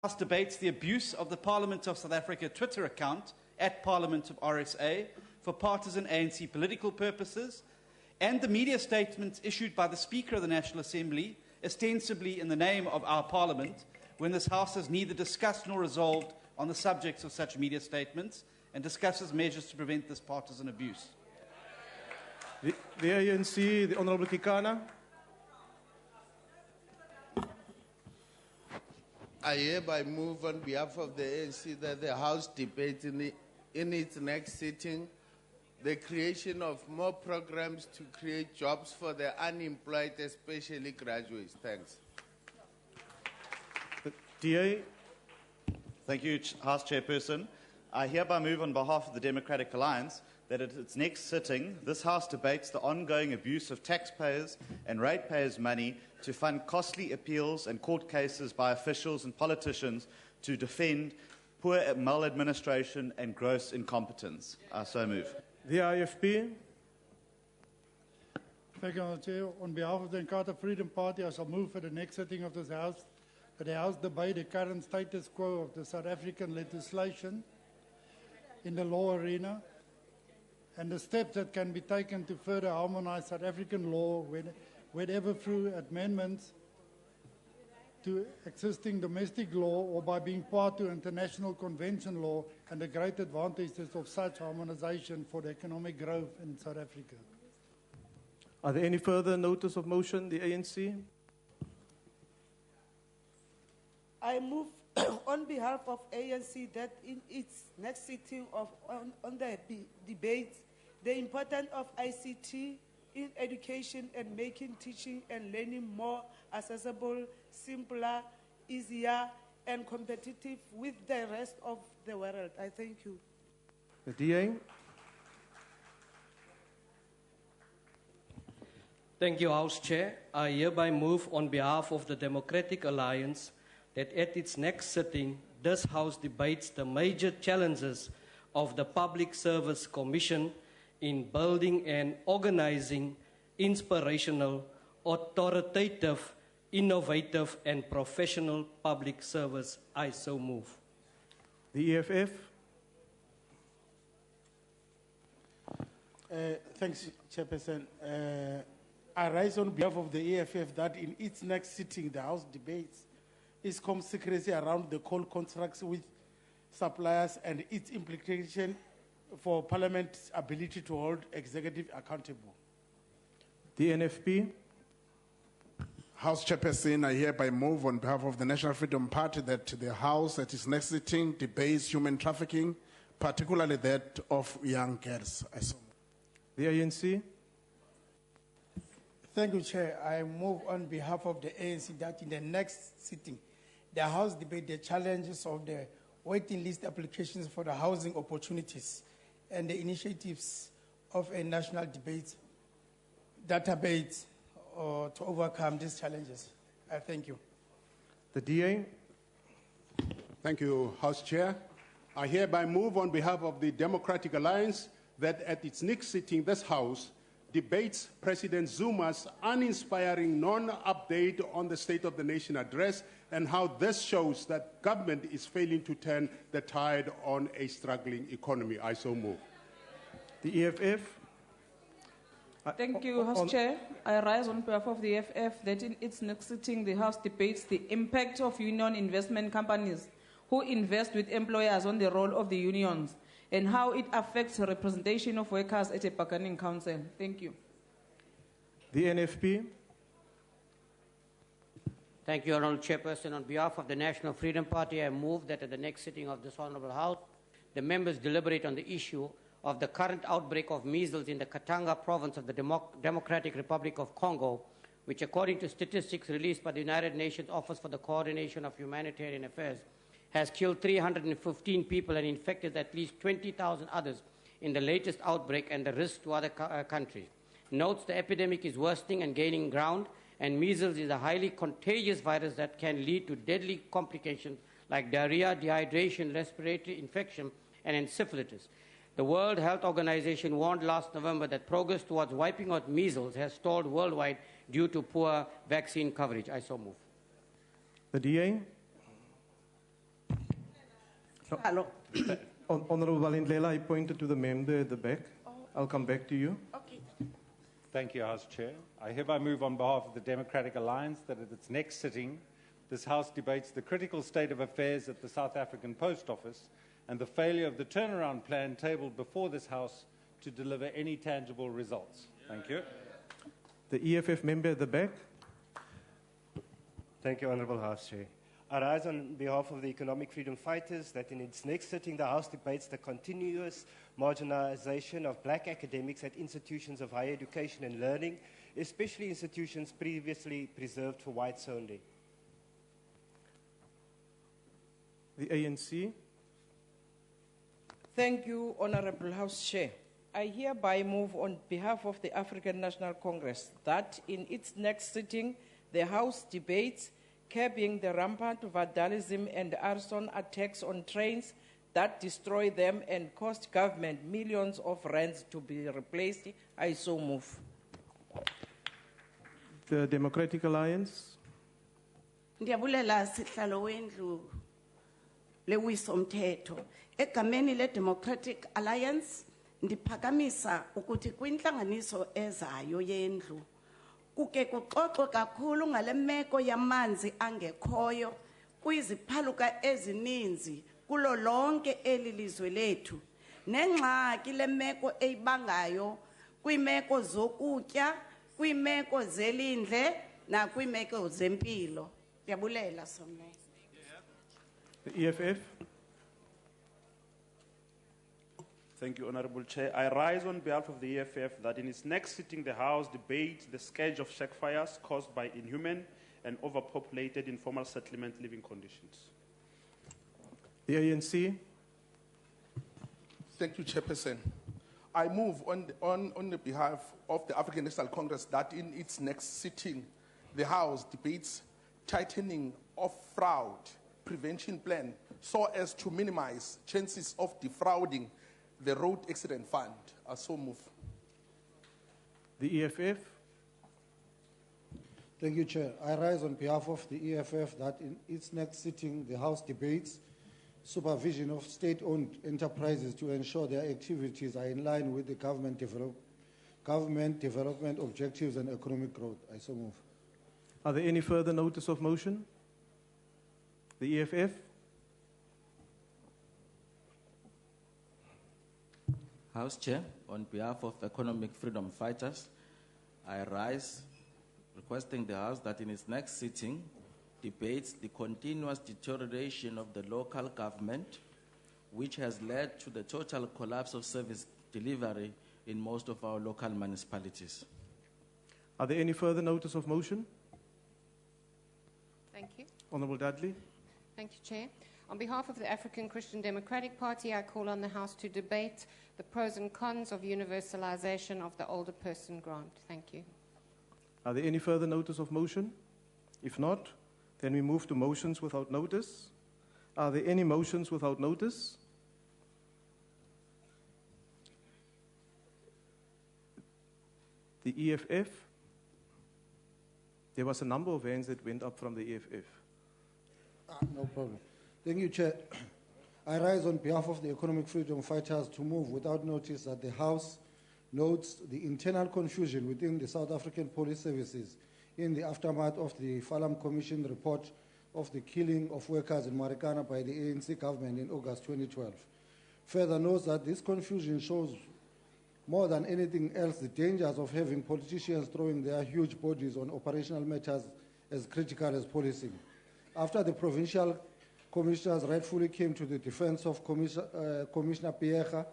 House debates the abuse of the Parliament of South Africa Twitter account at Parliament of RSA for partisan ANC political purposes, and the media statements issued by the Speaker of the National Assembly, ostensibly in the name of our Parliament, when this House has neither discussed nor resolved on the subjects of such media statements and discusses measures to prevent this partisan abuse. The ANC, the Honourable Kekana. I hereby move on behalf of the ANC that the House debate in its next sitting the creation of more programs to create jobs for the unemployed, especially graduates. Thanks. The DA. Thank you, House Chairperson. I hereby move on behalf of the Democratic Alliance that at its next sitting, this House debates the ongoing abuse of taxpayers and ratepayers' money to fund costly appeals and court cases by officials and politicians to defend poor maladministration and gross incompetence. I so move. The IFP. Thank you, Mr. Chair. On behalf of the Inkatha Freedom Party, I shall move for the next sitting of this House that the House debate the current status quo of the South African legislation in the law arena and the steps that can be taken to further harmonise South African law, whether through amendments to existing domestic law or by being part to international convention law, and the great advantages of such harmonisation for the economic growth in South Africa. Are there any further notice of motion? The ANC. I move on behalf of ANC that in its next sitting on the debate, the importance of ICT in education and making teaching and learning more accessible, simpler, easier, and competitive with the rest of the world. I thank you. The DA. Thank you, House Chair. I hereby move on behalf of the Democratic Alliance that at its next sitting, this House debates the major challenges of the Public Service Commission in building and organizing inspirational, authoritative, innovative, and professional public service. I so move. The EFF. Thanks, Chairperson. I rise on behalf of the EFF that in its next sitting, the House debates ISCOM secrecy around the coal contracts with suppliers and its implication for Parliament's ability to hold executive accountable. The NFP. House Chairperson, I hereby move on behalf of the National Freedom Party that the House at its next sitting debates human trafficking, particularly that of young girls. The ANC. Thank you, Chair. I move on behalf of the ANC that in the next sitting, the House debate the challenges of the waiting list applications for the housing opportunities and the initiatives of a national database to overcome these challenges. I thank you. The DA. Thank you, House Chair. I hereby move on behalf of the Democratic Alliance that at its next sitting, this House debates President Zuma's uninspiring non-update on the State of the Nation address and how this shows that government is failing to turn the tide on a struggling economy. I so move. The EFF. Thank you, House Chair. I rise on behalf of the EFF that in its next sitting, the House debates the impact of union investment companies who invest with employers on the role of the unions and how it affects the representation of workers at a bargaining council. Thank you. The NFP. Thank you, Honourable Chairperson. On behalf of the National Freedom Party, I move that at the next sitting of this Honourable House, the members deliberate on the issue of the current outbreak of measles in the Katanga province of the Democratic Republic of Congo, which according to statistics released by the United Nations Office for the Coordination of Humanitarian Affairs, has killed 315 people and infected at least 20,000 others in the latest outbreak and the risk to other countries. Notes the epidemic is worsening and gaining ground, and measles is a highly contagious virus that can lead to deadly complications like diarrhea, dehydration, respiratory infection, and encephalitis. The World Health Organization warned last November that progress towards wiping out measles has stalled worldwide due to poor vaccine coverage. I so move. The DA. Hello. Honorable Balindlela, I pointed to the member at the back. I'll come back to you. Okay. Thank you, House Chair. I hereby move on behalf of the Democratic Alliance that at its next sitting, this House debates the critical state of affairs at the South African Post Office and the failure of the turnaround plan tabled before this House to deliver any tangible results. Thank you. The EFF member at the back. Thank you, Honourable House Chair. I rise on behalf of the Economic Freedom Fighters that in its next sitting the House debates the continuous marginalisation of black academics at institutions of higher education and learning, especially institutions previously preserved for whites only. The ANC. Thank you, Honourable House Chair. I hereby move on behalf of the African National Congress that in its next sitting, the House debates curbing the rampant vandalism and arson attacks on trains that destroy them and cost government millions of rands to be replaced. I so move. The Democratic Alliance. Ndiyabulela sihlalo wendlu Lewis Omthetho. Egameni le Democratic Alliance ndiphakamisa ukuthi kwinhlanganiso ezayo yendlu kuke kuxoxwe kakhulu ngale meko yamanzi angekhoyo kwiziphaluka ezininzi kulo lonke eli lizwe lethu nengxaki le meko eyibangayo kwimeko zokutya kwimeko zelindle nakwimeko zempilo. Ndiyabulela somne. The EFF. Thank you, Honourable Chair. I rise on behalf of the EFF that in its next sitting, the House debates the scourge of shack fires caused by inhuman and overpopulated informal settlement living conditions. The ANC. Thank you, Chairperson. I move on the behalf of the African National Congress that in its next sitting, the House debates tightening of fraud prevention plan so as to minimize chances of defrauding the Road Accident Fund. I so move. The EFF. Thank you, Chair. I rise on behalf of the EFF that in its next sitting, the House debates supervision of state-owned enterprises to ensure their activities are in line with the government development objectives and economic growth. I so move. Are there any further notice of motion? The EFF. House Chair, on behalf of Economic Freedom Fighters, I rise requesting the House that in its next sitting debates the continuous deterioration of the local government, which has led to the total collapse of service delivery in most of our local municipalities. Are there any further notice of motion? Thank you. Honourable Dudley. Thank you, Chair. On behalf of the African Christian Democratic Party, I call on the House to debate the pros and cons of universalisation of the older person grant. Thank you. Are there any further notice of motion? If not, then we move to motions without notice. Are there any motions without notice? The EFF. There was a number of hands that went up from the EFF. No problem. Thank you, Chair. I rise on behalf of the Economic Freedom Fighters to move without notice that the House notes the internal confusion within the South African police services in the aftermath of the Marikana Commission report of the killing of workers in Marikana by the ANC government in August 2012. Further notes that this confusion shows more than anything else the dangers of having politicians throwing their huge bodies on operational matters as critical as policing. After the provincial commissioners rightfully came to the defense of Commissioner Piecha,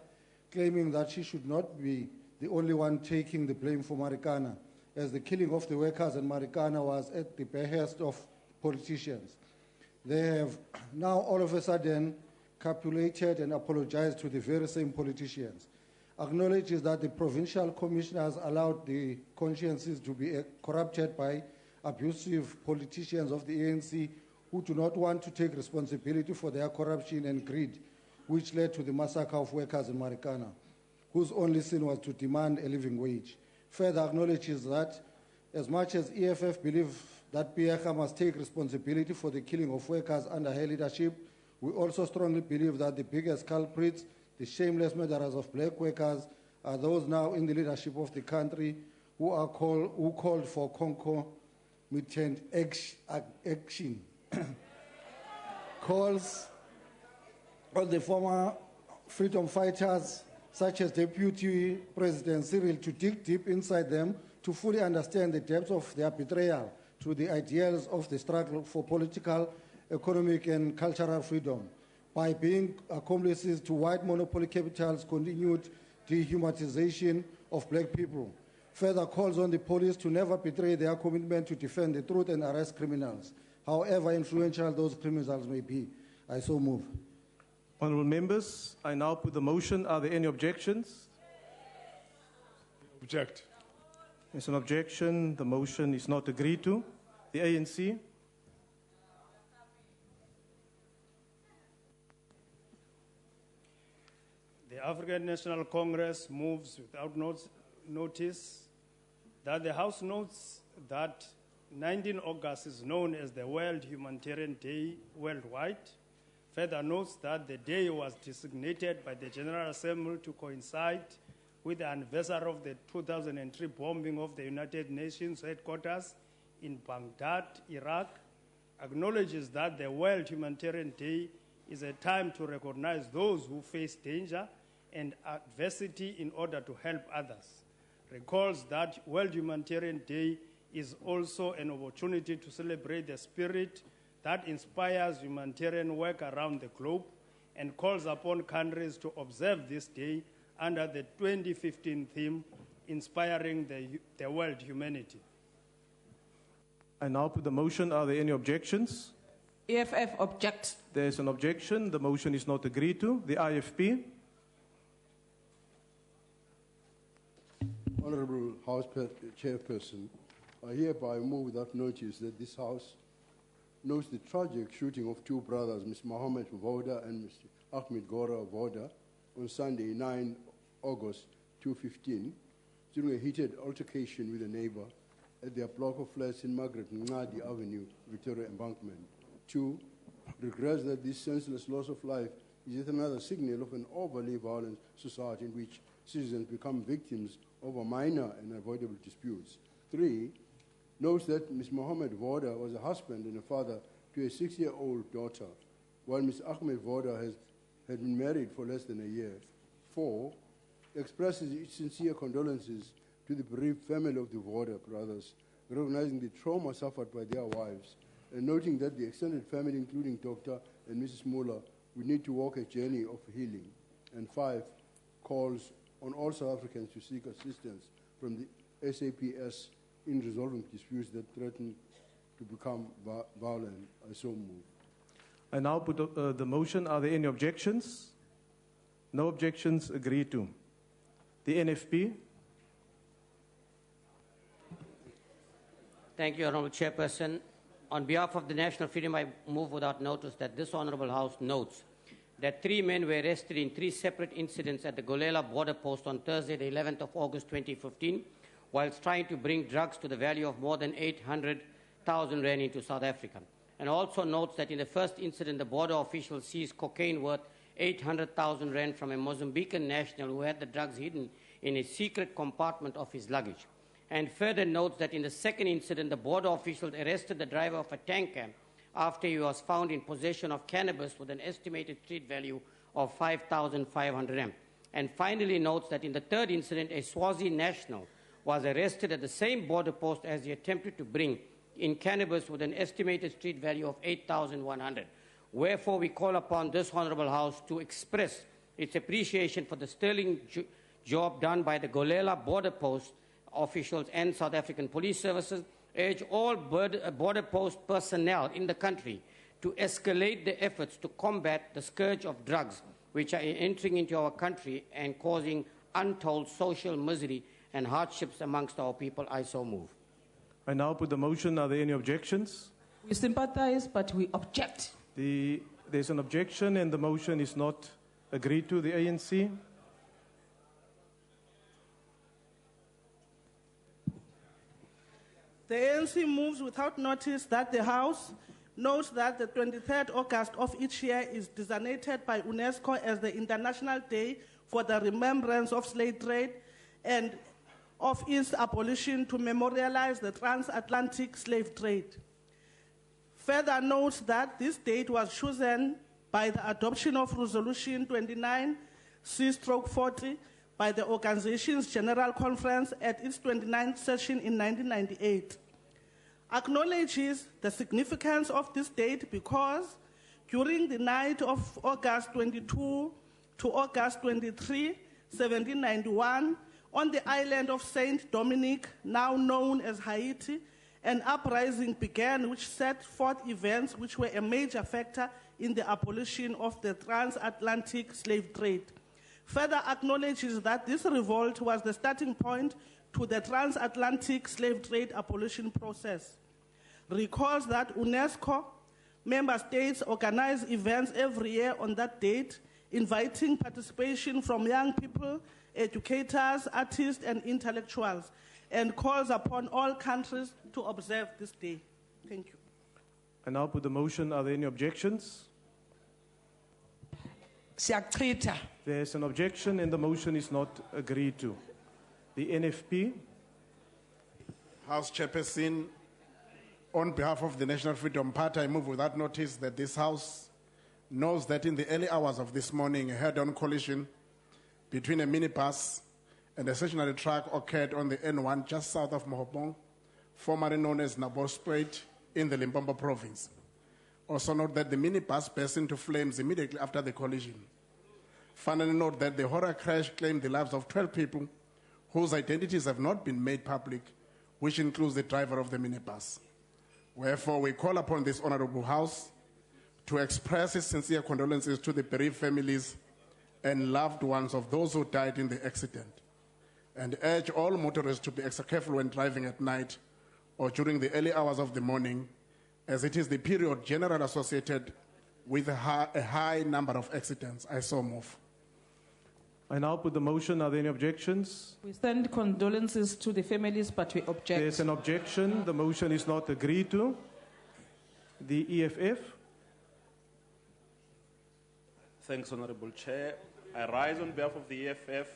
claiming that she should not be the only one taking the blame for Marikana, as the killing of the workers in Marikana was at the behest of politicians. They have now all of a sudden capitulated and apologized to the very same politicians. Acknowledges that the provincial commissioners allowed the consciences to be corrupted by abusive politicians of the ANC who do not want to take responsibility for their corruption and greed, which led to the massacre of workers in Marikana, whose only sin was to demand a living wage. Further acknowledges that as much as EFF believe that Piecha must take responsibility for the killing of workers under her leadership, We also strongly believe that the biggest culprits, the shameless murderers of black workers, are those now in the leadership of the country who called for concomitant action. Calls on the former freedom fighters, such as Deputy President Cyril, to dig deep inside them to fully understand the depths of their betrayal to the ideals of the struggle for political, economic, and cultural freedom, by being accomplices to white monopoly capital's continued dehumanization of black people. Further calls on the police to never betray their commitment to defend the truth and arrest criminals, however influential those criminals may be. I so move. Honourable members, I now put the motion. Are there any objections? Object. There's an objection. The motion is not agreed to. The ANC. The African National Congress moves without notice that the House notes that 19 August is known as the World Humanitarian Day worldwide. Further notes that the day was designated by the General Assembly to coincide with the anniversary of the 2003 bombing of the United Nations headquarters in Baghdad, Iraq. Acknowledges that the World Humanitarian Day is a time to recognize those who face danger and adversity in order to help others. Recalls that World Humanitarian Day is also an opportunity to celebrate the spirit that inspires humanitarian work around the globe, and calls upon countries to observe this day under the 2015 theme, Inspiring the World Humanity. I now put the motion. Are there any objections? EFF objects. There is an objection. The motion is not agreed to. The IFP. Honourable House Chairperson, I hereby move without notice that this House notes the tragic shooting of two brothers, Mr. Mohammed Voda and Mr. Ahmed Gora Voda, on Sunday, 9 August 2015, during a heated altercation with a neighbor at their block of flats in Margaret Ngadi Avenue, Victoria Embankment. 2, regrets that this senseless loss of life is yet another signal of an overly violent society in which citizens become victims over minor and avoidable disputes. 3, notes that Ms. Mohammed Voda was a husband and a father to a 6-year-old daughter, while Ms. Ahmed Voda had been married for less than a year. 4, expresses its sincere condolences to the bereaved family of the Voda brothers, recognizing the trauma suffered by their wives, and noting that the extended family, including Dr. and Mrs. Muller, would need to walk a journey of healing. And 5, calls on all South Africans to seek assistance from the SAPS in resolving disputes that threaten to become violent. I so move. I now put the motion. Are there any objections? No objections. Agreed to. The NFP. Thank you, Honourable Chairperson. On behalf of the National Freedom, I move without notice that this Honourable House notes that 3 men were arrested in 3 separate incidents at the Golela border post on Thursday, the 11th of August 2015, whilst trying to bring drugs to the value of more than 800,000 rand into South Africa. And also notes that in the first incident, the border officials seized cocaine worth 800,000 rand from a Mozambican national who had the drugs hidden in a secret compartment of his luggage. And further notes that in the second incident, the border officials arrested the driver of a tanker after he was found in possession of cannabis with an estimated street value of 5,500 rand. And finally notes that in the third incident, a Swazi national was arrested at the same border post as he attempted to bring in cannabis with an estimated street value of 8,100. Wherefore, we call upon this Honourable House to express its appreciation for the sterling job done by the Golela border post officials and South African police services, urge all border post personnel in the country to escalate the efforts to combat the scourge of drugs which are entering into our country and causing untold social misery and hardships amongst our people. I so move. I now put the motion. Are there any objections? We sympathize, but we object. There's an objection and the motion is not agreed to. The ANC. The ANC moves without notice that the House, notes that the 23rd August of each year is designated by UNESCO as the International Day for the Remembrance of Slave Trade and of its abolition to memorialize the transatlantic slave trade. Further notes that this date was chosen by the adoption of Resolution 29C/40 by the organization's General Conference at its 29th session in 1998. Acknowledges the significance of this date because during the night of August 22 to August 23, 1791, on the island of Saint Dominic, now known as Haiti, an uprising began which set forth events which were a major factor in the abolition of the transatlantic slave trade. Further acknowledges that this revolt was the starting point to the transatlantic slave trade abolition process. Recalls that UNESCO member states organize events every year on that date, inviting participation from young people, educators, artists, and intellectuals, and calls upon all countries to observe this day. Thank you. I now put the motion. Are there any objections? There is an objection and the motion is not agreed to. The NFP. House Chairperson, on behalf of the National Freedom Party, I move without notice that this House knows that in the early hours of this morning, a head-on collision between a minibus and a stationary truck occurred on the N1 just south of Mohopong, formerly known as Nabospruit, in the Limpopo province. Also note that the minibus burst into flames immediately after the collision. Finally note that the horror crash claimed the lives of 12 people whose identities have not been made public, which includes the driver of the minibus. Wherefore, we call upon this Honorable House to express its sincere condolences to the bereaved families and loved ones of those who died in the accident, and urge all motorists to be extra careful when driving at night or during the early hours of the morning, as it is the period generally associated with a high number of accidents. I so move. I now put the motion. Are there any objections? We send condolences to the families, but we object. There's an objection. The motion is not agreed to. The EFF. Thanks, Honorable Chair. I rise on behalf of the EFF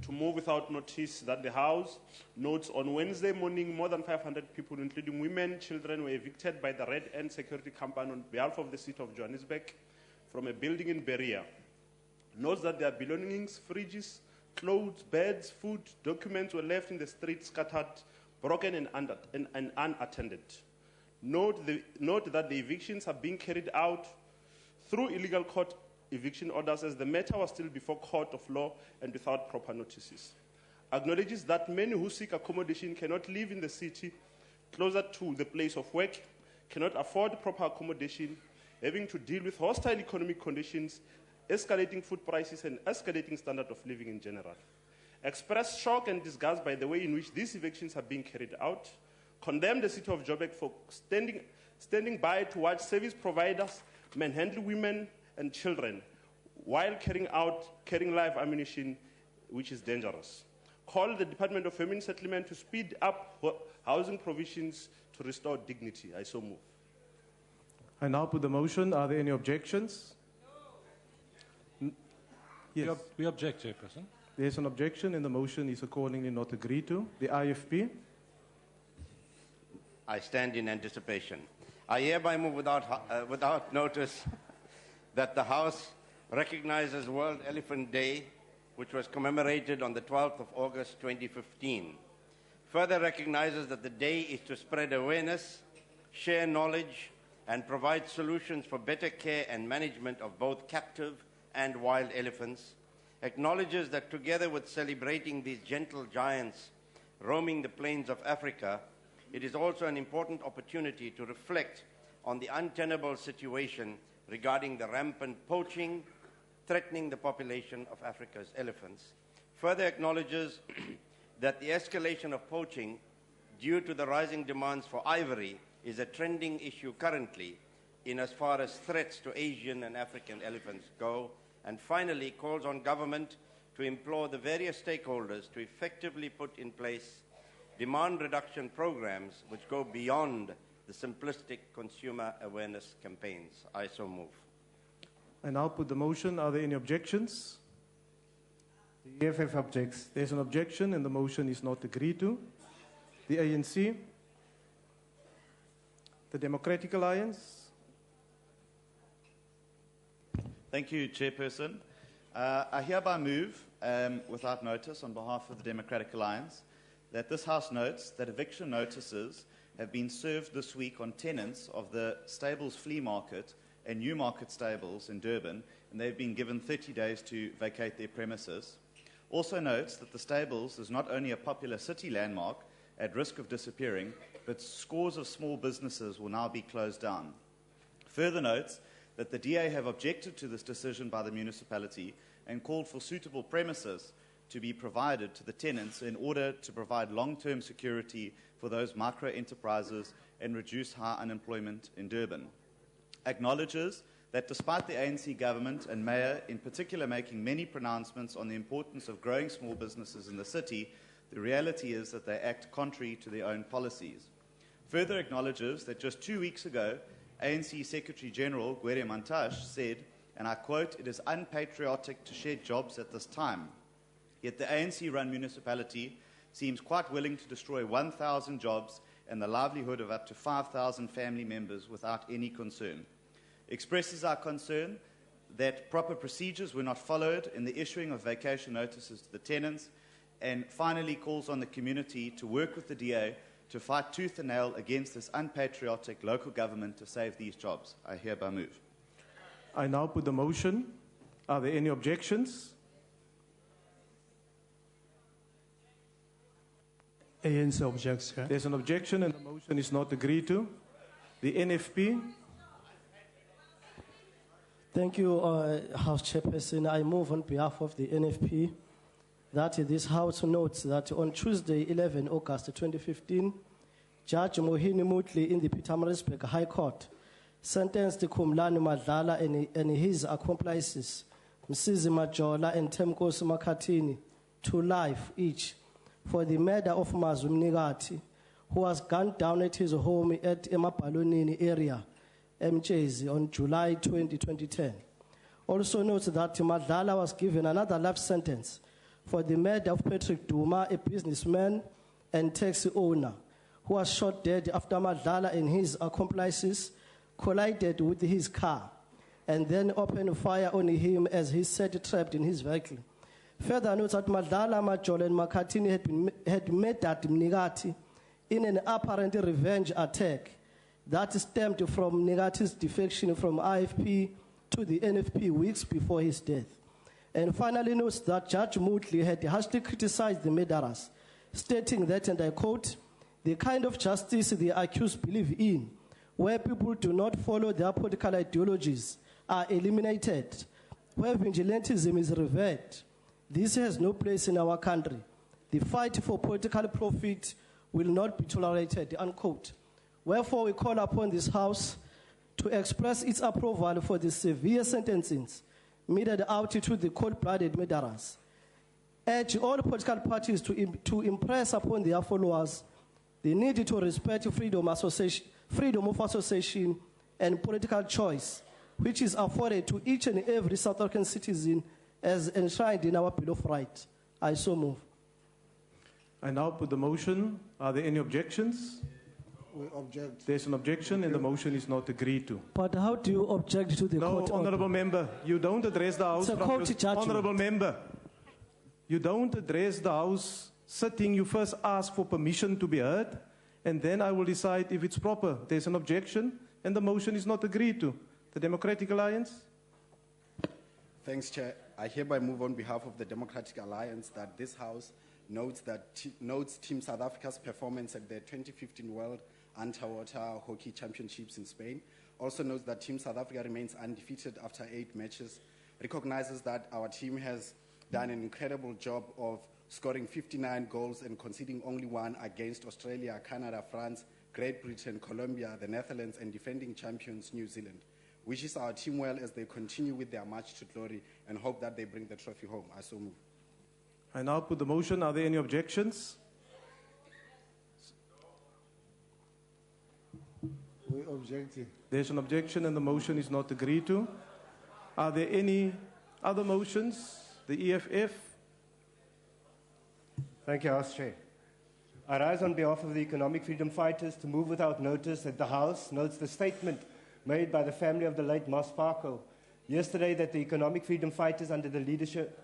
to move without notice that the House notes on Wednesday morning more than 500 people, including women, children, were evicted by the Red End Security Company on behalf of the city of Johannesburg from a building in Berea. Notes that their belongings, fridges, clothes, beds, food, documents were left in the street scattered, broken and unattended. Note that the evictions are being carried out through illegal court eviction orders, as the matter was still before court of law and without proper notices. Acknowledges that many who seek accommodation cannot live in the city closer to the place of work, cannot afford proper accommodation, having to deal with hostile economic conditions, escalating food prices, and escalating standard of living in general. Express shock and disgust by the way in which these evictions are being carried out. Condemn the city of Joburg for standing by to watch service providers manhandle women and children while carrying live ammunition, which is dangerous. Call the Department of Family Settlement to speed up housing provisions to restore dignity. I so move. I now put the motion. Are there any objections? No. Yes. We object, Chairperson. There's an objection and the motion is accordingly not agreed to. The IFP. I stand in anticipation. I hereby move without notice that the House recognizes World Elephant Day, which was commemorated on the 12th of August 2015. Further recognizes that the day is to spread awareness, share knowledge, and provide solutions for better care and management of both captive and wild elephants. Acknowledges that together with celebrating these gentle giants roaming the plains of Africa, it is also an important opportunity to reflect on the untenable situation regarding the rampant poaching threatening the population of Africa's elephants. Further acknowledges that the escalation of poaching due to the rising demands for ivory is a trending issue currently in as far as threats to Asian and African elephants go, and finally calls on government to implore the various stakeholders to effectively put in place demand reduction programs which go beyond the simplistic consumer awareness campaigns. I so move. I now put the motion. Are there any objections? The EFF objects. There's an objection and the motion is not agreed to. The ANC, the Democratic Alliance. Thank you, Chairperson. I hereby move, without notice, on behalf of the Democratic Alliance, that this House notes that eviction notices have been served this week on tenants of the Stables Flea Market and Newmarket Stables in Durban, and they've been given 30 days to vacate their premises. Also notes that the Stables is not only a popular city landmark at risk of disappearing, but scores of small businesses will now be closed down. Further notes that the DA have objected to this decision by the municipality and called for suitable premises to be provided to the tenants in order to provide long-term security for those micro-enterprises and reduce high unemployment in Durban. Acknowledges that despite the ANC government and mayor in particular making many pronouncements on the importance of growing small businesses in the city, the reality is that they act contrary to their own policies. Further acknowledges that just 2 weeks ago, ANC Secretary General Gwere Mantashe said, and I quote, "It is unpatriotic to shed jobs at this time." Yet the ANC-run municipality seems quite willing to destroy 1,000 jobs and the livelihood of up to 5,000 family members without any concern. Expresses our concern that proper procedures were not followed in the issuing of vacation notices to the tenants, and finally calls on the community to work with the DA to fight tooth and nail against this unpatriotic local government to save these jobs. I hereby move. I now put the motion. Are there any objections? ANC objects. Chair. There's an objection and the motion is not agreed to. The NFP. Thank you, House Chairperson. I move on behalf of the NFP that this House notes that on Tuesday, 11 August 2015, Judge Mohini Mutli in the Pietermaritzburg High Court sentenced Kumlani Madlala and his accomplices, Msizi Majola and Temkosi Makhathini, to life each for the murder of Mazwi Mnikati, who was gunned down at his home at Emapalonini area, Mchezi, on July 20, 2010. Also notes that Madlala was given another life sentence for the murder of Patrick Duma, a businessman and taxi owner, who was shot dead after Madlala and his accomplices collided with his car and then opened fire on him as he sat trapped in his vehicle. Further notes that Madlala, Majola and Makhathini had murdered Mnikati in an apparent revenge attack that stemmed from Mnikati's defection from IFP to the NFP weeks before his death. And finally notes that Judge Mutli had harshly criticized the murderers, stating that, and I quote, "The kind of justice the accused believe in, where people do not follow their political ideologies, are eliminated, where vigilantism is revered. This has no place in our country. The fight for political profit will not be tolerated," unquote. Wherefore, we call upon this House to express its approval for the severe sentences meted out to the cold-blooded murderers. Urge all political parties to impress upon their followers the need to respect freedom of association and political choice, which is afforded to each and every South African citizen as enshrined in our Bill of Rights. I so move. I now put the motion. Are there any objections? We object. There's an objection and the motion is not agreed to. But how do you object to the court? No, Honourable Member, you don't address the House. It's a court judgment. Honourable Member, you don't address the House sitting. You first ask for permission to be heard, and then I will decide if it's proper. There's an objection and the motion is not agreed to. The Democratic Alliance. Thanks, Chair. I hereby move on behalf of the Democratic Alliance that this House notes Team South Africa's performance at the 2015 World Underwater Hockey Championships in Spain. Also notes that Team South Africa remains undefeated after 8 matches. Recognizes that our team has done an incredible job of scoring 59 goals and conceding only 1 against Australia, Canada, France, Great Britain, Colombia, the Netherlands, and defending champions New Zealand. Wishes our team well as they continue with their march to glory and hope that they bring the trophy home. I so move. I now put the motion. Are there any objections? We're objecting. There's an objection and the motion is not agreed to. Are there any other motions? The EFF? Thank you, House Chair. I rise on behalf of the economic freedom fighters to move without notice that the House notes the statement made by the family of the late Mosparko yesterday that the economic freedom fighters under the leadership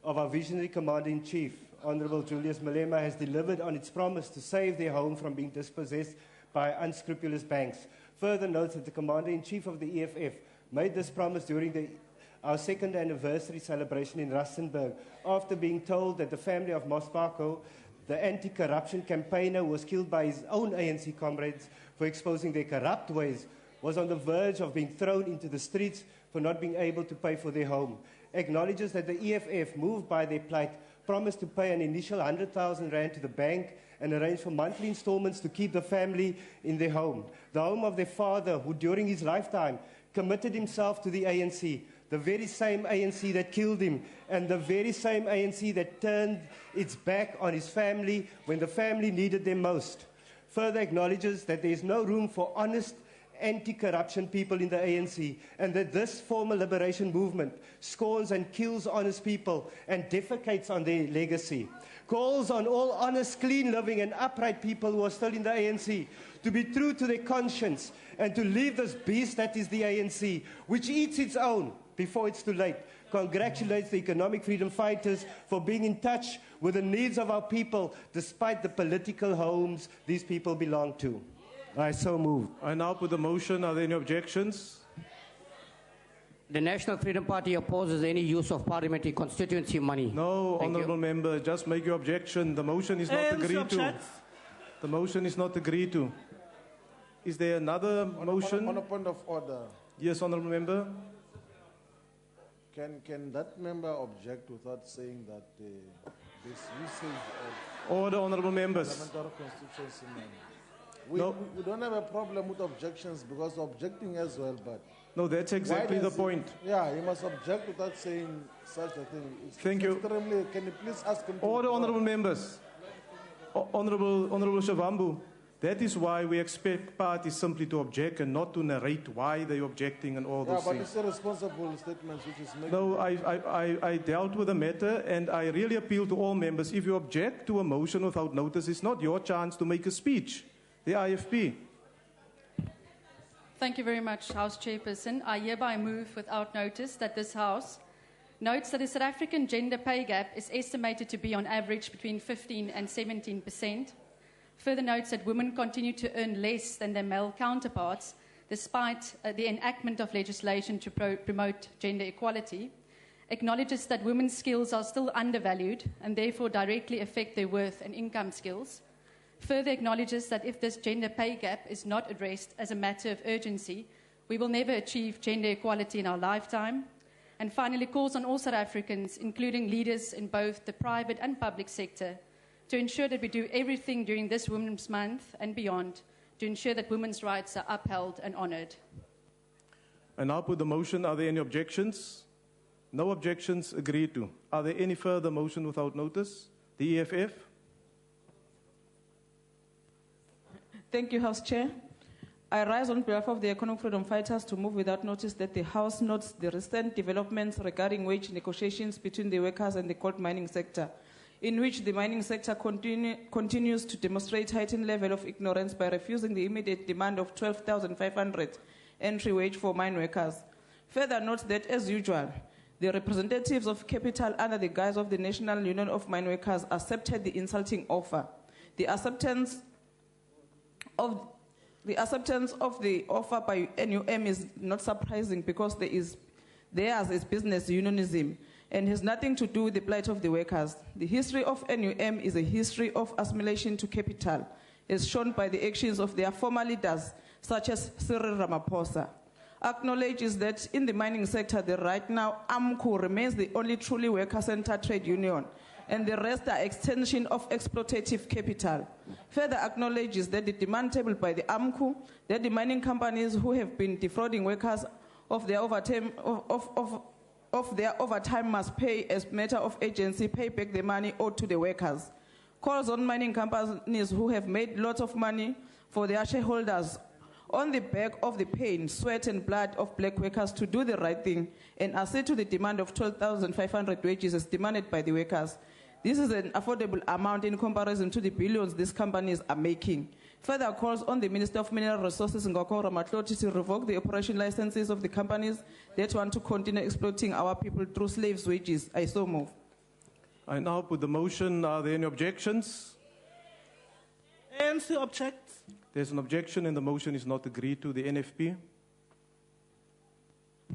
of our visionary Commander-in-Chief, Honorable Julius Malema, has delivered on its promise to save their home from being dispossessed by unscrupulous banks. Further notes that the Commander-in-Chief of the EFF made this promise during our second anniversary celebration in Rustenburg, after being told that the family of Mosparko, the anti-corruption campaigner who was killed by his own ANC comrades for exposing their corrupt ways, was on the verge of being thrown into the streets for not being able to pay for their home. Acknowledges that the EFF, moved by their plight, promised to pay an initial 100,000 rand to the bank and arrange for monthly installments to keep the family in their home. The home of their father, who during his lifetime committed himself to the ANC, the very same ANC that killed him, and the very same ANC that turned its back on his family when the family needed them most. Further acknowledges that there is no room for honest anti-corruption people in the ANC, and that this former liberation movement scorns and kills honest people and defecates on their legacy. Calls on all honest, clean living and upright people who are still in the ANC to be true to their conscience and to leave this beast that is the ANC, which eats its own before it's too late. Congratulates the economic freedom fighters for being in touch with the needs of our people despite the political homes these people belong to. I so move. I now put the motion. Are there any objections? The National Freedom Party opposes any use of parliamentary constituency money. No, Thank honourable you. member, just make your objection. The motion is not agreed to. The motion is not agreed to. Is there another motion? On a point of order, Yes, honourable member. can that member object without saying that this usage of Order, honourable members. parliamentary constituency money? We don't have a problem with objections because we're objecting as well, but No, that's exactly why the does point. Yeah, you must object without saying such a thing. Thank you. Extremely, can you please ask him to Order, honourable members. Honourable Shavambu, that is why we expect parties simply to object and not to narrate why they're objecting and all Yeah, those but things. it's irresponsible statements which is making. No, I dealt with the matter and I really appeal to all members. If you object to a motion without notice, it's not your chance to make a speech. The IFP. Thank you very much, House Chairperson. I hereby move without notice that this House notes that the South African gender pay gap is estimated to be on average between 15 and 17%. Further notes that women continue to earn less than their male counterparts despite the enactment of legislation to promote gender equality. Acknowledges that women's skills are still undervalued and therefore directly affect their worth and income skills. Further acknowledges that if this gender pay gap is not addressed as a matter of urgency, we will never achieve gender equality in our lifetime. And finally, calls on all South Africans, including leaders in both the private and public sector, to ensure that we do everything during this Women's Month and beyond to ensure that women's rights are upheld and honoured. And now put the motion. Are there any objections? No objections agreed to. Are there any further motion without notice? The EFF? Thank you, House Chair. I rise on behalf of the Economic Freedom Fighters to move without notice that the House notes the recent developments regarding wage negotiations between the workers and the gold mining sector, in which the mining sector continues to demonstrate heightened level of ignorance by refusing the immediate demand of 12,500 entry wage for mine workers. Further note that, as usual, the representatives of capital under the guise of the National Union of Mine Workers accepted the insulting offer. The acceptance of the offer by NUM is not surprising because theirs is business unionism and has nothing to do with the plight of the workers. The history of NUM is a history of assimilation to capital, as shown by the actions of their former leaders, such as Cyril Ramaphosa. Acknowledges that in the mining sector, right now, AMCU remains the only truly worker-centered trade union, and the rest are extension of exploitative capital. Further acknowledges that the demand tabled by the AMCU, that the mining companies who have been defrauding workers of their overtime, must pay as matter of agency, pay back the money owed to the workers. Calls on mining companies who have made lots of money for their shareholders on the back of the pain, sweat, and blood of black workers to do the right thing and accede to the demand of 12,500 wages as demanded by the workers. This is an affordable amount in comparison to the billions these companies are making. Further calls on the Minister of Mineral Resources Ngako Ramatloti to revoke the operation licenses of the companies that want to continue exploiting our people through slaves' wages. I so move. I now put the motion. Are there any objections? ANC objects. There's an objection and the motion is not agreed to. The NFP.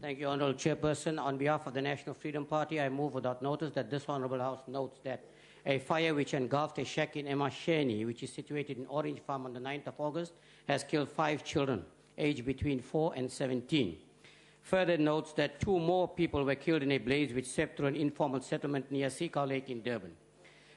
Thank you, Honourable Chairperson. On behalf of the National Freedom Party, I move without notice that this Honourable House notes that a fire which engulfed a shack in Emasheni, which is situated in Orange Farm on the 9th of August, has killed 5 children, aged between 4 and 17. Further notes that 2 more people were killed in a blaze which swept through an informal settlement near Seacow Lake in Durban.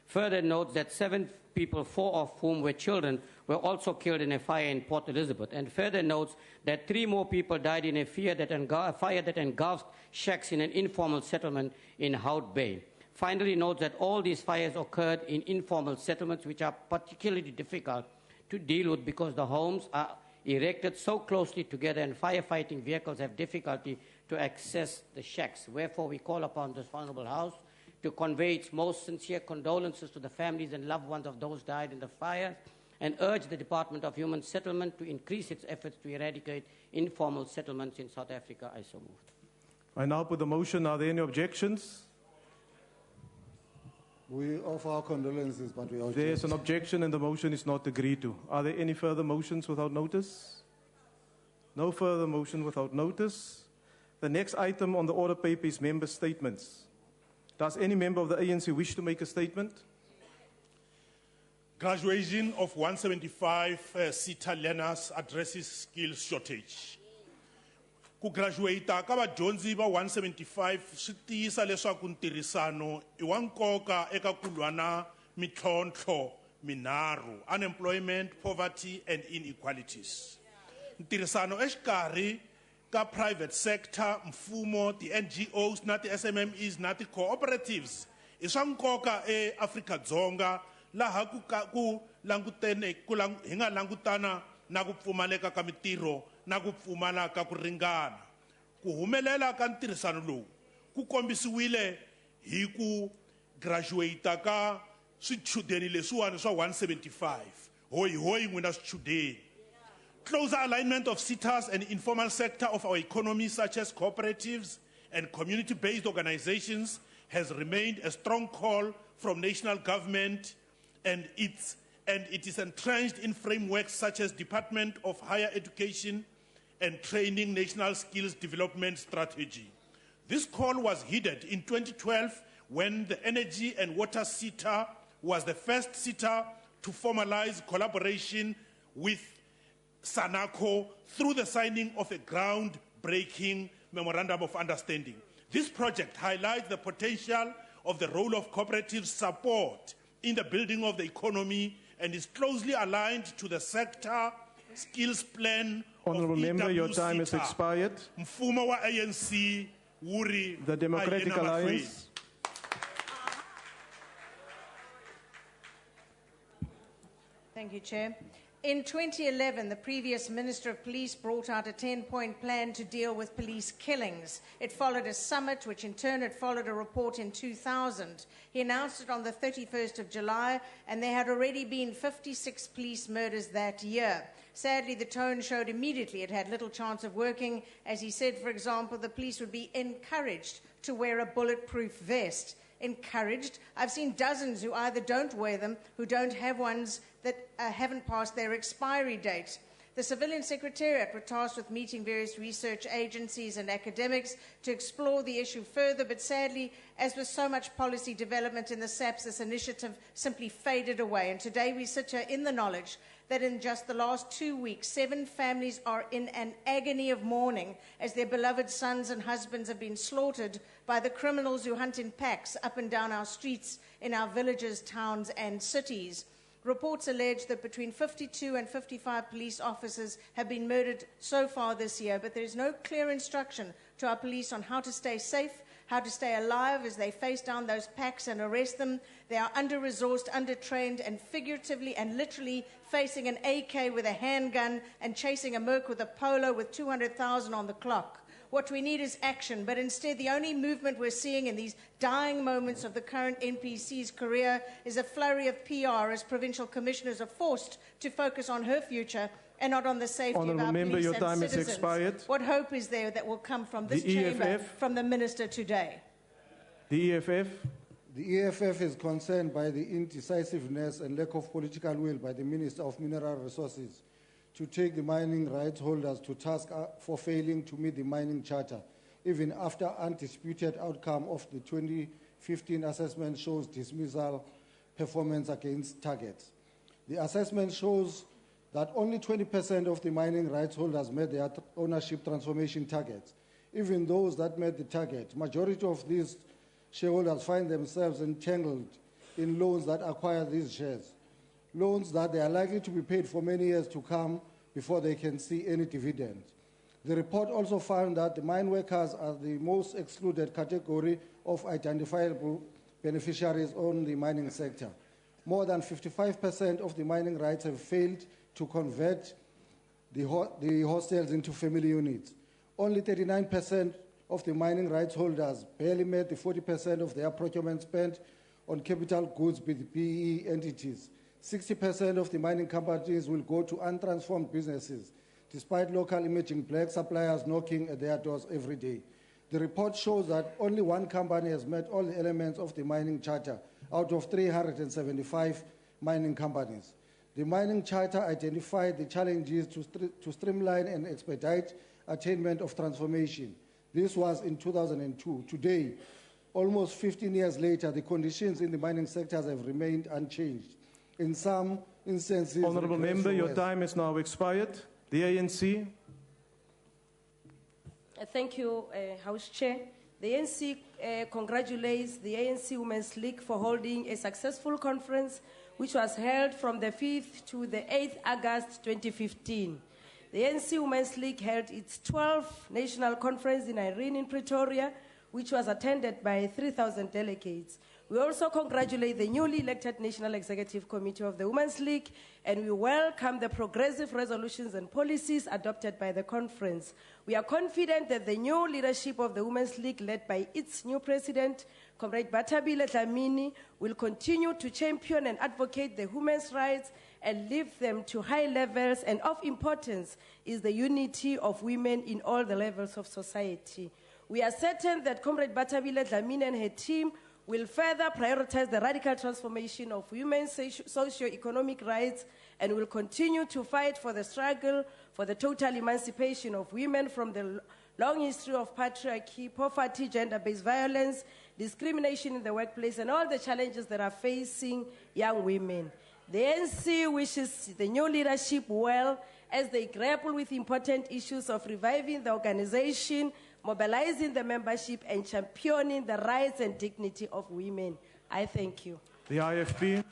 Further notes that 7 people, 4 of whom were children, were also killed in a fire in Port Elizabeth. And further notes that 3 more people died in a fire that engulfed shacks in an informal settlement in Hout Bay. Finally notes that all these fires occurred in informal settlements which are particularly difficult to deal with because the homes are erected so closely together and firefighting vehicles have difficulty to access the shacks. Wherefore we call upon this Honourable House to convey its most sincere condolences to the families and loved ones of those died in the fire and urge the Department of Human Settlement to increase its efforts to eradicate informal settlements in South Africa. I so moved. I now put the motion. Are there any objections? We offer our condolences, but we object. There's an objection and the motion is not agreed to. Are there any further motions without notice? No further motion without notice. The next item on the order paper is member statements. Does any member of the ANC wish to make a statement? Graduation of 175 SETA learners addresses skills shortage. Ku graduate ka vadyondzi va 175 swi tiyisa leswaku ntirhisano I wa nkoka eka ku lwana mitlhontlho minharhu: unemployment, poverty and inequalities. Ntirhisano exikarhi ka private sector, mfumo, the NGOs na ti SMMEs na ti cooperatives I swa nkoka eAfrika-Dzonga laha ku langutene hi nga langutana na ku pfumaleka ka mitirho na ku pfumala ka ku ringana. Ku humelela ka ntirhisano lowu ku kombisiwile hi ku graduate ka swichudeni leswiwani swa 175. Hoyi n'wina swichudeni. Closer alignment of SETAs and informal sector of our economy, such as cooperatives and community-based organizations, has remained a strong call from national government, and it is entrenched in frameworks such as Department of Higher Education and Training National Skills Development Strategy. This call was heeded in 2012 when the Energy and Water SETA was the first SETA to formalize collaboration with Sanako through the signing of a groundbreaking memorandum of understanding. This project highlights the potential of the role of cooperative support in the building of the economy and is closely aligned to the sector skills plan. Honourable Member, your time has expired. Mfumo wa ANC wuri the Democratic Alliance. Thank you, Chair. In 2011, the previous Minister of Police brought out a 10-point plan to deal with police killings. It followed a summit, which in turn had followed a report in 2000. He announced it on the 31st of July, and there had already been 56 police murders that year. Sadly, the tone showed immediately it had little chance of working. As he said, for example, the police would be encouraged to wear a bulletproof vest. Encouraged. I've seen dozens who either don't wear them, who don't have ones that haven't passed their expiry date. The Civilian Secretariat were tasked with meeting various research agencies and academics to explore the issue further, but sadly, as with so much policy development in the SAPS, this initiative simply faded away. And today we sit here in the knowledge that in just the last 2 weeks, 7 families are in an agony of mourning as their beloved sons and husbands have been slaughtered by the criminals who hunt in packs up and down our streets in our villages, towns and cities. Reports allege that between 52 and 55 police officers have been murdered so far this year, but there is no clear instruction to our police on how to stay safe, how to stay alive as they face down those packs and arrest them. They are under-resourced, under-trained, and figuratively and literally facing an AK with a handgun and chasing a Merc with a polo with 200,000 on the clock. What we need is action, but instead the only movement we're seeing in these dying moments of the current NPC's career is a flurry of PR as provincial commissioners are forced to focus on her future and not on the safety of our Member, police your and time has citizens. expired. What hope is there that will come from this The chamber, EFF? from the minister today? The EFF? The EFF is concerned by the indecisiveness and lack of political will by the Minister of Mineral Resources to take the mining rights holders to task for failing to meet the mining charter, even after undisputed outcome of the 2015 assessment shows dismissal performance against targets. The assessment shows that only 20% of the mining rights holders met their ownership transformation targets. Even those that met the target, majority of these shareholders find themselves entangled in loans that acquire these shares, loans that they are likely to be paid for many years to come before they can see any dividend. The report also found that the mine workers are the most excluded category of identifiable beneficiaries on the mining sector. More than 55% of the mining rights have failed to convert the hostels into family units. Only 39% of the mining rights holders barely met the 40% of their procurement spent on capital goods with PE entities. 60% of the mining companies will go to untransformed businesses, despite local emerging black suppliers knocking at their doors every day. The report shows that only one company has met all the elements of the mining charter out of 375 mining companies. The mining charter identified the challenges to streamline and expedite attainment of transformation. This was in 2002. Today, almost 15 years later, the conditions in the mining sectors have remained unchanged. In some instances... Honourable Member, your time has now expired. The ANC. Thank you, House Chair. The ANC congratulates the ANC Women's League for holding a successful conference which was held from the 5th to the 8th August 2015. The ANC Women's League held its 12th national conference in Irene in Pretoria, which was attended by 3,000 delegates. We also congratulate the newly elected National Executive Committee of the Women's League, and we welcome the progressive resolutions and policies adopted by the conference. We are confident that the new leadership of the Women's League, led by its new president, Comrade Batabile Dlamini, will continue to champion and advocate the women's rights and lift them to high levels, and of importance is the unity of women in all the levels of society. We are certain that Comrade Batabile Dlamini and her team will further prioritize the radical transformation of women's socio-economic rights and will continue to fight for the struggle for the total emancipation of women from the long history of patriarchy, poverty, gender-based violence, discrimination in the workplace, and all the challenges that are facing young women. The ANC wishes the new leadership well as they grapple with important issues of reviving the organization, mobilizing the membership, and championing the rights and dignity of women. I thank you. The IFP.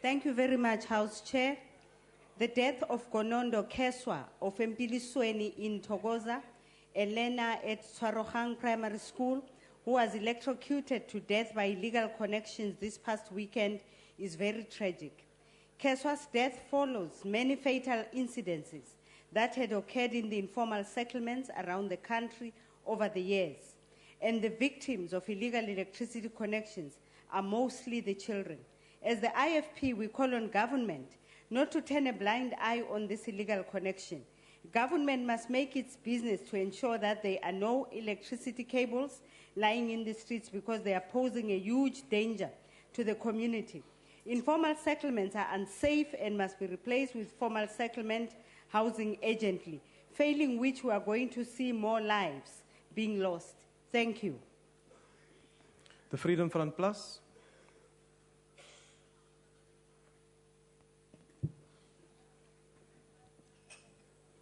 Thank you very much, House Chair. The death of Gonondo Keswa of Mpilisweni in Togoza, Elena at Swarohang Primary School, who was electrocuted to death by illegal connections this past weekend, is very tragic. Keswa's death follows many fatal incidences that had occurred in the informal settlements around the country over the years. And the victims of illegal electricity connections are mostly the children. As the IFP, we call on government not to turn a blind eye on this illegal connection. Government must make its business to ensure that there are no electricity cables lying in the streets because they are posing a huge danger to the community. Informal settlements are unsafe and must be replaced with formal settlement housing urgently, failing which we are going to see more lives being lost. Thank you. The Freedom Front Plus.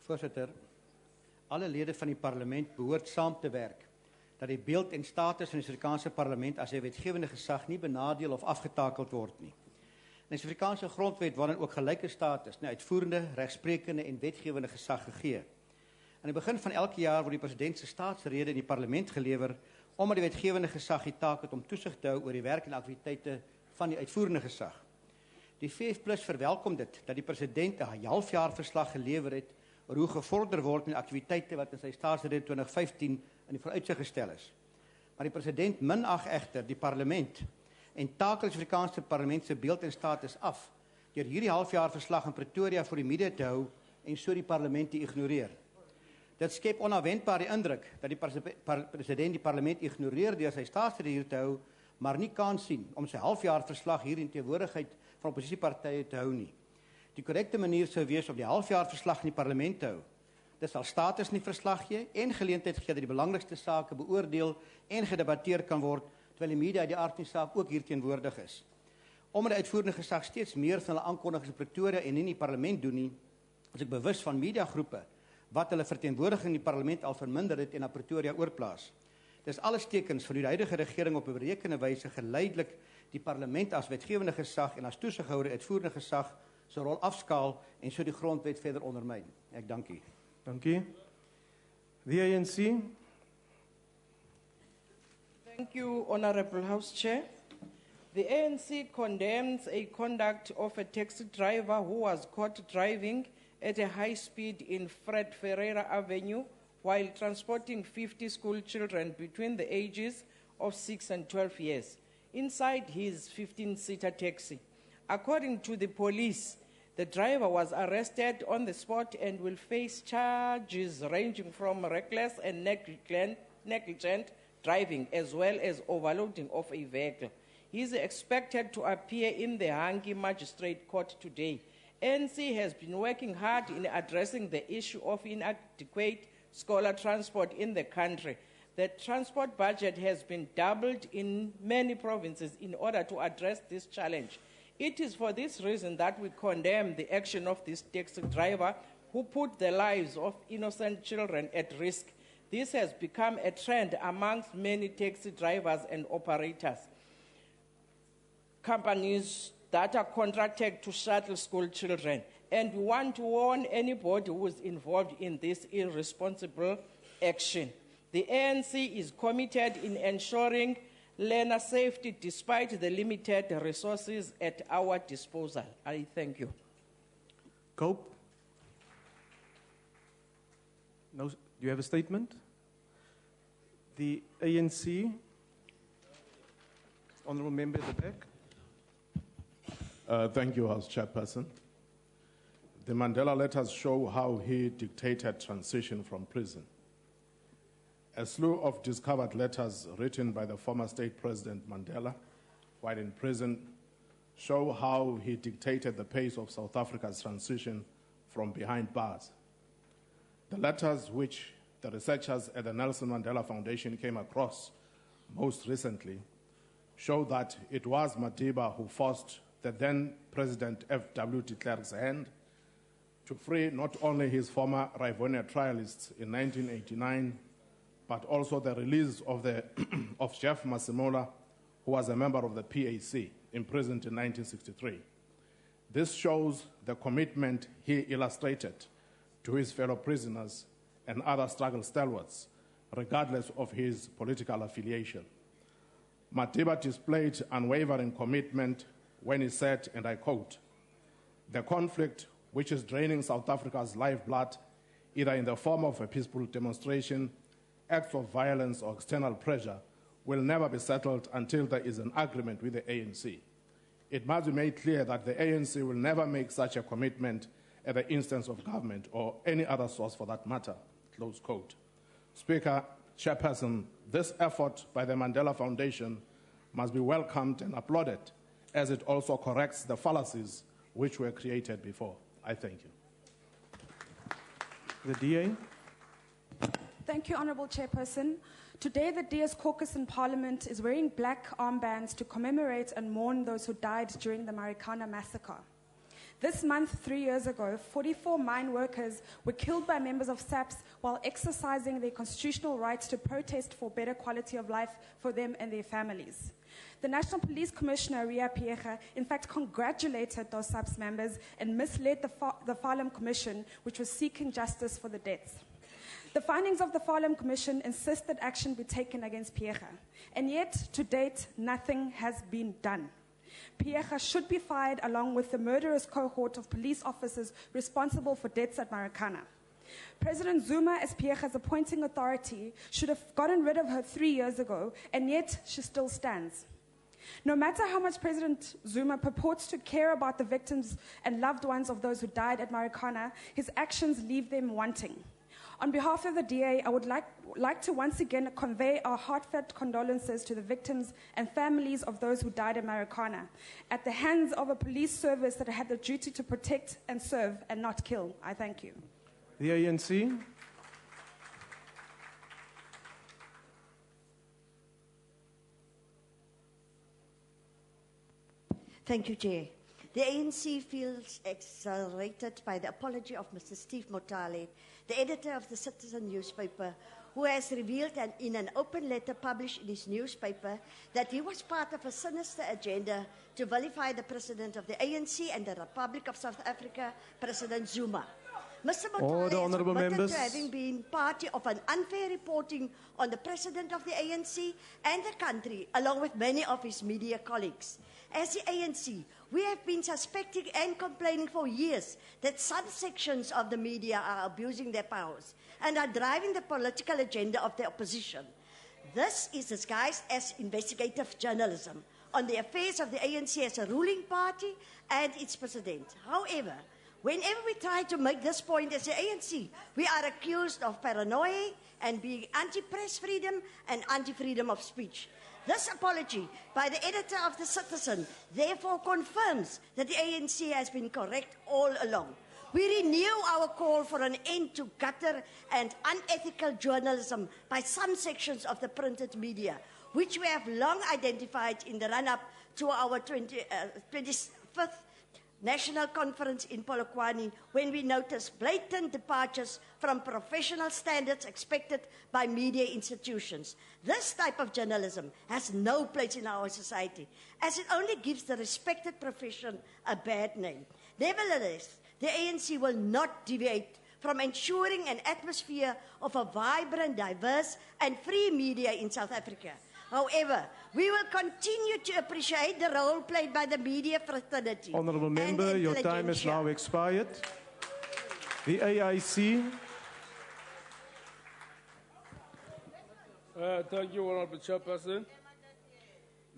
Voorzitter, alle lede van die parlement behoort saam te werk dat die beeld en status van die Suid-Afrikaanse parlement as 'n wetgewende gesag nie benadeel of afgetakeld word nie. In die Suid-Afrikaanse grondwet word dan ook gelyke status na uitvoerende, regsprekende en wetgewende gesag gegee. Aan die begin van elke jaar word die president se staatsrede in die parlement gelewer omdat die wetgewende gesag die taak het om toesig te hou oor die werk en aktiwiteite van die uitvoerende gesag. Die VF+ verwelkom dit dat die president 'n halfjaarverslag gelewer het oor hoe gevorder word met aktiwiteite wat in sy staatsrede 2015 in die vooruitsig gestel is. Maar die president minag egter die parlement en takel die Suid-Afrikaanse parlement se beeld en status af deur hierdie halfjaarverslag in Pretoria voor die media te hou en so die parlement te ignoreer. Dit skep onverwendbaar die indruk dat die president die parlement ignoreer deur sy staatsrede hier te hou, maar nie kan sien om sy halfjaarverslag hier in teenwoordigheid van oppositiepartye te hou nie. Die korrekte manier sou wees om die halfjaarverslag in die parlement te hou. Dit sal status in die verslag gee en geleentheid gee dat die belangrikste sake beoordeel en gedebatteer kan word, terwyl die media uit die aard van die saak ook hier teenwoordig is. Omdat die uitvoerende gesag steeds meer van hulle aankondigings in Pretoria en nie in die parlement doen nie, is ek bewus van mediagroepe wat hulle verteenwoordiging in die parlement al verminder het en na Pretoria oorplaas. Dis alles tekens van hoe die huidige regering op 'n berekende wyse geleidelik die parlement as wetgewende gesag en as toesighouder uitvoerende gesag se rol afskaal en so die grondwet verder ondermyn. Ek dank u. Dankie. The ANC. Thank you, Honorable House Chair. The ANC condemns a conduct of a taxi driver who was caught driving at a high speed in Fred Ferreira Avenue while transporting 50 school children between the ages of 6 and 12 years inside his 15-seater taxi. According to the police, the driver was arrested on the spot and will face charges ranging from reckless and negligent driving as well as overloading of a vehicle. He is expected to appear in the Hangi Magistrate Court today. ANC has been working hard in addressing the issue of inadequate scholar transport in the country. The transport budget has been doubled in many provinces in order to address this challenge. It is for this reason that we condemn the action of this taxi driver who put the lives of innocent children at risk. This has become a trend amongst many taxi drivers and operators, companies that are contracted to shuttle school children. And we want to warn anybody who is involved in this irresponsible action. The ANC is committed in ensuring learner safety despite the limited resources at our disposal. I thank you. Cope. No, do you have a statement? The ANC. Honourable member at the back. Thank you, House Chairperson. The Mandela letters show how he dictated transition from prison. A slew of discovered letters written by the former state president Mandela while in prison show how he dictated the pace of South Africa's transition from behind bars. The letters which the researchers at the Nelson Mandela Foundation came across most recently show that it was Madiba who forced the then President F.W. de Klerk's hand to free not only his former Rivonia trialists in 1989, but also the release of Jeff Masimola, who was a member of the PAC, imprisoned in 1963. This shows the commitment he illustrated to his fellow prisoners and other struggle stalwarts, regardless of his political affiliation. Madiba displayed unwavering commitment when he said, and I quote, "The conflict which is draining South Africa's lifeblood, either in the form of a peaceful demonstration, acts of violence or external pressure, will never be settled until there is an agreement with the ANC. It must be made clear that the ANC will never make such a commitment at the instance of government or any other source for that matter." Close quote. Speaker, Chairperson, this effort by the Mandela Foundation must be welcomed and applauded, as it also corrects the fallacies which were created before. I thank you. The DA. Thank you, Honourable Chairperson. Today, the DS caucus in Parliament is wearing black armbands to commemorate and mourn those who died during the Marikana massacre. This month, 3 years ago, 44 mine workers were killed by members of SAPS while exercising their constitutional rights to protest for better quality of life for them and their families. The National Police Commissioner, Ria Piecha, in fact congratulated those SAPS members and misled the Farlam Commission, which was seeking justice for the deaths. The findings of the Farlam Commission insist that action be taken against Piecha, and yet, to date, nothing has been done. Piecha should be fired along with the murderous cohort of police officers responsible for deaths at Marikana. President Zuma, as Piecha's appointing authority, should have gotten rid of her 3 years ago, and yet she still stands. No matter how much President Zuma purports to care about the victims and loved ones of those who died at Marikana, his actions leave them wanting. On behalf of the DA, I would like to once again convey our heartfelt condolences to the victims and families of those who died at Marikana at the hands of a police service that had the duty to protect and serve and not kill. I thank you. The ANC. Thank you, Chair. The ANC feels exhilarated by the apology of Mr. Steve Motale, the editor of the Citizen newspaper, who has revealed in an open letter published in his newspaper that he was part of a sinister agenda to vilify the President of the ANC and the Republic of South Africa, President Zuma. Mr. Motale is admitted to having been party of an unfair reporting on the President of the ANC and the country, along with many of his media colleagues. As the ANC, we have been suspecting and complaining for years that some sections of the media are abusing their powers and are driving the political agenda of the opposition. This is disguised as investigative journalism on the affairs of the ANC as a ruling party and its president. However, whenever we try to make this point as the ANC, we are accused of paranoia and being anti-press freedom and anti-freedom of speech. This apology by the editor of the Citizen therefore confirms that the ANC has been correct all along. We renew our call for an end to gutter and unethical journalism by some sections of the printed media, which we have long identified in the run-up to our 25th National Conference in Polokwane, when we noticed blatant departures from professional standards expected by media institutions. This type of journalism has no place in our society, as it only gives the respected profession a bad name. Nevertheless, the ANC will not deviate from ensuring an atmosphere of a vibrant, diverse, and free media in South Africa. However, we will continue to appreciate the role played by the media fraternity. Honourable Member, your time has now expired. The AIC. Thank you, Honourable Chairperson.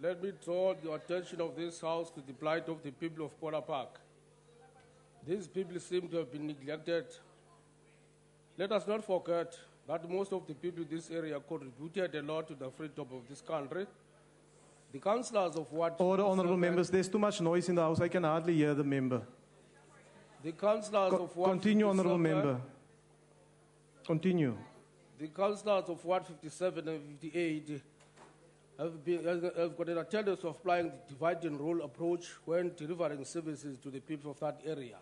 Let me draw the attention of this House to the plight of the people of Pora Park. These people seem to have been neglected. Let us not forget that most of the people in this area contributed a lot to the freedom of this country. The councillors of what... Order, honourable members, there's too much noise in the House. I can hardly hear the member. The councillors of what... Continue, honourable member. Continue. The councillors of Ward 57 and 58 have got an attendance of applying the divide and rule approach when delivering services to the people of that area.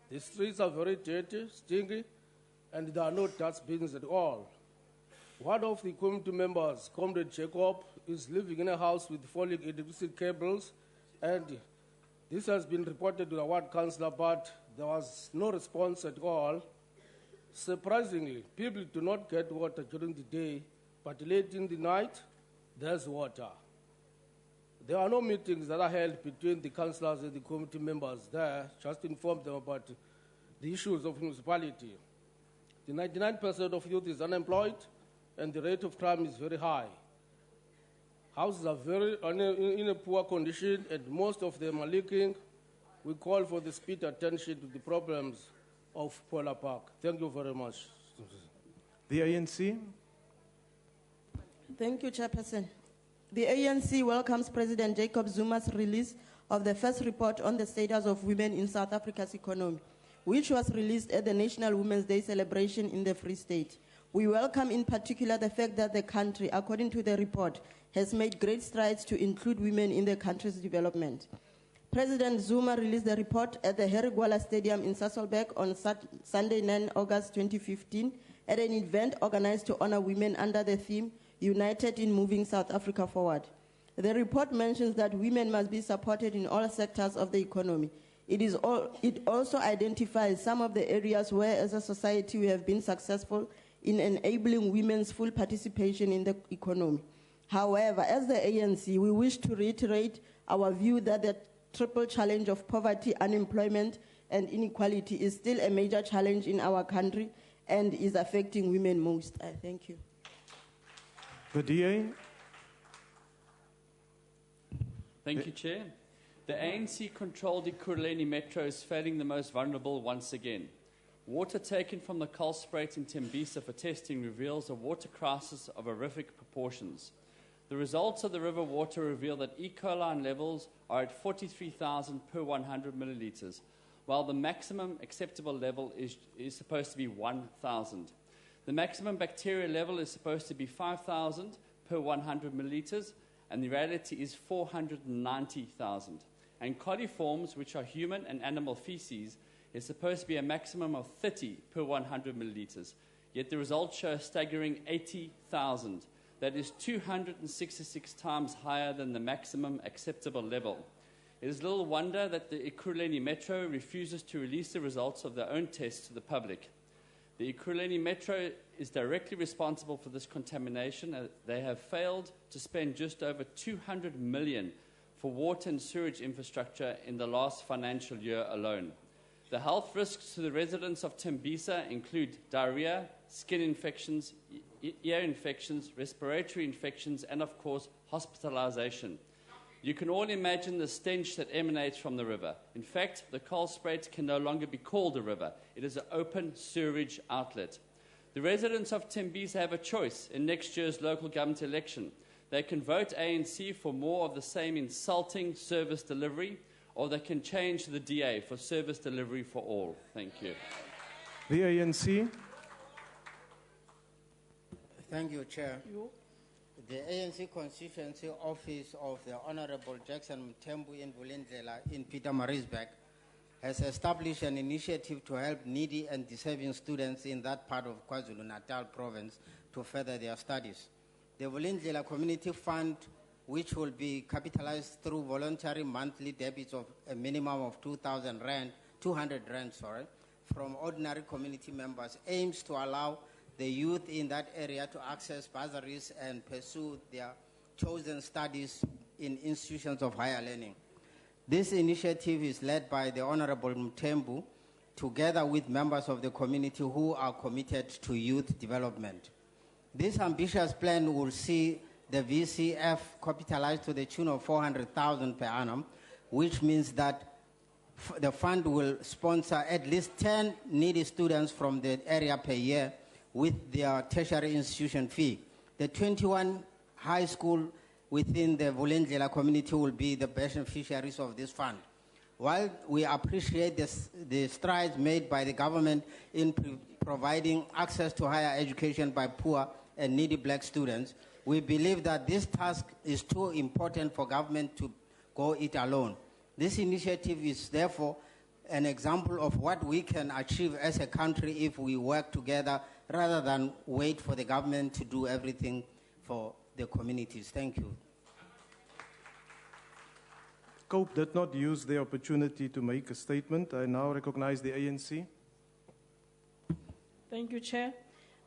The streets are very dirty, stinky, and there are no dustbins at all. One of the committee members, Comrade Jacob, is living in a house with falling electricity cables, and this has been reported to the ward councillor, but there was no response at all. Surprisingly, people do not get water during the day, but late in the night, there's water. There are no meetings that are held between the councillors and the committee members there, just to inform them about the issues of municipality. The 99% of youth is unemployed, and the rate of crime is very high. Houses are in a poor condition, and most of them are leaking. We call for the speed attention to the problems of Pola Park. Thank you very much. The ANC. Thank you, Chairperson. The ANC welcomes President Jacob Zuma's release of the first report on the status of women in South Africa's economy, which was released at the National Women's Day celebration in the Free State. We welcome in particular the fact that the country, according to the report, has made great strides to include women in the country's development. President Zuma released the report at the Harry Gwala Stadium in Sasolburg on Sunday, 9 August 2015, at an event organized to honor women under the theme, United in Moving South Africa Forward. The report mentions that women must be supported in all sectors of the economy. It also identifies some of the areas where, as a society, we have been successful in enabling women's full participation in the economy. However, as the ANC, we wish to reiterate our view that the triple challenge of poverty, unemployment, and inequality is still a major challenge in our country and is affecting women most. I thank you. The DA. Thank you, Chair. The ANC-controlled Ekurhuleni Metro is failing the most vulnerable once again. Water taken from the Kalkspruit in Tembisa for testing reveals a water crisis of horrific proportions. The results of the river water reveal that E. coli levels are at 43,000 per 100 millilitres, while the maximum acceptable level is supposed to be 1,000. The maximum bacteria level is supposed to be 5,000 per 100 millilitres, and the reality is 490,000. And coliforms, which are human and animal feces, is supposed to be a maximum of 30 per 100 millilitres, yet the results show a staggering 80,000. That is 266 times higher than the maximum acceptable level. It is little wonder that the Ekurhuleni Metro refuses to release the results of their own tests to the public. The Ekurhuleni Metro is directly responsible for this contamination. They have failed to spend just over 200 million for water and sewage infrastructure in the last financial year alone. The health risks to the residents of Tembisa include diarrhea, skin infections, ear infections, respiratory infections, and of course, hospitalization. You can all imagine the stench that emanates from the river. In fact, the Kalkspruit can no longer be called a river. It is an open sewage outlet. The residents of Tembisa have a choice in next year's local government election. They can vote ANC for more of the same insulting service delivery, or they can change the DA for service delivery for all. Thank you. The ANC. Thank you, Chair. The ANC constituency office of the Honorable Jackson Mthembu in Vulindlela in Pietermaritzburg has established an initiative to help needy and deserving students in that part of KwaZulu-Natal province to further their studies. The Vulindlela Community Fund, which will be capitalized through voluntary monthly debits of a minimum of 200 rand, from ordinary community members, aims to allow the youth in that area to access bursaries and pursue their chosen studies in institutions of higher learning. This initiative is led by the Honorable Mthembu, together with members of the community who are committed to youth development. This ambitious plan will see the VCF capitalized to the tune of 400,000 per annum, which means that the fund will sponsor at least 10 needy students from the area per year with their tertiary institution fee. The 21 high school within the Vulindlela community will be the beneficiaries of this fund. While we appreciate the strides made by the government in providing access to higher education by poor and needy black students, we believe that this task is too important for government to go it alone. This initiative is therefore an example of what we can achieve as a country if we work together rather than wait for the government to do everything for the communities. Thank you. COPE did not use the opportunity to make a statement. I now recognize the ANC. Thank you, Chair.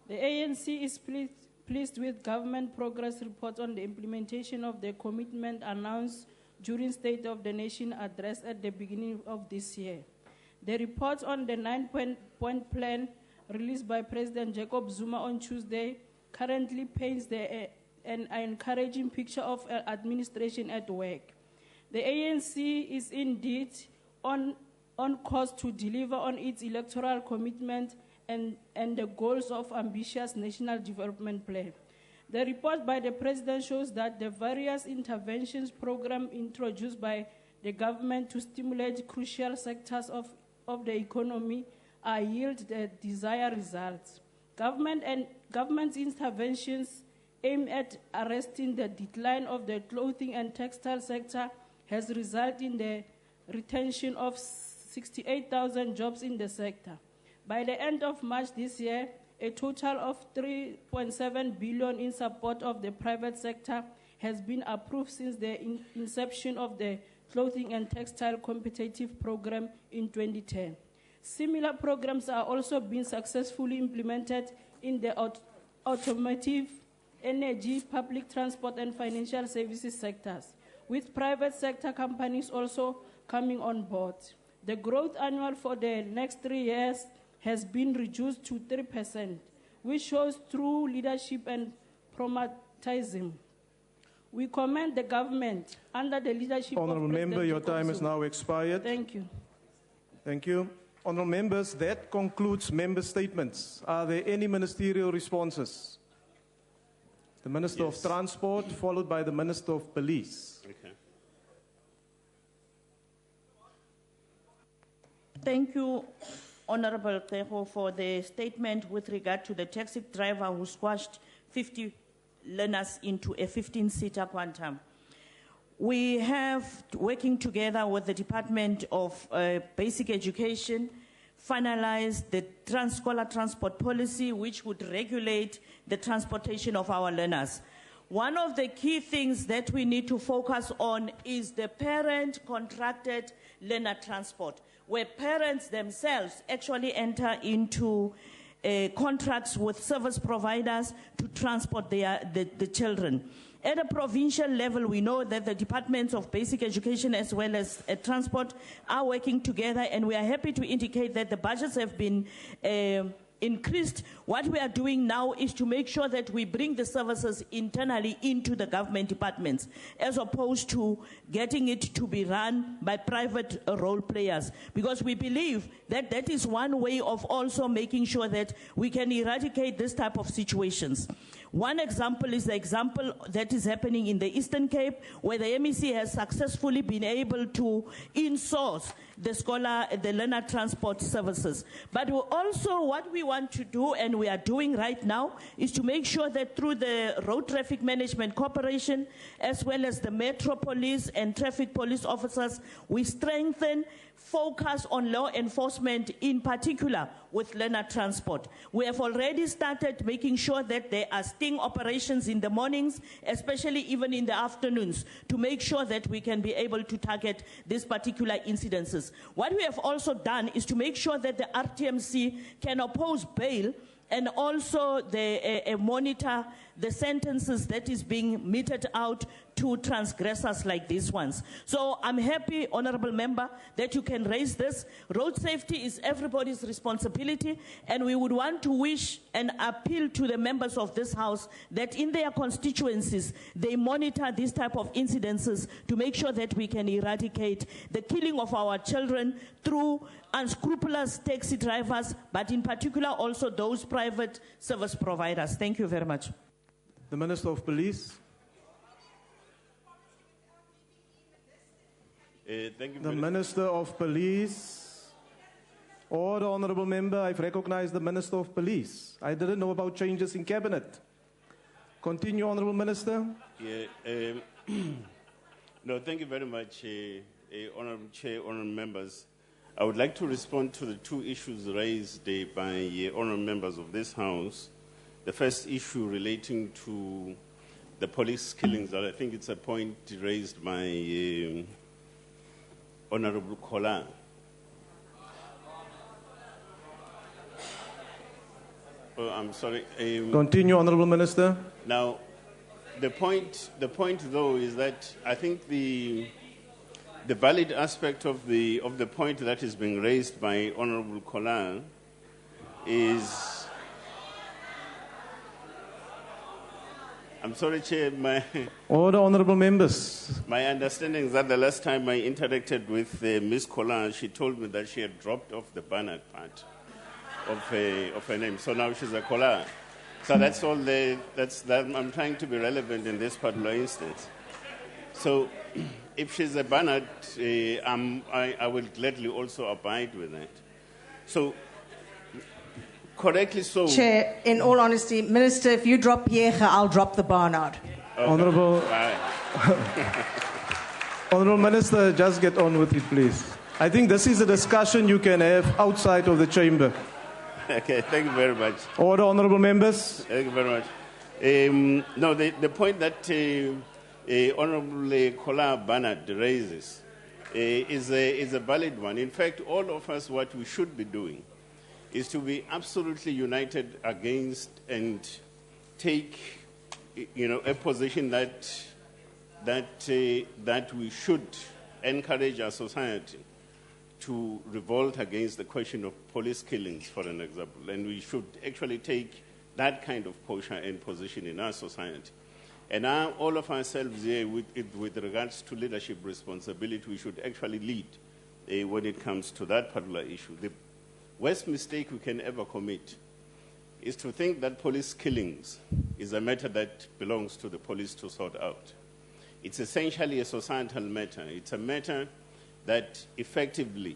The ANC is pleased with government progress reports on the implementation of the commitment announced during State of the Nation address at the beginning of this year. The report on the 9-point plan released by President Jacob Zuma on Tuesday currently paints an encouraging picture of administration at work. The ANC is indeed on course to deliver on its electoral commitment and the goals of ambitious national development plan. The report by the President shows that the various interventions program introduced by the government to stimulate crucial sectors of the economy are yield the desired results. Government's interventions aimed at arresting the decline of the clothing and textile sector has resulted in the retention of 68,000 jobs in the sector. By the end of March this year, a total of 3.7 billion in support of the private sector has been approved since the inception of the Clothing and Textile Competitive Program in 2010. Similar programs are also being successfully implemented in the automotive, energy, public transport, and financial services sectors, with private sector companies also coming on board. The growth annual for the next 3 years has been reduced to 3%, which shows true leadership and pragmatism. We commend the government under the leadership Honourable of President Member, your Jacob time is Zuma. now expired. Thank you. Thank you. Honourable Members, that concludes member statements. Are there any ministerial responses? The Minister of Transport, followed by the Minister of Police. Okay. Thank you, Honorable Tejo, for the statement with regard to the taxi driver who squashed 50 learners into a 15-seater quantum. We have, working together with the Department of Basic Education, finalized the scholar transport policy, which would regulate the transportation of our learners. One of the key things that we need to focus on is the parent-contracted learner transport, where parents themselves actually enter into contracts with service providers to transport the children. At a provincial level, we know that the Departments of Basic Education as well as Transport are working together, and we are happy to indicate that the budgets have been increased. What we are doing now is to make sure that we bring the services internally into the government departments, as opposed to getting it to be run by private role players, because we believe that that is one way of also making sure that we can eradicate this type of situations. One example is the example that is happening in the Eastern Cape, where the MEC has successfully been able to insource the learner transport services. But what we want to do, and we are doing right now, is to make sure that through the Road Traffic Management Corporation, as well as the Metro Police and Traffic Police officers, we strengthen focus on law enforcement, in particular with learner transport. We have already started making sure that there are sting operations in the mornings, especially even in the afternoons, to make sure that we can be able to target these particular incidences. What we have also done is to make sure that the RTMC can oppose bail and also monitor the sentences that is being meted out to transgressors like these ones. So I'm happy, Honorable Member, that you can raise this. Road safety is everybody's responsibility, and we would want to wish and appeal to the members of this House that in their constituencies, they monitor these type of incidences to make sure that we can eradicate the killing of our children through unscrupulous taxi drivers, but in particular also those private service providers. Thank you very much. The Minister of Police. Thank you. The Minister of Police. Order, Honourable Member. I've recognized the Minister of Police. I didn't know about changes in Cabinet. Continue, Honourable Minister. Yeah, no, thank you very much, Honourable Chair, Honourable Members. I would like to respond to the two issues raised by Honourable Members of this House. The first issue relating to the police killings, I think it's a point raised by Honourable Kola. Oh, I'm sorry. Continue, Honourable Minister. Now, the point though is that I think the valid aspect of the point that is being raised by Honourable Kola is. I'm sorry, Chair. Order, Honourable Members. My understanding is that the last time I interacted with Ms. Kola, she told me that she had dropped off the Banat part of her name. So now she's a Kola. So that's all. I'm trying to be relevant in this particular instance. So if she's a Banat, I will gladly also abide with that. So. Correctly so. Chair, in all honesty, Minister, if you drop Yecha, I'll drop the Barnard. Okay. Honourable Minister, just get on with it, please. I think this is a discussion you can have outside of the chamber. Okay, thank you very much. Order, honourable members. Thank you very much. No, the point that Honourable Kola Bernard raises is a valid one. In fact, all of us, what we should be doing is to be absolutely united against and take, a position that we should encourage our society to revolt against the question of police killings, for an example, and we should actually take that kind of posture and position in our society. And now, all of ourselves here, with regards to leadership responsibility, we should actually lead when it comes to that particular issue. The worst mistake we can ever commit is to think that police killings is a matter that belongs to the police to sort out. It's essentially a societal matter. It's a matter that effectively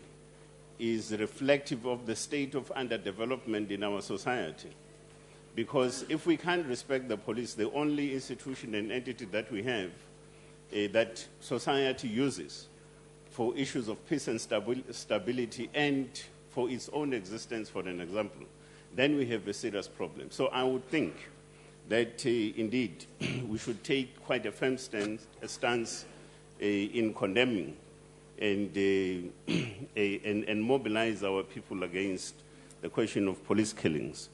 is reflective of the state of underdevelopment in our society. Because if we can't respect the police, the only institution and entity that we have that society uses for issues of peace and stability and for its own existence, for an example, then we have a serious problem. So I would think that indeed we should take quite a firm stance in condemning and mobilize our people against the question of police killings.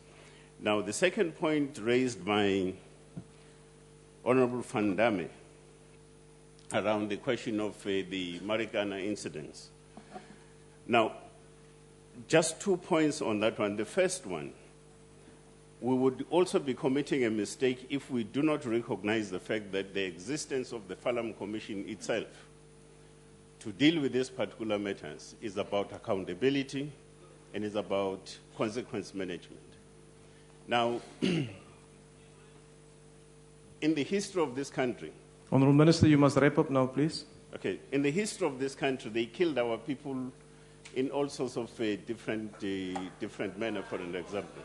Now, the second point raised by Honourable Van Damme around the question of the Marikana incidents. Now, just 2 points on that one. The first one, we would also be committing a mistake if we do not recognize the fact that the existence of the Marikana Commission itself to deal with these particular matters is about accountability and is about consequence management. Now, in the history of this country... Honourable Minister, you must wrap up now, please. Okay. In the history of this country, they killed our people in all sorts of different manner, for an example.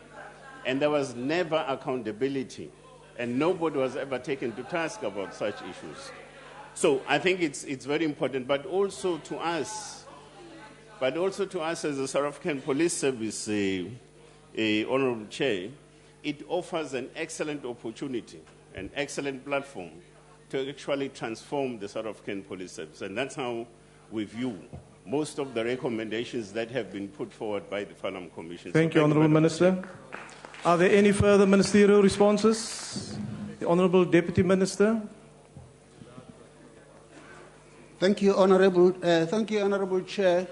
And there was never accountability, and nobody was ever taken to task about such issues. So I think it's very important, but also to us as the South African Police Service, Honourable Chair, it offers an excellent opportunity, an excellent platform to actually transform the South African Police Service. And that's how we view most of the recommendations that have been put forward by the Marikana Commission. Thank you, Honourable Minister. Are there any further ministerial responses? The Honourable Deputy Minister. Thank you, Honourable Chair.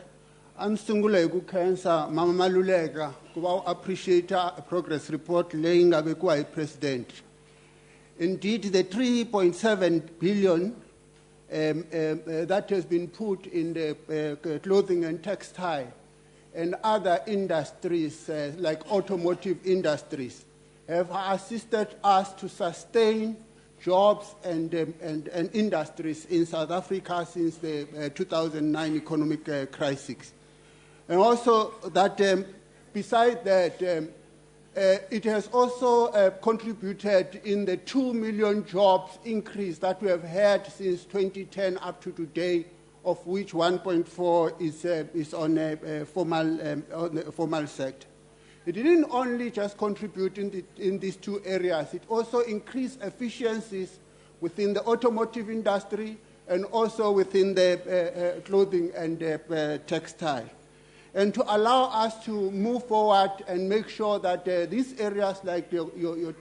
Ansungule kukensa Mama Maluleka kuba appreciate a progress report laying a President. Indeed, the 3.7 billion that has been put in the clothing and textile and other industries like automotive industries have assisted us to sustain jobs and industries in South Africa since the 2009 economic crisis. And also that besides that, it has also contributed in the 2 million jobs increase that we have had since 2010 up to today, of which 1.4 is on a formal sector. It didn't only just contribute in these two areas, it also increased efficiencies within the automotive industry and also within the clothing and textile. And to allow us to move forward and make sure that these areas like your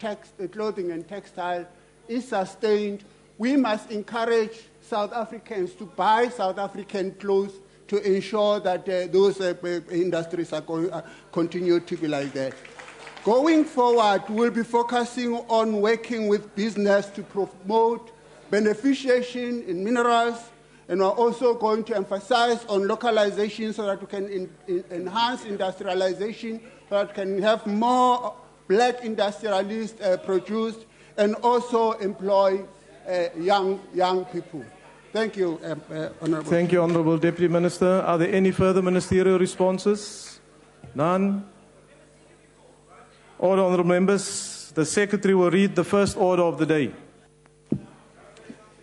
clothing and textile is sustained, we must encourage South Africans to buy South African clothes to ensure that those industries are continue to be like that. Going forward, we'll be focusing on working with business to promote beneficiation in minerals, and we're also going to emphasize on localization so that we can enhance industrialization, so that we can have more black industrialists produced, and also employ young people. Thank you, Honourable. Thank you, Honourable Deputy Minister. Are there any further ministerial responses? None. Order, Honourable Members. The Secretary will read the first order of the day.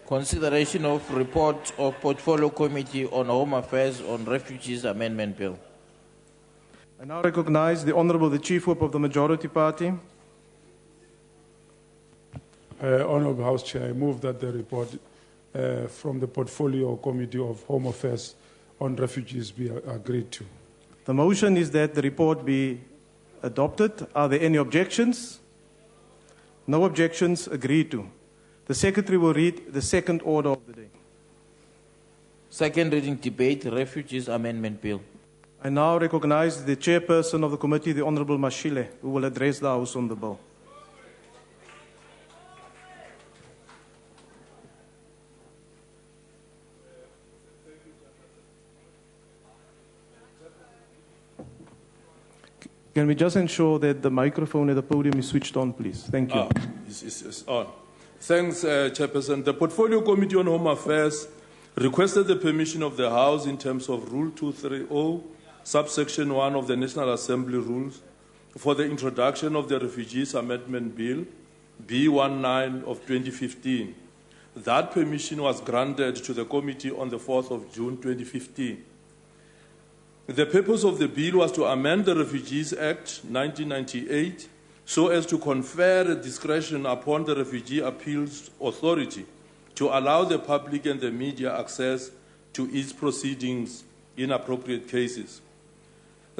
Consideration of report of Portfolio Committee on Home Affairs on Refugees Amendment Bill. I now recognize the Honourable the Chief Whip of the Majority Party. Honourable House Chair, I move that the report from the Portfolio Committee of Home Affairs on Refugees be agreed to. The motion is that the report be adopted. Are there any objections? No objections. Agreed to. The Secretary will read the second order of the day. Second reading debate, Refugees Amendment Bill. I now recognize the Chairperson of the Committee, the Honourable Mashile, who will address the House on the bill. Can we just ensure that the microphone at the podium is switched on, please? Thank you. It's on. Thanks, Chairperson. The Portfolio Committee on Home Affairs requested the permission of the House in terms of Rule 230, subsection 1 of the National Assembly Rules for the introduction of the Refugees Amendment Bill, B19 of 2015. That permission was granted to the committee on the 4th of June 2015. The purpose of the bill was to amend the Refugees Act 1998 so as to confer discretion upon the Refugee Appeals Authority to allow the public and the media access to its proceedings in appropriate cases.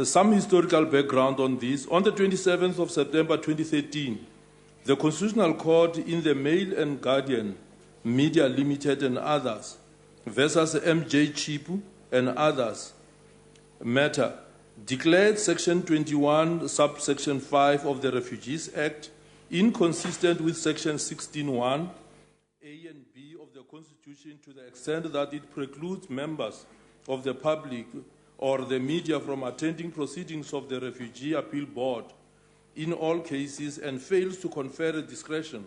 Some historical background on this. On the 27th of September 2013, the Constitutional Court in the Mail and Guardian, Media Limited and others, versus MJ Chipu and others, matter, declared Section 21, subsection 5 of the Refugees Act inconsistent with Section 16(1) A and B of the Constitution to the extent that it precludes members of the public or the media from attending proceedings of the Refugee Appeal Board in all cases and fails to confer a discretion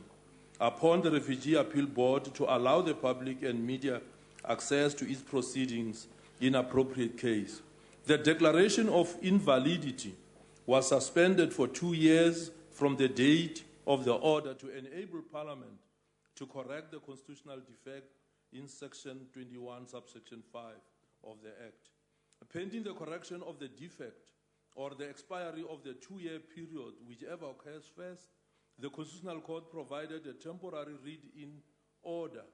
upon the Refugee Appeal Board to allow the public and media access to its proceedings in appropriate case. The declaration of invalidity was suspended for 2 years from the date of the order to enable Parliament to correct the constitutional defect in Section 21, subsection 5 of the Act. Pending the correction of the defect or the expiry of the 2-year period, whichever occurs first, the Constitutional Court provided a temporary read-in order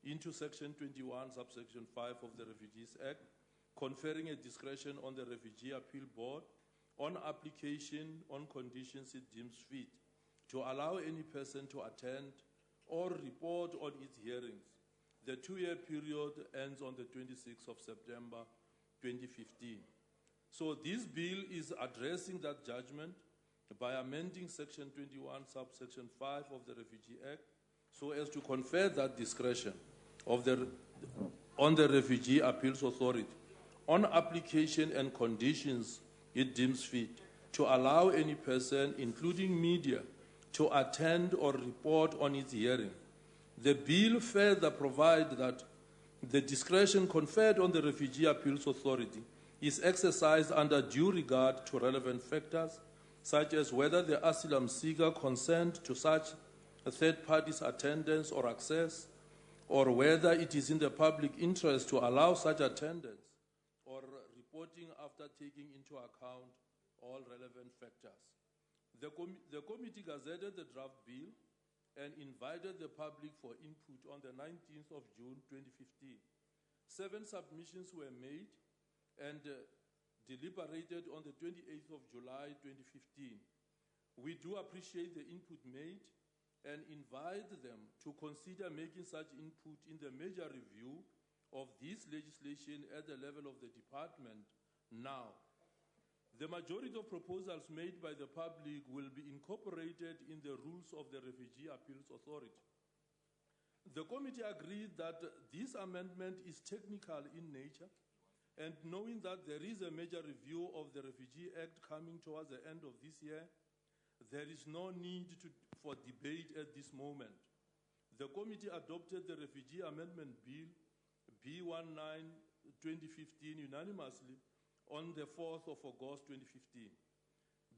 into Section 21, subsection 5 of the Refugees Act, conferring a discretion on the Refugee Appeal Board on application on conditions it deems fit to allow any person to attend or report on its hearings. The 2-year period ends on the 26th of September 2015. So this bill is addressing that judgment by amending Section 21, subsection 5 of the Refugee Act so as to confer that discretion on the Refugee Appeals Authority on application and conditions it deems fit to allow any person, including media, to attend or report on its hearing. The bill further provides that the discretion conferred on the Refugee Appeals Authority is exercised under due regard to relevant factors, such as whether the asylum seeker consent to such a third party's attendance or access, or whether it is in the public interest to allow such attendance, or reporting after taking into account all relevant factors. The committee gazetted the draft bill and invited the public for input on the 19th of June 2015. 7 submissions were made and deliberated on the 28th of July 2015. We do appreciate the input made and invite them to consider making such input in the major review of this legislation at the level of the department now. The majority of proposals made by the public will be incorporated in the rules of the Refugee Appeals Authority. The committee agreed that this amendment is technical in nature, and knowing that there is a major review of the Refugee Act coming towards the end of this year, there is no need for debate at this moment. The committee adopted the Refugee Amendment Bill B19 2015 unanimously on the 4th of August 2015.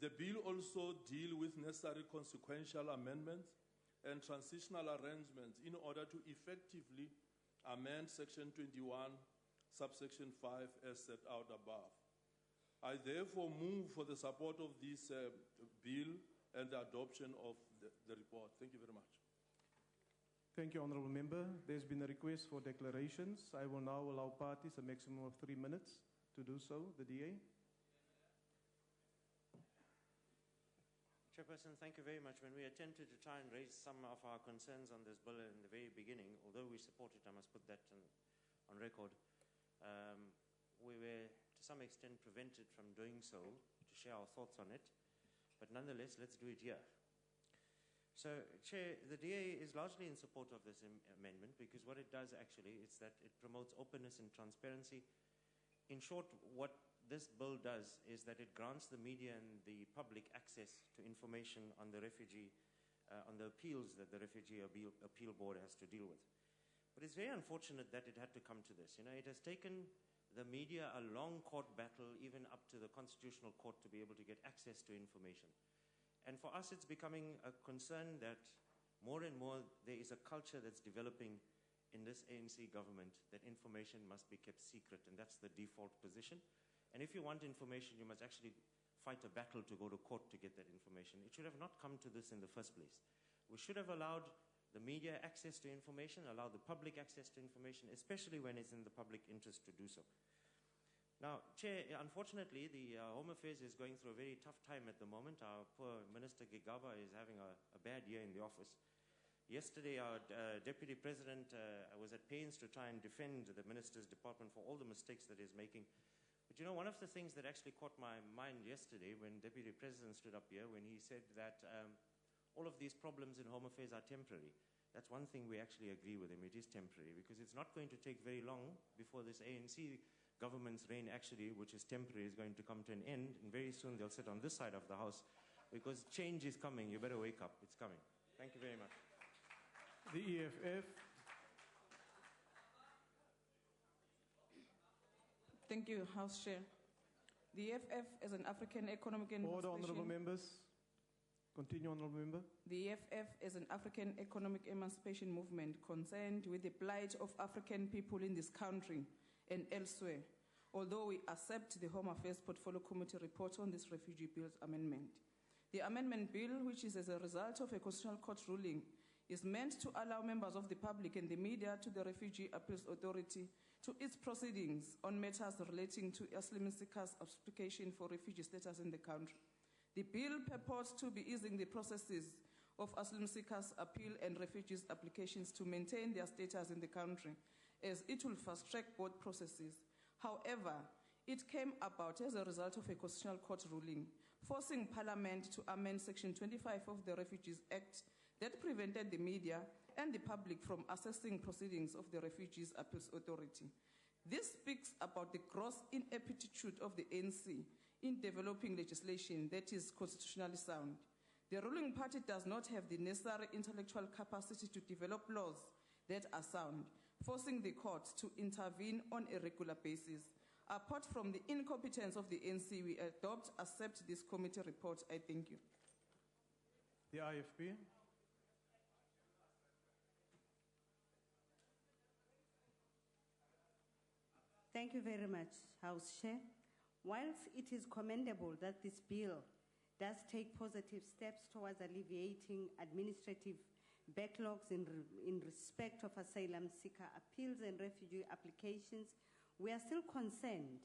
The bill also deals with necessary consequential amendments and transitional arrangements in order to effectively amend Section 21, subsection 5 as set out above. I therefore move for the support of this bill and the adoption of the report. Thank you very much. Thank you, Honourable Member. There's been a request for declarations. I will now allow parties a maximum of 3 minutes to do so. The DA. Chairperson, thank you very much. When we attempted to try and raise some of our concerns on this bill in the very beginning, although we support it, I must put that on record, we were to some extent prevented from doing so, to share our thoughts on it. But nonetheless, let's do it here. So, Chair, the DA is largely in support of this amendment because what it does actually is that it promotes openness and transparency. In short, what this bill does is that it grants the media and the public access to information on the refugee, on the appeals that the Refugee Appeal Board has to deal with. But it's very unfortunate that it had to come to this. You know, it has taken the media a long court battle, even up to the Constitutional Court, to be able to get access to information. And for us, it's becoming a concern that more and more there is a culture that's developing in this ANC government that information must be kept secret, and that's the default position. And if you want information, you must actually fight a battle to go to court to get that information. It should have not come to this in the first place. We should have allowed the media access to information, allowed the public access to information, especially when it's in the public interest to do so. Now, Chair, unfortunately, the Home Affairs is going through a very tough time at the moment. Our poor Minister Gigaba is having a bad year in the office. Yesterday, our Deputy President was at pains to try and defend the Minister's department for all the mistakes that he's making. But you know, one of the things that actually caught my mind yesterday when Deputy President stood up here, when he said that all of these problems in Home Affairs are temporary. That's one thing we actually agree with him. It is temporary because it's not going to take very long before this ANC government's reign actually, which is temporary, is going to come to an end. And very soon they'll sit on this side of the house because change is coming. You better wake up. It's coming. Thank you very much. The EFF. Thank you, House Chair. The EFF is an African economic emancipation. Order, honourable members. Continue, honourable member. The EFF is an African economic emancipation movement concerned with the plight of African people in this country and elsewhere, although we accept the Home Affairs Portfolio Committee report on this refugee bill's amendment. The amendment bill, which is as a result of a Constitutional Court ruling, is meant to allow members of the public and the media to the Refugee Appeals Authority to its proceedings on matters relating to asylum seekers' application for refugee status in the country. The bill purports to be easing the processes of asylum seekers' appeal and refugees' applications to maintain their status in the country, as it will fast-track both processes. However, it came about as a result of a Constitutional Court ruling, forcing Parliament to amend Section 25 of the Refugees Act that prevented the media and the public from assessing proceedings of the Refugees Appeals Authority. This speaks about the gross ineptitude of the ANC in developing legislation that is constitutionally sound. The ruling party does not have the necessary intellectual capacity to develop laws that are sound, forcing the court to intervene on a regular basis. Apart from the incompetence of the ANC, we accept this committee report. I thank you. The IFP. Thank you very much, House Chair. Whilst it is commendable that this bill does take positive steps towards alleviating administrative backlogs in respect of asylum seeker appeals and refugee applications, we are still concerned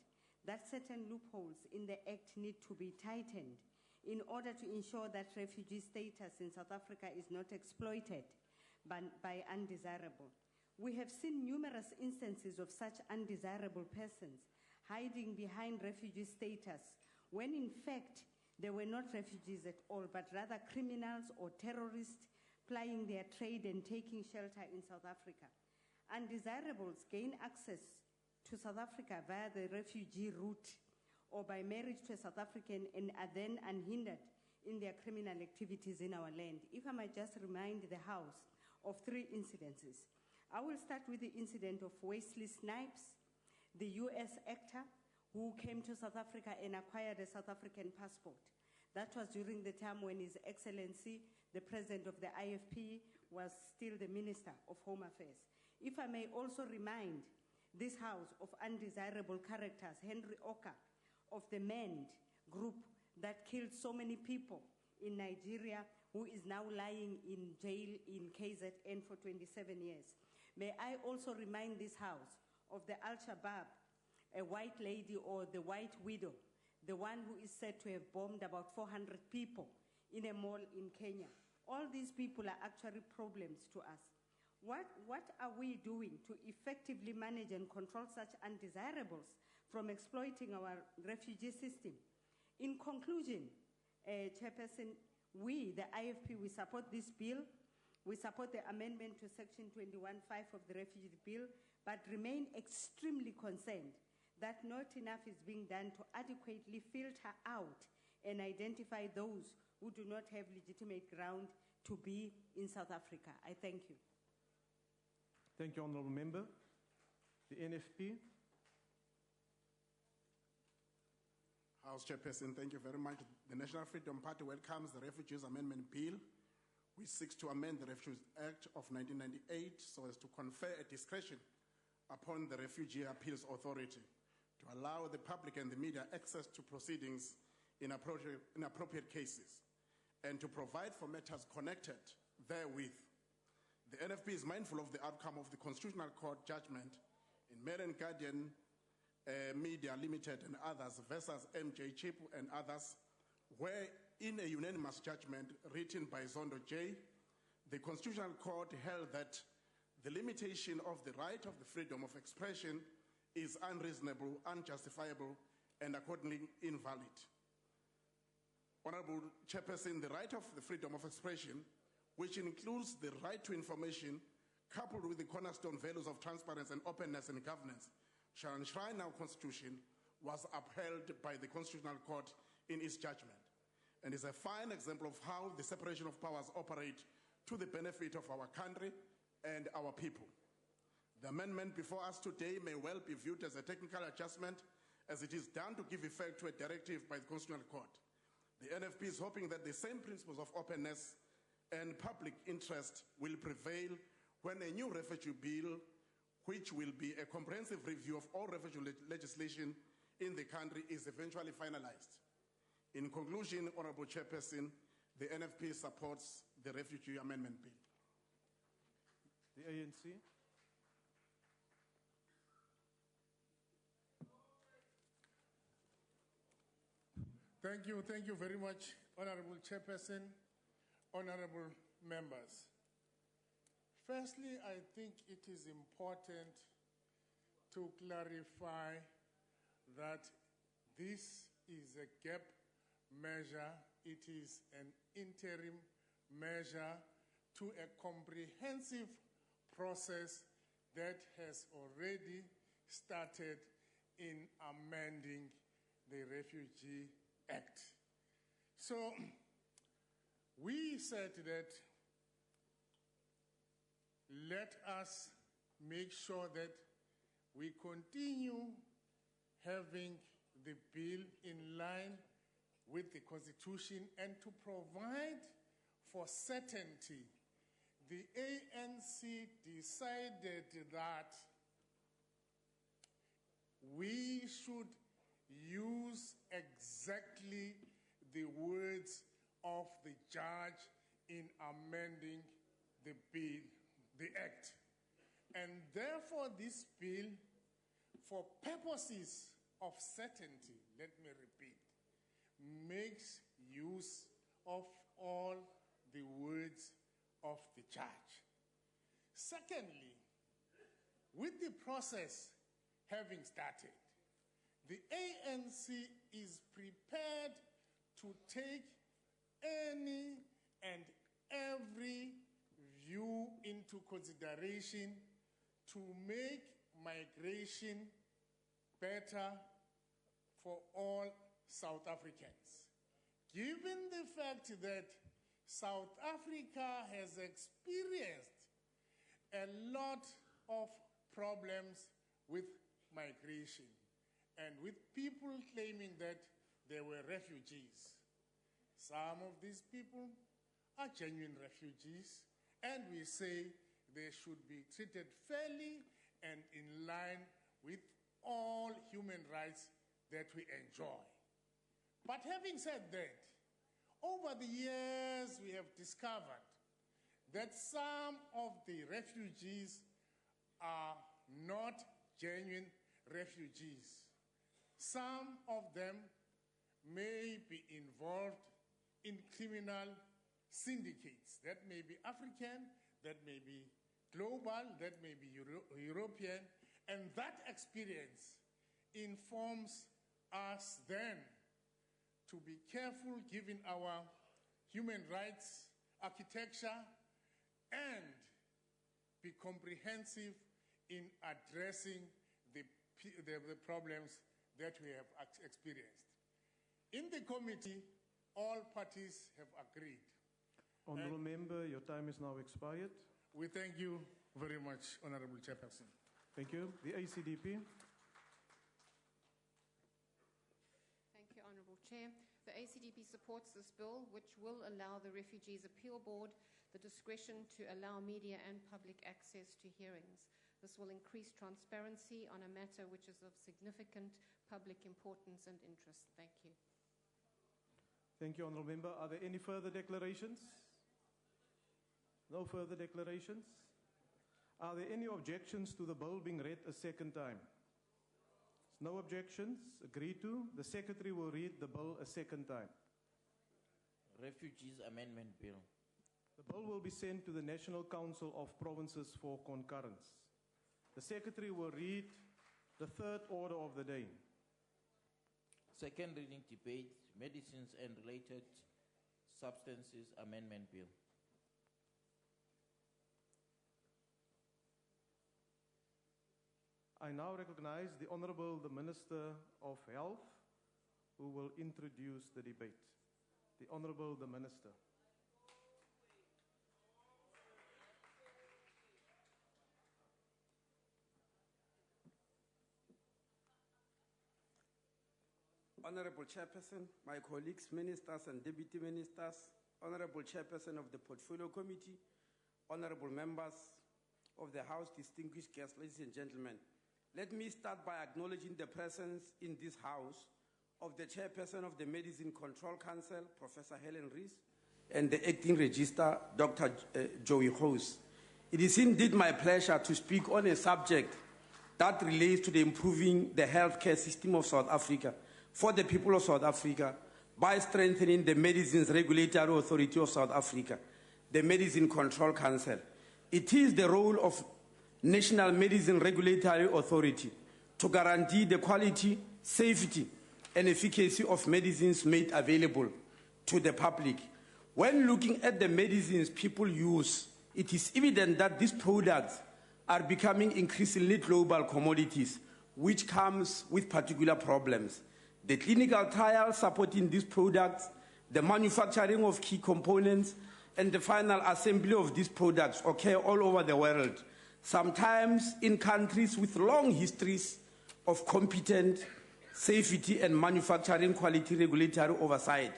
that certain loopholes in the Act need to be tightened in order to ensure that refugee status in South Africa is not exploited by undesirable. We have seen numerous instances of such undesirable persons hiding behind refugee status when in fact they were not refugees at all, but rather criminals or terrorists plying their trade and taking shelter in South Africa. Undesirables gain access to South Africa via the refugee route or by marriage to a South African and are then unhindered in their criminal activities in our land. If I might just remind the House of 3 incidences. I will start with the incident of Wesley Snipes, the US actor who came to South Africa and acquired a South African passport. That was during the time when His Excellency, the president of the IFP was still the Minister of Home Affairs. If I may also remind this House of undesirable characters, Henry Oka of the MEND group that killed so many people in Nigeria, who is now lying in jail in KZN for 27 years. May I also remind this House of the Al-Shabaab, a white lady or the white widow, the one who is said to have bombed about 400 people in a mall in Kenya. All these people are actually problems to us. What are we doing to effectively manage and control such undesirables from exploiting our refugee system? In conclusion, Chairperson, we, the IFP, we support this bill. We support the amendment to Section 21.5 of the Refugee Bill, but remain extremely concerned that not enough is being done to adequately filter out and identify those who do not have legitimate ground to be in South Africa. I thank you. Thank you, Honourable Member. The NFP. House Chairperson, thank you very much. The National Freedom Party welcomes the Refugees Amendment Bill, which seeks to amend the Refugees Act of 1998 so as to confer a discretion upon the Refugee Appeals Authority to allow the public and the media access to proceedings in appropriate cases and to provide for matters connected therewith. The NFP is mindful of the outcome of the Constitutional Court judgment in Mail and Guardian Media Limited and others versus MJ Chip and others, where in a unanimous judgment written by Zondo J, the Constitutional Court held that the limitation of the right of the freedom of expression is unreasonable, unjustifiable, and accordingly invalid. Honorable Chairperson, the right of the freedom of expression, which includes the right to information, coupled with the cornerstone values of transparency and openness in governance, shall enshrine our Constitution, was upheld by the Constitutional Court in its judgment, and is a fine example of how the separation of powers operate to the benefit of our country and our people. The amendment before us today may well be viewed as a technical adjustment, as it is done to give effect to a directive by the Constitutional Court. The NFP is hoping that the same principles of openness and public interest will prevail when a new refugee bill, which will be a comprehensive review of all refugee legislation in the country, is eventually finalized. In conclusion, Honorable Chairperson, the NFP supports the Refugee Amendment Bill. The ANC. Thank you very much, Honorable Chairperson, honorable members. Firstly, I think it is important to clarify that this is a gap measure. It is an interim measure to a comprehensive process that has already started in amending the Refugee Act. So we said that let us make sure that we continue having the bill in line with the Constitution and to provide for certainty. The ANC decided that we should use exactly the words of the judge in amending the bill, the act. And therefore this bill, for purposes of certainty, let me repeat, makes use of all the words of the judge. Secondly, with the process having started, the ANC is prepared to take any and every view into consideration to make migration better for all South Africans. Given the fact that South Africa has experienced a lot of problems with migration and with people claiming that they were refugees. Some of these people are genuine refugees, and we say they should be treated fairly and in line with all human rights that we enjoy. But having said that, over the years we have discovered that some of the refugees are not genuine refugees. Some of them may be involved in criminal syndicates that may be African, that may be global, that may be European, and that experience informs us then to be careful given our human rights architecture and be comprehensive in addressing the problems that we have experienced. In the committee, all parties have agreed. Honourable Member, your time is now expired. We thank you very much, Honourable Chairperson. Thank you. The ACDP. Thank you, Honourable Chair. The ACDP supports this bill, which will allow the Refugees Appeal Board the discretion to allow media and public access to hearings. This will increase transparency on a matter which is of significant public importance and interest. Thank you. Thank you, Honourable Member. Are there any further declarations? No further declarations? Are there any objections to the bill being read a second time? No objections. Agreed to. The Secretary will read the bill a second time. Refugees Amendment Bill. The bill will be sent to the National Council of Provinces for concurrence. The Secretary will read the third order of the day. Second reading debate, Medicines and Related Substances Amendment Bill. I now recognize the Honourable the Minister of Health, who will introduce the debate. The Honourable the Minister. Honourable Chairperson, my colleagues, ministers and deputy ministers, Honourable Chairperson of the Portfolio Committee, Honourable members of the House, distinguished guests, ladies and gentlemen, let me start by acknowledging the presence in this House of the Chairperson of the Medicine Control Council, Professor Helen Rees, and the Acting Registrar, Dr. Joey Hose. It is indeed my pleasure to speak on a subject that relates to the improving the healthcare system of South Africa for the people of South Africa by strengthening the Medicines Regulatory Authority of South Africa, the Medicine Control Council. It is the role of National Medicine Regulatory Authority to guarantee the quality, safety, and efficacy of medicines made available to the public. When looking at the medicines people use, it is evident that these products are becoming increasingly global commodities, which comes with particular problems. The clinical trials supporting these products, the manufacturing of key components, and the final assembly of these products occur all over the world, sometimes in countries with long histories of competent safety and manufacturing quality regulatory oversight,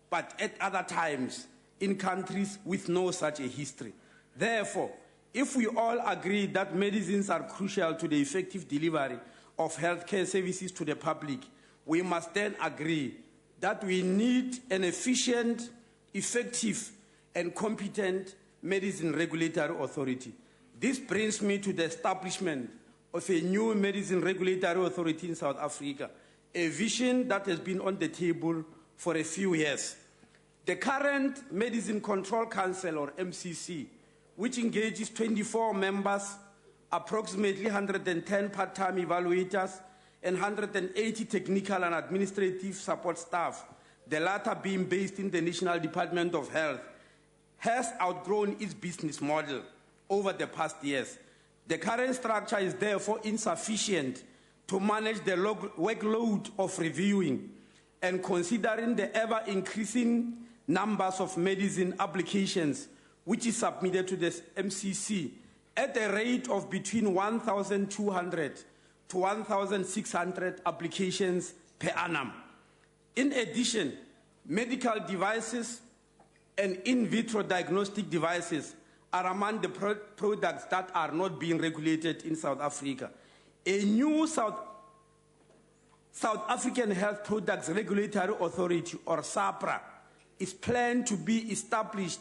but at other times in countries with no such a history. Therefore, if we all agree that medicines are crucial to the effective delivery of healthcare services to the public, we must then agree that we need an efficient, effective, and competent medicine regulatory authority. This brings me to the establishment of a new medicine regulatory authority in South Africa, a vision that has been on the table for a few years. The current Medicine Control Council, or MCC, which engages 24 members, approximately 110 part-time evaluators, and 180 technical and administrative support staff, the latter being based in the National Department of Health, has outgrown its business model over the past years. The current structure is therefore insufficient to manage the workload of reviewing and considering the ever-increasing numbers of medicine applications which is submitted to the MCC at a rate of between 1,200 to 1,600 applications per annum. In addition, medical devices and in vitro diagnostic devices are among the products that are not being regulated in South Africa. A new South African Health Products Regulatory Authority, or SAPRA, is planned to be established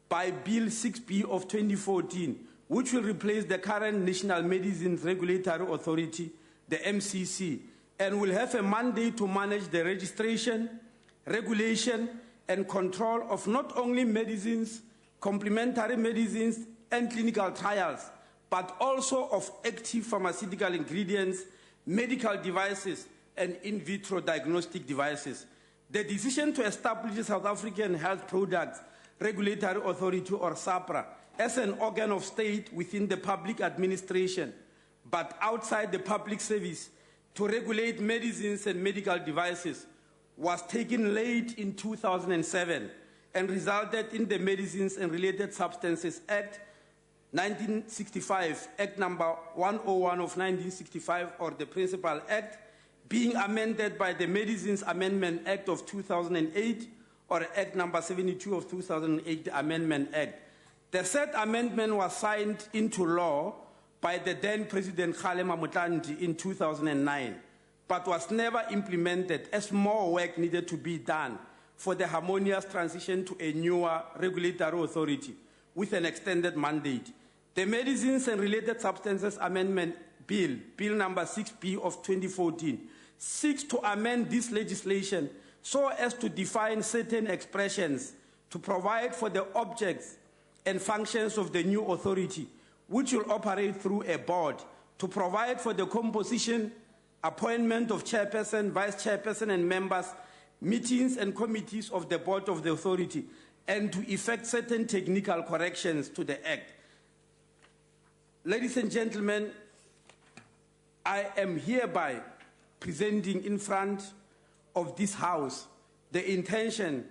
by Bill 6B of 2014, which will replace the current National Medicines Regulatory Authority, the MCC, and will have a mandate to manage the registration, regulation, and control of not only medicines, complementary medicines, and clinical trials, but also of active pharmaceutical ingredients, medical devices, and in vitro diagnostic devices. The decision to establish the South African Health Products Regulatory Authority, or SAPRA, as an organ of state within the public administration, but outside the public service, to regulate medicines and medical devices, was taken late in 2007 and resulted in the Medicines and Related Substances Act 1965, Act number 101 of 1965, or the Principal Act, being amended by the Medicines Amendment Act of 2008, or Act number 72 of 2008, the Amendment Act. The said amendment was signed into law by the then President Kgalema Motlanthe in 2009, but was never implemented as more work needed to be done for the harmonious transition to a newer regulatory authority with an extended mandate. The Medicines and Related Substances Amendment Bill, Bill number 6B of 2014, seeks to amend this legislation so as to define certain expressions to provide for the objects and functions of the new authority, which will operate through a board, to provide for the composition, appointment of chairperson, vice chairperson, and members, meetings and committees of the board of the authority, and to effect certain technical corrections to the Act. Ladies and gentlemen, I am hereby presenting in front of this House the intention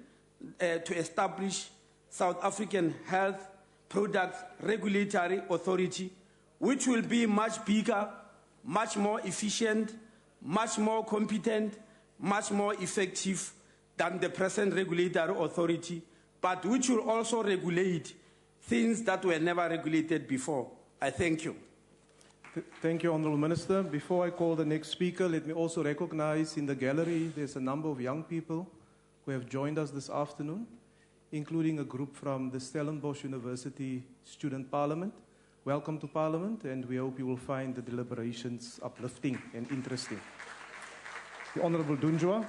to establish South African Health Products Regulatory Authority, which will be much bigger, much more efficient, much more competent, much more effective than the present regulatory authority, but which will also regulate things that were never regulated before. I thank you. Thank you, Honourable Minister. Before I call the next speaker, let me also recognize in the gallery there's a number of young people who have joined us this afternoon, including a group from the Stellenbosch University Student Parliament. Welcome to Parliament, and we hope you will find the deliberations uplifting and interesting. The Honourable Dunjwa.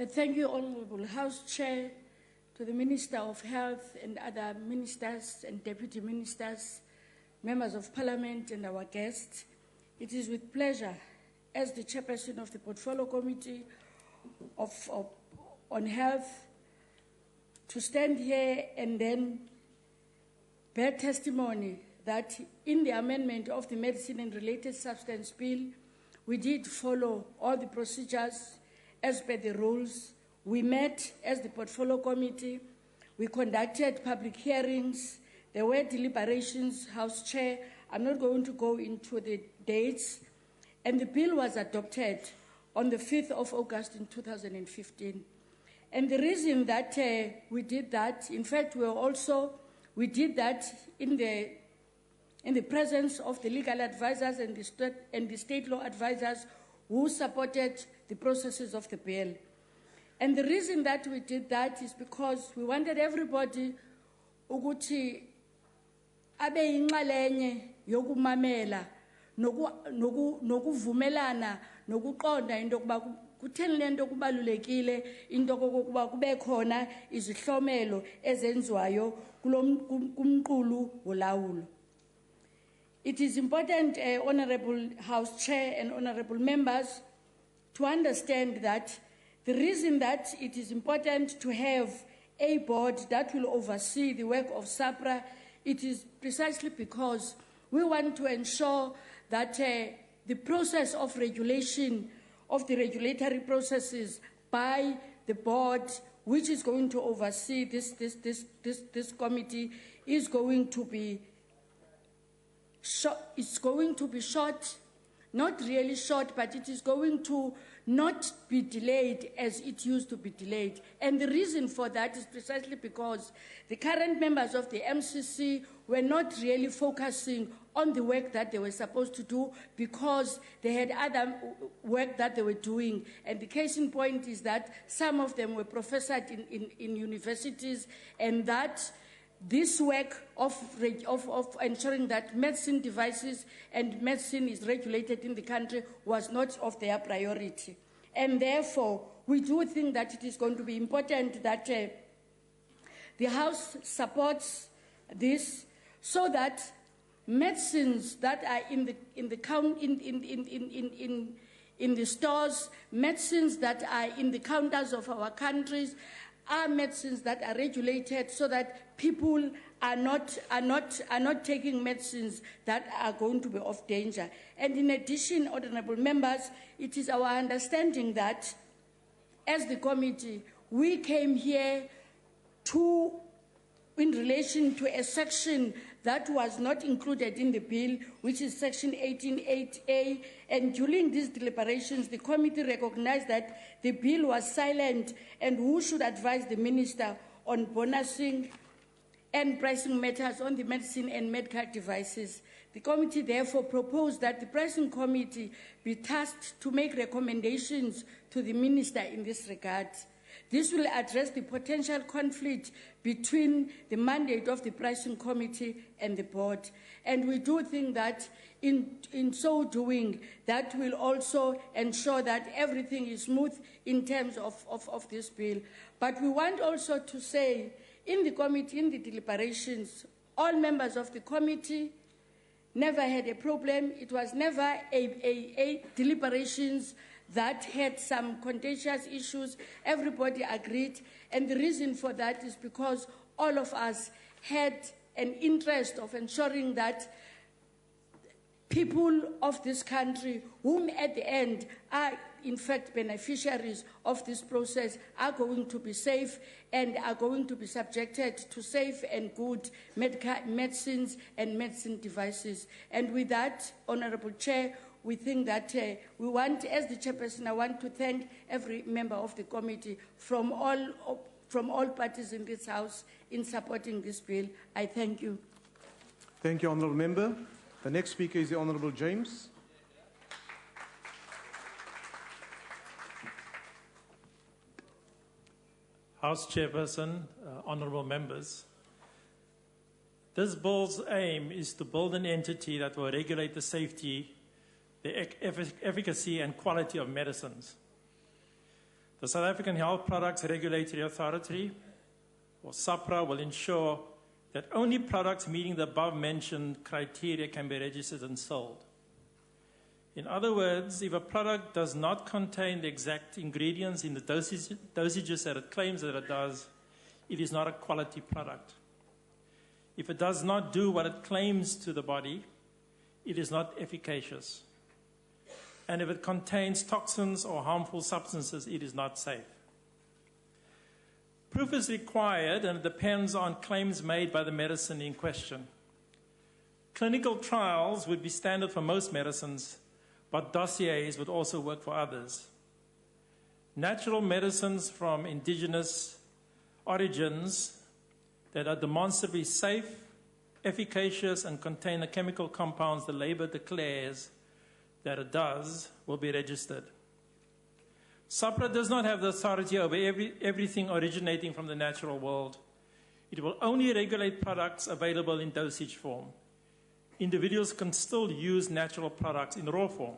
Thank you, Honourable House Chair, to the Minister of Health and other ministers and deputy ministers, members of Parliament, and our guests. It is with pleasure, as the chairperson of the Portfolio Committee on Health, to stand here and then bear testimony that in the amendment of the Medicine and Related Substance Bill, we did follow all the procedures as per the rules. We met as the Portfolio Committee. We conducted public hearings. There were deliberations. House Chair, I'm not going to go into the dates. And the bill was adopted on the 5th of August in 2015. And the reason that we did that, in fact, we did that in the presence of the legal advisors and the state law advisors who supported the processes of the bill. And the reason that we did that is because we wanted everybody ukuthi abe yinxalenye yokumamela nokuvumelana nokuqonda into yokuba kutheni le nto kubalulekile into kokuba kube khona izihlomelo ezenziwayo kumqulu wolawulo. It is important, Honourable House Chair and Honourable Members, to understand that the reason that it is important to have a board that will oversee the work of SAPRA, it is precisely because we want to ensure that the process of regulation of the regulatory processes by the board, which is going to oversee this committee, is going to be short, not really short, but it is going to not be delayed as it used to be delayed. And the reason for that is precisely because the current members of the MCC were not really focusing on the work that they were supposed to do because they had other work that they were doing. And the case in point is that some of them were professors in universities, and that this work of ensuring that medicine devices and medicine is regulated in the country was not of their priority. And therefore, we do think that it is going to be important that the House supports this so that medicines that are in the stores, medicines that are in the counters of our countries, are medicines that are regulated so that people are not taking medicines that are going to be of danger. And in addition, honorable members, it is our understanding that as the committee, we came here in relation to a section that was not included in the bill, which is section 18.8A. And during these deliberations, the committee recognized that the bill was silent and who should advise the minister on bonusing and pricing matters on the medicine and medical devices. The committee therefore proposed that the pricing committee be tasked to make recommendations to the minister in this regard. This will address the potential conflict between the mandate of the pricing committee and the board. And we do think that in so doing, that will also ensure that everything is smooth in terms of this bill. But we want also to say, in the committee, in the deliberations, all members of the committee never had a problem. It was never a deliberations that had some contentious issues. Everybody agreed, and the reason for that is because all of us had an interest of ensuring that people of this country, whom at the end are in fact beneficiaries of this process, are going to be safe and are going to be subjected to safe and good medicines and medicine devices. And with that, Honorable Chair, we think that we want, as the chairperson, I want to thank every member of the committee from all parties in this House in supporting this bill. I thank you. Thank you, Honourable Member. The next speaker is the Honourable James. House Chairperson, honourable members, this bill's aim is to build an entity that will regulate the safety, the efficacy and quality of medicines. The South African Health Products Regulatory Authority, or SAPRA, will ensure that only products meeting the above-mentioned criteria can be registered and sold. In other words, if a product does not contain the exact ingredients in the dosages that it claims that it does, it is not a quality product. If it does not do what it claims to the body, it is not efficacious. And if it contains toxins or harmful substances, it is not safe. Proof is required, and it depends on claims made by the medicine in question. Clinical trials would be standard for most medicines, but dossiers would also work for others. Natural medicines from indigenous origins that are demonstrably safe, efficacious, and contain the chemical compounds the label declares that it does will be registered. SAPRA does not have the authority over everything originating from the natural world. It will only regulate products available in dosage form. Individuals can still use natural products in raw form.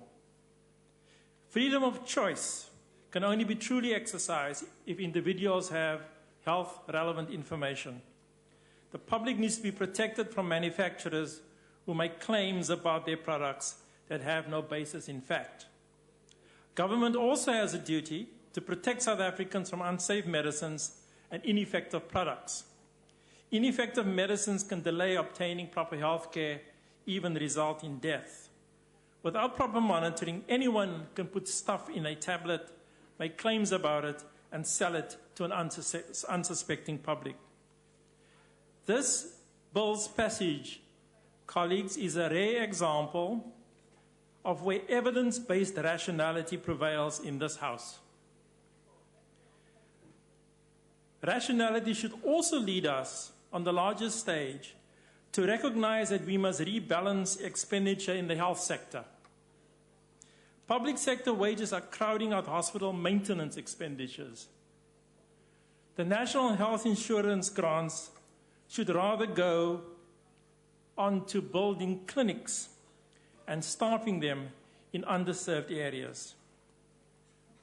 Freedom of choice can only be truly exercised if individuals have health-relevant information. The public needs to be protected from manufacturers who make claims about their products that have no basis in fact. Government also has a duty to protect South Africans from unsafe medicines and ineffective products. Ineffective medicines can delay obtaining proper health care, even result in death. Without proper monitoring, anyone can put stuff in a tablet, make claims about it, and sell it to an unsuspecting public. This bill's passage, colleagues, is a rare example of where evidence-based rationality prevails in this House. Rationality should also lead us on the largest stage to recognize that we must rebalance expenditure in the health sector. Public sector wages are crowding out hospital maintenance expenditures. The national health insurance grants should rather go on to building clinics and staffing them in underserved areas.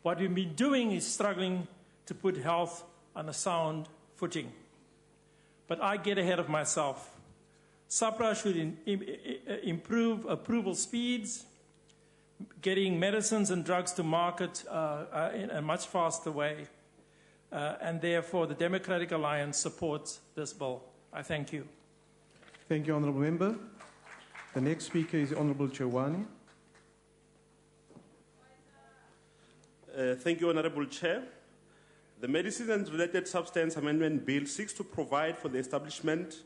What we've been doing is struggling to put health on a sound footing. But I get ahead of myself. SAPRA should improve approval speeds, getting medicines and drugs to market in a much faster way. And therefore, the Democratic Alliance supports this bill. I thank you. Thank you, Honourable Member. The next speaker is Honourable Chewani. Thank you, Honourable Chair. The Medicines and Related Substance Amendment Bill seeks to provide for the establishment,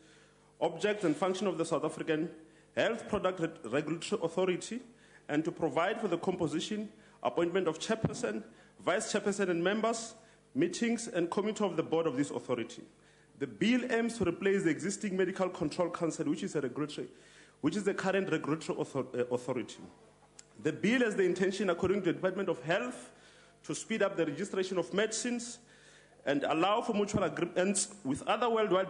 objects and function of the South African Health Product Regulatory Authority and to provide for the composition, appointment of chairperson, vice chairperson and members, meetings and committee of the board of this authority. The bill aims to replace the existing Medical Control Council, which is the current regulatory authority. The bill has the intention, according to the Department of Health, to speed up the registration of medicines and allow for mutual agreements with other worldwide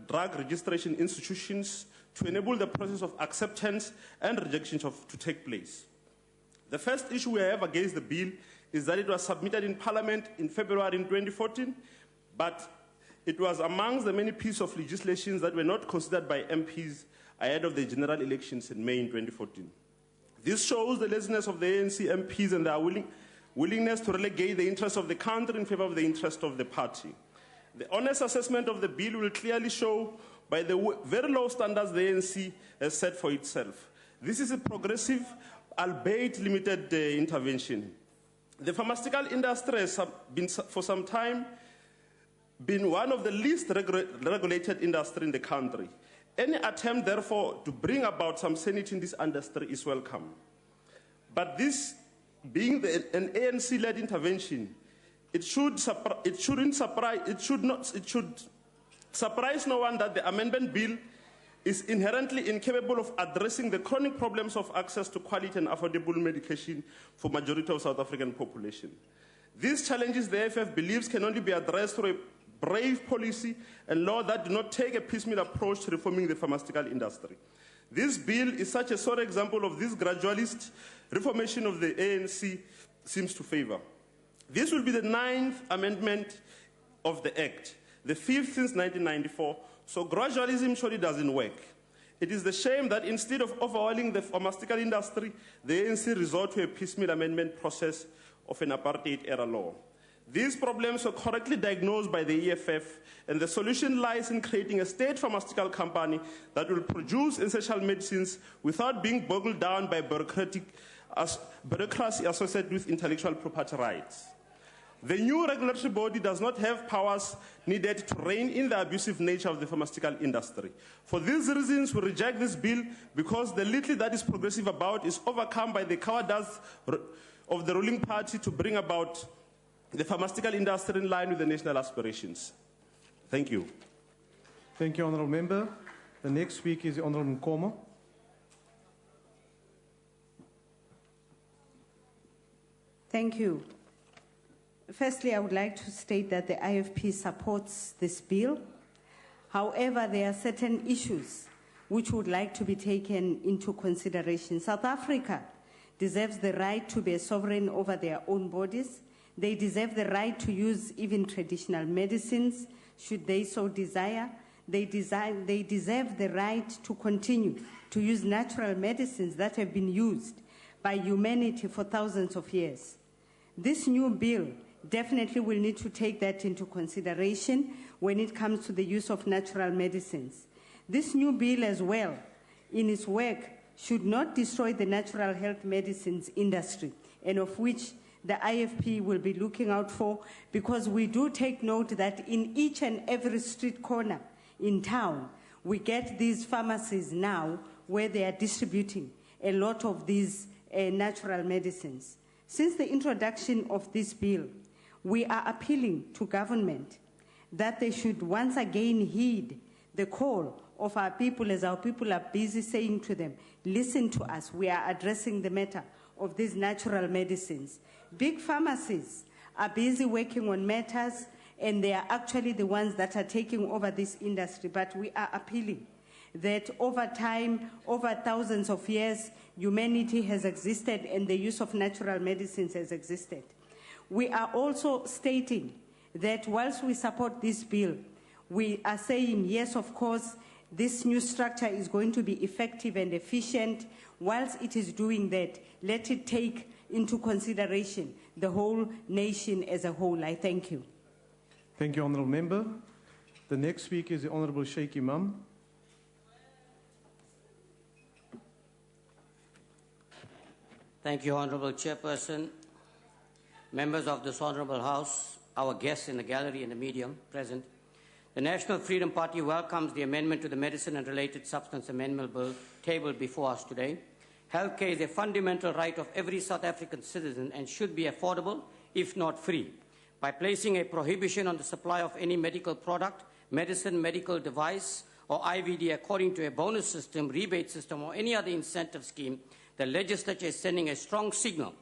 drug registration institutions to enable the process of acceptance and rejection to take place. The first issue we have against the bill is that it was submitted in Parliament in February 2014, but it was amongst the many pieces of legislation that were not considered by MPs ahead of the general elections in May 2014. This shows the laziness of the ANC MPs and their willingness to relegate the interests of the country in favor of the interest of the party. The honest assessment of the bill will clearly show by the very low standards the ANC has set for itself. This is a progressive, albeit limited intervention. The pharmaceutical industry has been, for some time, been one of the least regulated industries in the country. Any attempt, therefore, to bring about some sanity in this industry is welcome. But this being an ANC-led intervention, it should surprise no one that the amendment bill is inherently incapable of addressing the chronic problems of access to quality and affordable medication for majority of South African population. These challenges the AFF believes can only be addressed through a brave policy and law that do not take a piecemeal approach to reforming the pharmaceutical industry. This bill is such a sort of example of this gradualist reformation of the ANC seems to favor. This will be the 9th amendment of the Act, the 5th since 1994, so gradualism surely doesn't work. It is the shame that instead of overhauling the pharmaceutical industry, the ANC resort to a piecemeal amendment process of an apartheid-era law. These problems were correctly diagnosed by the EFF, and the solution lies in creating a state pharmaceutical company that will produce essential medicines without being bogged down by bureaucracy associated with intellectual property rights. The new regulatory body does not have powers needed to rein in the abusive nature of the pharmaceutical industry. For these reasons, we reject this bill because the little that is progressive about is overcome by the cowardice of the ruling party to bring about the pharmaceutical industry in line with the national aspirations. Thank you. Thank you, Honourable Member. The next speaker is Honourable Nkomo. Thank you. Firstly, I would like to state that the IFP supports this bill. However, there are certain issues which would like to be taken into consideration. South Africa deserves the right to be a sovereign over their own bodies. They deserve the right to use even traditional medicines, should they so desire. They deserve the right to continue to use natural medicines that have been used by humanity for thousands of years. This new bill definitely will need to take that into consideration when it comes to the use of natural medicines. This new bill as well, in its work, should not destroy the natural health medicines industry, and of which the IFP will be looking out for, because we do take note that in each and every street corner in town, we get these pharmacies now where they are distributing a lot of these natural medicines. Since the introduction of this bill, we are appealing to government that they should once again heed the call of our people, as our people are busy saying to them, listen to us, we are addressing the matter of these natural medicines. Big pharmacies are busy working on matters, and they are actually the ones that are taking over this industry, but we are appealing that over time, over thousands of years, humanity has existed and the use of natural medicines has existed. We are also stating that whilst we support this bill, we are saying, yes, of course, this new structure is going to be effective and efficient. Whilst it is doing that, let it take into consideration the whole nation as a whole. I thank you. Thank you, Honourable Member. The next speaker is the Honourable Sheikh Imam. Thank you, Honourable Chairperson, members of this Honourable House, our guests in the gallery and the medium present. The National Freedom Party welcomes the amendment to the Medicine and Related Substance Amendment Bill tabled before us today. Healthcare is a fundamental right of every South African citizen and should be affordable, if not free. By placing a prohibition on the supply of any medical product, medicine, medical device, or IVD according to a bonus system, rebate system, or any other incentive scheme, the legislature is sending a strong signal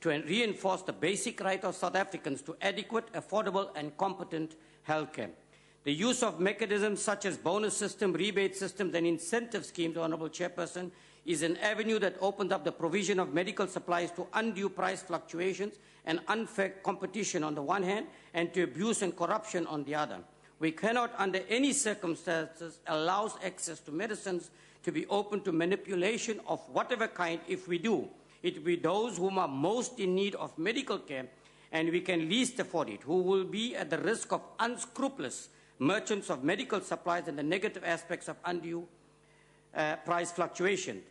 to reinforce the basic right of South Africans to adequate, affordable, and competent health care. The use of mechanisms such as bonus system, rebate systems, and incentive schemes, Honourable Chairperson, is an avenue that opens up the provision of medical supplies to undue price fluctuations and unfair competition on the one hand, and to abuse and corruption on the other. We cannot, under any circumstances, allow access to medicines to be open to manipulation of whatever kind. If we do, it will be those whom are most in need of medical care and we can least afford it, who will be at the risk of unscrupulous merchants of medical supplies and the negative aspects of undue price fluctuation.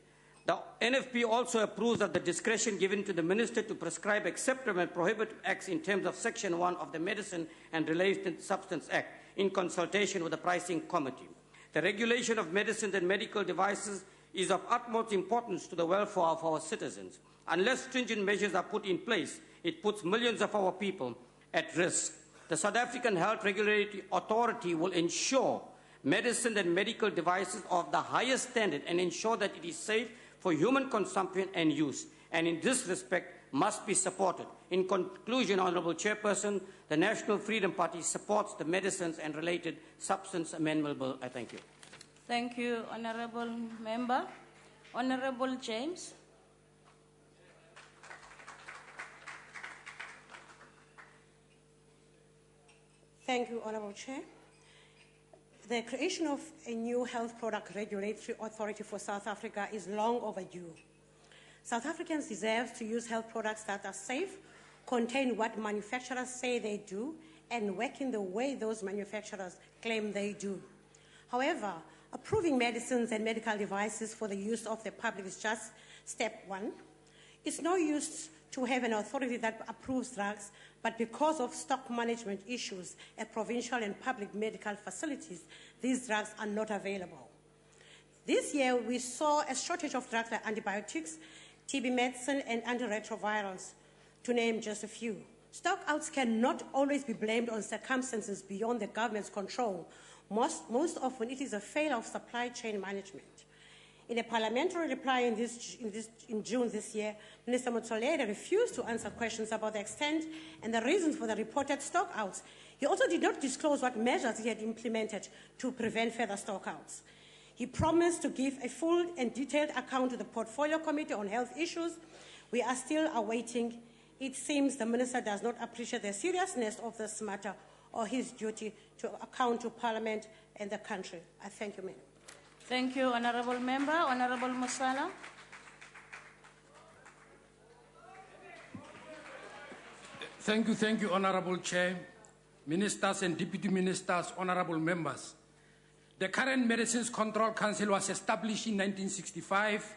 The NFP also approves of the discretion given to the Minister to prescribe acceptable and prohibitive acts in terms of Section 1 of the Medicine and Related Substance Act in consultation with the Pricing Committee. The regulation of medicines and medical devices is of utmost importance to the welfare of our citizens. Unless stringent measures are put in place, it puts millions of our people at risk. The South African Health Regulatory Authority will ensure medicine and medical devices of the highest standard and ensure that it is safe for human consumption and use, and in this respect must be supported. In conclusion, Honourable Chairperson, the National Freedom Party supports the Medicines and Related Substance Amendment Bill. I thank you. Thank you, Honourable Member. Honourable James. Thank you, Honourable Chair. The creation of a new health product regulatory authority for South Africa is long overdue. South Africans deserve to use health products that are safe, contain what manufacturers say they do, and work in the way those manufacturers claim they do. However, approving medicines and medical devices for the use of the public is just step one. It's no use to have an authority that approves drugs, but because of stock management issues at provincial and public medical facilities, these drugs are not available. This year, we saw a shortage of drugs like antibiotics, TB medicine, and antiretrovirals, to name just a few. Stockouts cannot always be blamed on circumstances beyond the government's control. Most often, it is a failure of supply chain management. In a parliamentary reply in June this year, Minister Motsoaledi refused to answer questions about the extent and the reasons for the reported stockouts. He also did not disclose what measures he had implemented to prevent further stockouts. He promised to give a full and detailed account to the Portfolio Committee on Health Issues. We are still awaiting. It seems the Minister does not appreciate the seriousness of this matter or his duty to account to Parliament and the country. I thank you, Madam. Thank you, Honourable Member. Honourable Musala. Thank you, Honourable Chair, Ministers and Deputy Ministers, Honourable Members. The current Medicines Control Council was established in 1965.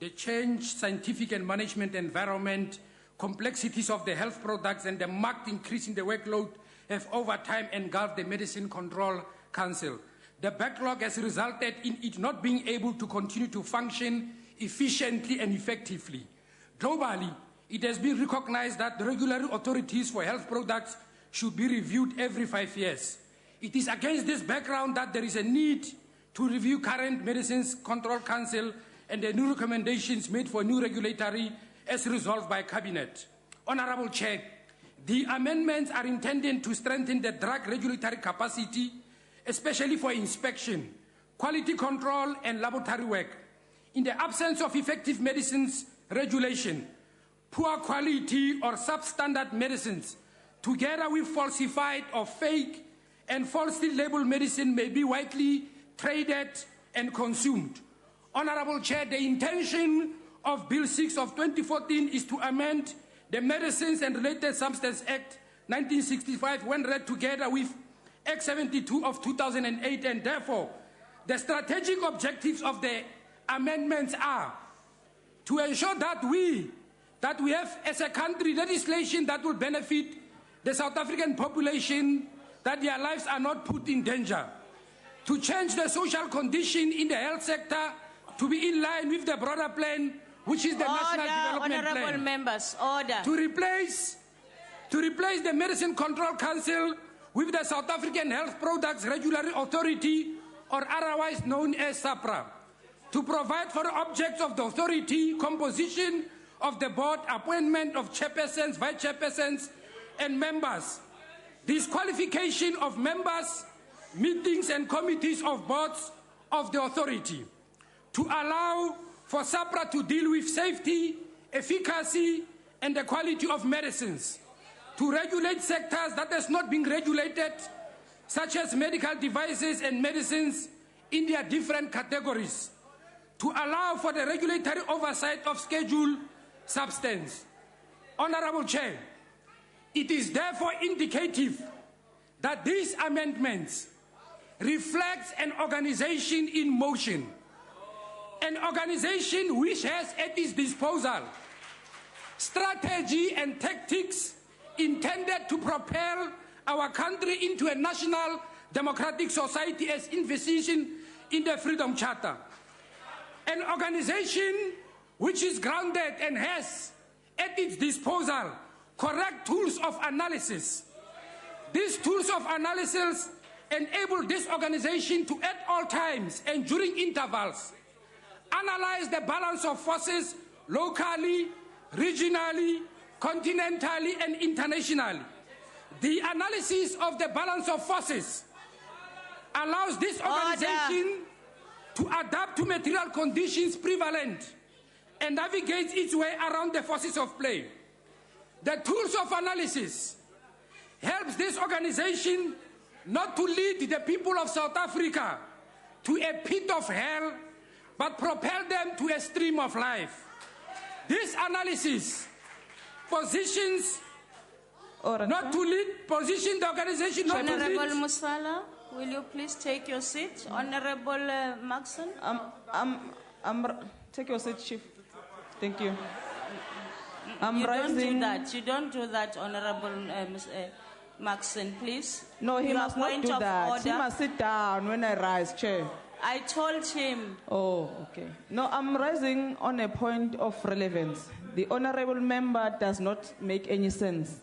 The changed scientific and management environment, complexities of the health products, and the marked increase in the workload have over time engulfed the Medicine Control Council. The backlog has resulted in it not being able to continue to function efficiently and effectively. Globally, it has been recognized that the regulatory authorities for health products should be reviewed every 5 years. It is against this background that there is a need to review current Medicines Control Council and the new recommendations made for new regulatory as resolved by Cabinet. Honorable Chair, the amendments are intended to strengthen the drug regulatory capacity, especially for inspection, quality control, and laboratory work. In the absence of effective medicines regulation, poor quality or substandard medicines, together with falsified or fake and falsely labeled medicine, may be widely traded and consumed. Honorable Chair, the intention of Bill 6 of 2014 is to amend the Medicines and Related Substances Act 1965 when read together with Act 72 of 2008, and therefore the strategic objectives of the amendments are to ensure that we have as a country legislation that will benefit the South African population, that their lives are not put in danger, to change the social condition in the health sector to be in line with the broader plan, which is the National Development Plan. Honorable members, order. To replace the Medicine Control Council with the South African Health Products Regulatory Authority, or otherwise known as SAPRA. To provide for the objects of the authority, composition of the board, appointment of chairpersons, vice chairpersons, and members, disqualification of members, meetings and committees of boards of the authority, to allow for SAPRA to deal with safety, efficacy, and the quality of medicines, to regulate sectors that has not been regulated, such as medical devices and medicines in their different categories, to allow for the regulatory oversight of scheduled substance. Honorable Chair, it is therefore indicative that these amendments reflect an organization in motion, an organization which has at its disposal strategy and tactics intended to propel our country into a national democratic society as envisaged in the Freedom Charter. An organization which is grounded and has at its disposal correct tools of analysis. These tools of analysis enable this organization to at all times and during intervals analyze the balance of forces locally, regionally, continentally, and internationally. The analysis of the balance of forces allows this organization to adapt to material conditions prevalent and navigate its way around the forces of play. The tools of analysis helps this organization not to lead the people of South Africa to a pit of hell, but propel them to a stream of life. This analysis positions not to lead, position the organization not to lead. Honorable Musala, will you please take your seat? Honorable Maxon? Take your seat, Chief. Thank you. You don't do that, Honorable Maxon, please. No, he must not do that. He must sit down when I rise, Chair. I told him. Oh, okay. No, I'm rising on a point of relevance. The honorable member does not make any sense.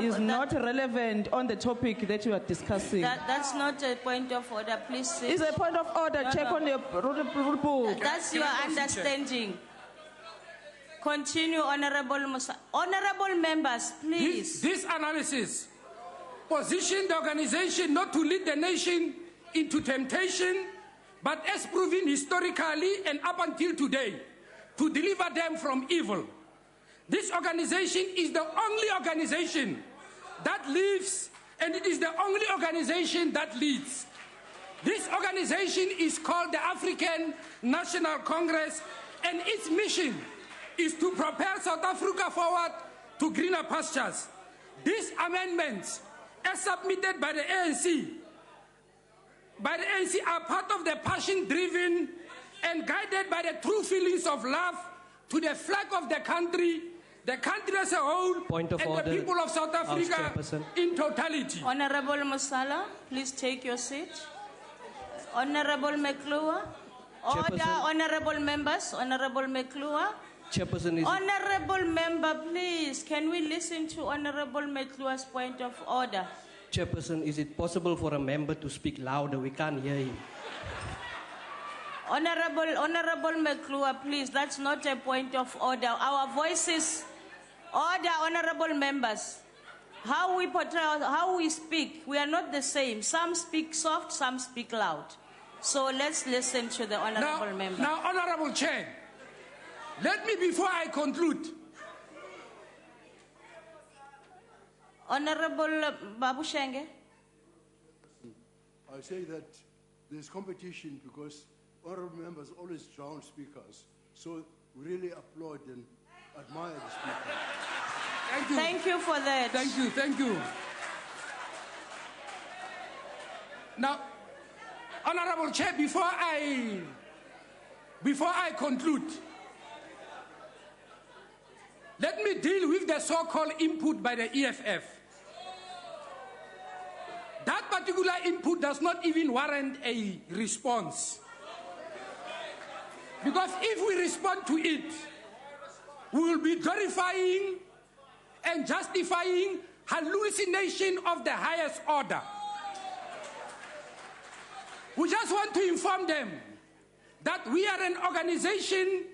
Is not relevant on the topic that you are discussing. That's not a point of order, please sit. It's a point of order. Check on your rule book. That's your understanding. Continue, Honorable Musa. Honorable members, please. This analysis positioned the organization not to lead the nation into temptation, but as proven historically and up until today, to deliver them from evil. This organization is the only organization that lives, and it is the only organization that leads. This organization is called the African National Congress, and its mission is to propel South Africa forward to greener pastures. These amendments, as submitted by the ANC, are part of the passion-driven and guided by the true feelings of love to the flag of the country as a whole, and the people of South Africa in totality. Honorable Musala, please take your seat. Honorable McClure. Order, honorable members. Honorable McClure. Chairperson, is Honorable member, please, can we listen to Honorable Metlua's point of order? Chairperson, is it possible for a member to speak louder? We can't hear him. Honorable Metlua, please, that's not a point of order. Our voices, order, honorable members. How we portray, how we speak, we are not the same. Some speak soft, some speak loud. So let's listen to the honorable member. Now, Honorable Chair, let me, before I conclude. Honorable Babu Shenge. I say that there's competition because honorable members always drown speakers. So we really applaud and admire the speaker. Thank you. Thank you for that. Thank you, thank you. Now, Honorable Chair, before I conclude, let me deal with the so-called input by the EFF. That particular input does not even warrant a response. Because if we respond to it, we will be glorifying and justifying hallucination of the highest order. We just want to inform them that we are an organization.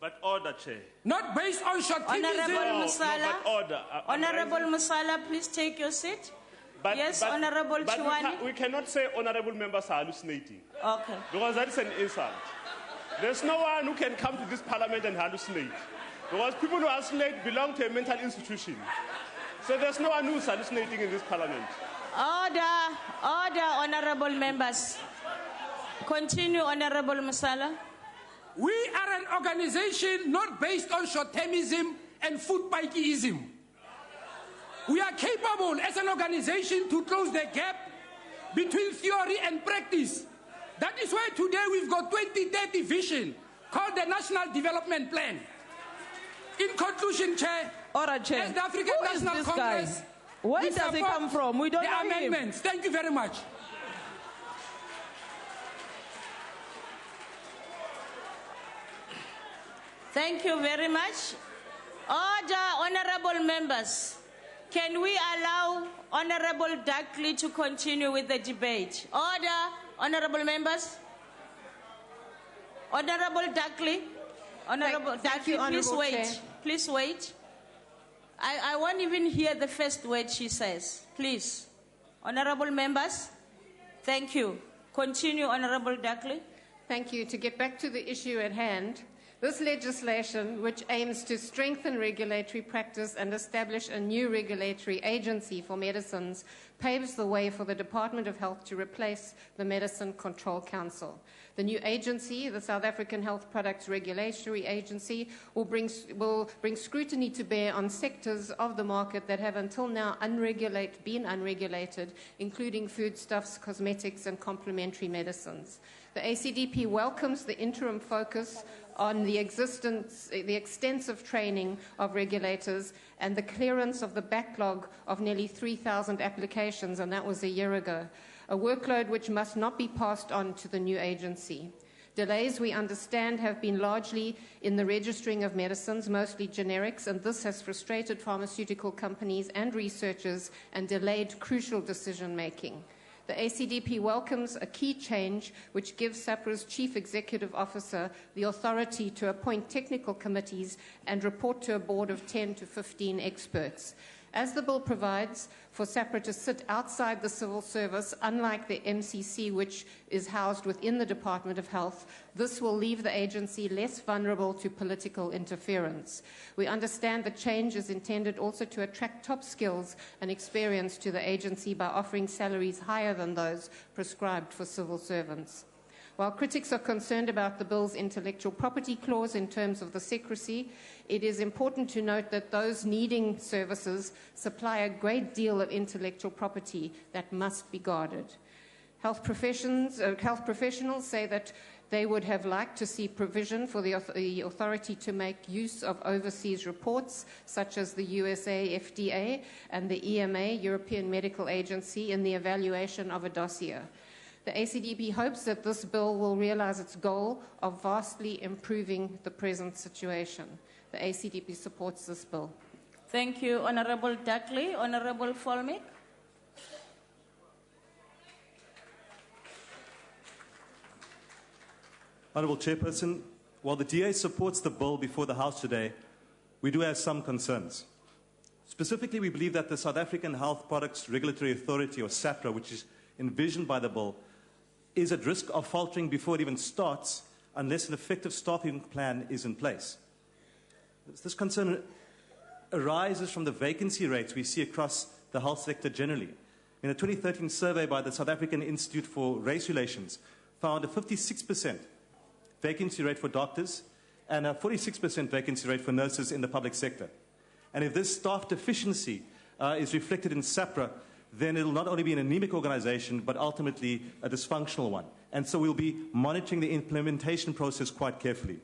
But order, Chair. Not based on short-termism. Honorable Musala. No, but order. Honorable Musala, please take your seat. Yes, Honorable but Chiwani. we cannot say honorable members are hallucinating. Okay. Because that is an insult. There's no one who can come to this parliament and hallucinate. Because people who hallucinate belong to a mental institution. So there's no one who's hallucinating in this parliament. Order, honorable members. Continue, Honorable Musala. We are an organization not based on short-termism and footbikeism. We are capable as an organization to close the gap between theory and practice. That is why today we've got 2030 vision called the National Development Plan. In conclusion, Chair, Chair. as the African National Congress, where does he come from? We don't know the amendments. Thank you very much. Thank you very much. Order, honorable members. Can we allow Honorable Duckley to continue with the debate? Order, honorable members. Honorable Duckley. Honorable Duckley, please wait. Chair. Please wait. I won't even hear the first word she says. Please. Honorable members. Thank you. Continue, Honorable Duckley. Thank you. To get back to the issue at hand, this legislation, which aims to strengthen regulatory practice and establish a new regulatory agency for medicines, paves the way for the Department of Health to replace the Medicine Control Council. The new agency, the South African Health Products Regulatory Agency, will bring scrutiny to bear on sectors of the market that have until now been unregulated, including foodstuffs, cosmetics, and complementary medicines. The ACDP welcomes the interim focus on the extensive training of regulators and the clearance of the backlog of nearly 3,000 applications, and that was a year ago, a workload which must not be passed on to the new agency. Delays, we understand, have been largely in the registering of medicines, mostly generics, and this has frustrated pharmaceutical companies and researchers and delayed crucial decision-making. The ACDP welcomes a key change which gives SAPRA's Chief Executive Officer the authority to appoint technical committees and report to a board of 10 to 15 experts. As the bill provides for SAPRA to sit outside the civil service, unlike the MCC, which is housed within the Department of Health, this will leave the agency less vulnerable to political interference. We understand the change is intended also to attract top skills and experience to the agency by offering salaries higher than those prescribed for civil servants. While critics are concerned about the bill's intellectual property clause in terms of the secrecy, it is important to note that those needing services supply a great deal of intellectual property that must be guarded. Health professionals say that they would have liked to see provision for the authority to make use of overseas reports, such as the USA FDA and the EMA, European Medical Agency, in the evaluation of a dossier. The ACDP hopes that this bill will realize its goal of vastly improving the present situation. The ACDP supports this bill. Thank you, Honorable Duckley. Honorable Folmick. Honourable Chairperson, while the DA supports the bill before the House today, we do have some concerns. Specifically, we believe that the South African Health Products Regulatory Authority, or SAPRA, which is envisioned by the bill, is at risk of faltering before it even starts unless an effective staffing plan is in place. This concern arises from the vacancy rates we see across the health sector generally. In a 2013 survey by the South African Institute for Race Relations found a 56% vacancy rate for doctors and a 46% vacancy rate for nurses in the public sector. And if this staff deficiency is reflected in SAPRA, then it will not only be an anemic organization, but ultimately a dysfunctional one. And so we'll be monitoring the implementation process quite carefully.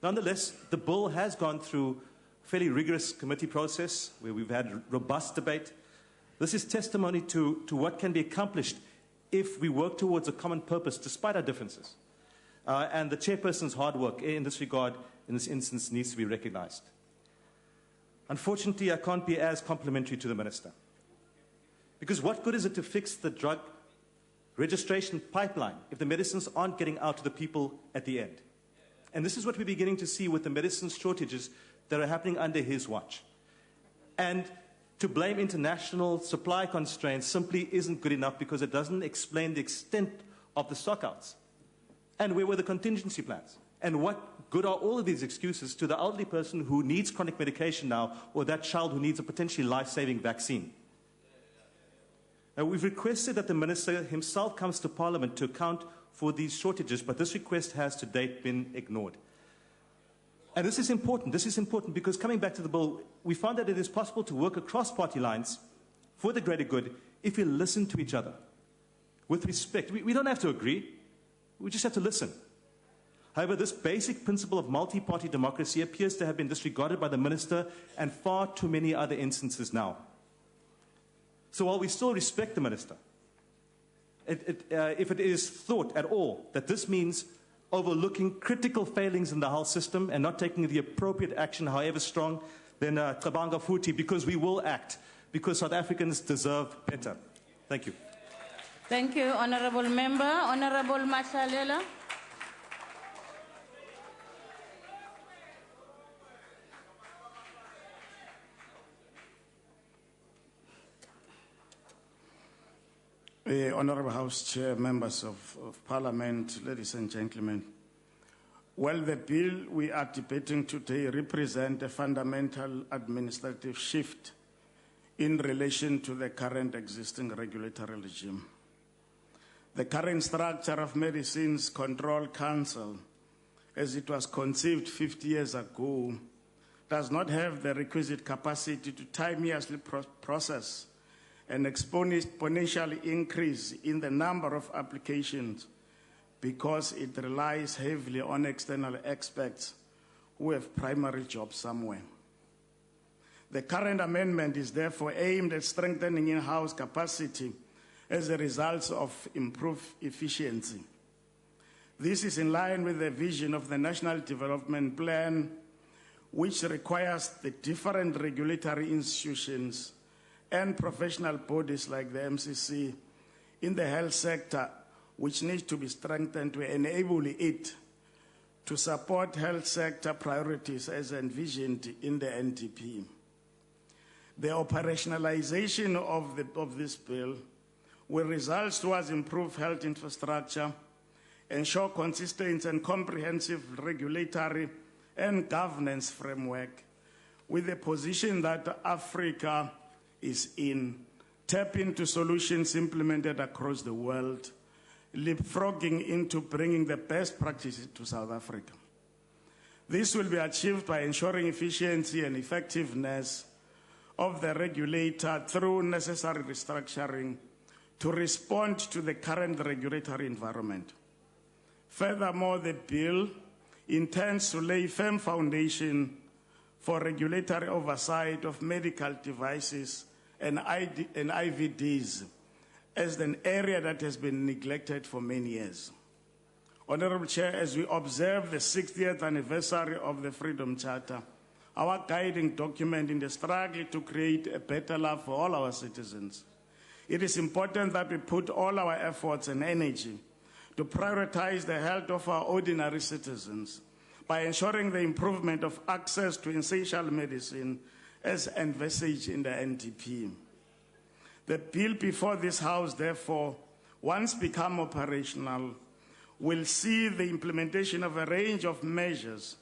Nonetheless, the bill has gone through a fairly rigorous committee process where we've had robust debate. This is testimony to what can be accomplished if we work towards a common purpose despite our differences. And the chairperson's hard work in this regard, in this instance, needs to be recognized. Unfortunately, I can't be as complimentary to the Minister. Because what good is it to fix the drug registration pipeline if the medicines aren't getting out to the people at the end? And this is what we're beginning to see with the medicine shortages that are happening under his watch. And to blame international supply constraints simply isn't good enough because it doesn't explain the extent of the stockouts. And where were the contingency plans? And what good are all of these excuses to the elderly person who needs chronic medication now, or that child who needs a potentially life-saving vaccine? Now, we've requested that the Minister himself comes to Parliament to account for these shortages, but this request has to date been ignored. And this is important. This is important because coming back to the bill, we found that it is possible to work across party lines for the greater good if we listen to each other with respect. We don't have to agree. We just have to listen. However, this basic principle of multi-party democracy appears to have been disregarded by the Minister and far too many other instances now. So while we still respect the Minister, if it is thought at all that this means overlooking critical failings in the health system and not taking the appropriate action, however strong, then Kabanga Futi, because we will act, because South Africans deserve better. Thank you. Thank you, Honorable Member. Honorable Mashalela. Honorable House Chair, members of Parliament, ladies and gentlemen. Well, the bill we are debating today represents a fundamental administrative shift in relation to the current existing regulatory regime. The current structure of Medicines Control Council, as it was conceived 50 years ago, does not have the requisite capacity to timeously process an exponential increase in the number of applications because it relies heavily on external experts who have primary jobs somewhere. The current amendment is therefore aimed at strengthening in-house capacity as a result of improved efficiency. This is in line with the vision of the National Development Plan, which requires the different regulatory institutions and professional bodies like the MCC in the health sector, which needs to be strengthened to enable it to support health sector priorities as envisioned in the NDP. The operationalization of this bill will result towards improved health infrastructure, ensure consistent and comprehensive regulatory and governance framework with the position that Africa is in, tap into solutions implemented across the world, leapfrogging into bringing the best practices to South Africa. This will be achieved by ensuring efficiency and effectiveness of the regulator through necessary restructuring to respond to the current regulatory environment. Furthermore, the bill intends to lay firm foundation for regulatory oversight of medical devices and IVDs as an area that has been neglected for many years. Honorable Chair, as we observe the 60th anniversary of the Freedom Charter, our guiding document in the struggle to create a better life for all our citizens, it is important that we put all our efforts and energy to prioritize the health of our ordinary citizens by ensuring the improvement of access to essential medicine as envisaged in the NDP. The bill before this House, therefore, once become operational, will see the implementation of a range of measures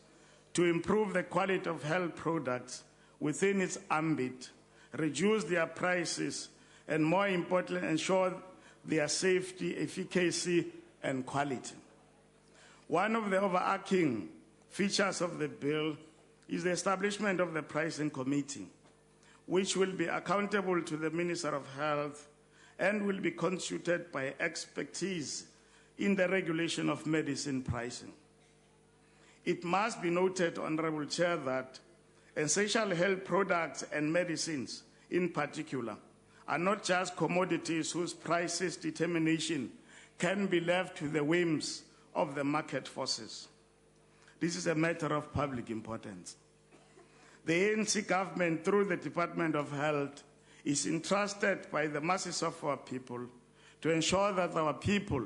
to improve the quality of health products within its ambit, reduce their prices, and more importantly, ensure their safety, efficacy, and quality. One of the overarching features of the bill is the establishment of the pricing committee, which will be accountable to the Minister of Health and will be constituted by expertise in the regulation of medicine pricing. It must be noted, Honorable Chair, that essential health products and medicines in particular are not just commodities whose prices determination can be left to the whims of the market forces. This is a matter of public importance. The ANC government, through the Department of Health, is entrusted by the masses of our people to ensure that our people,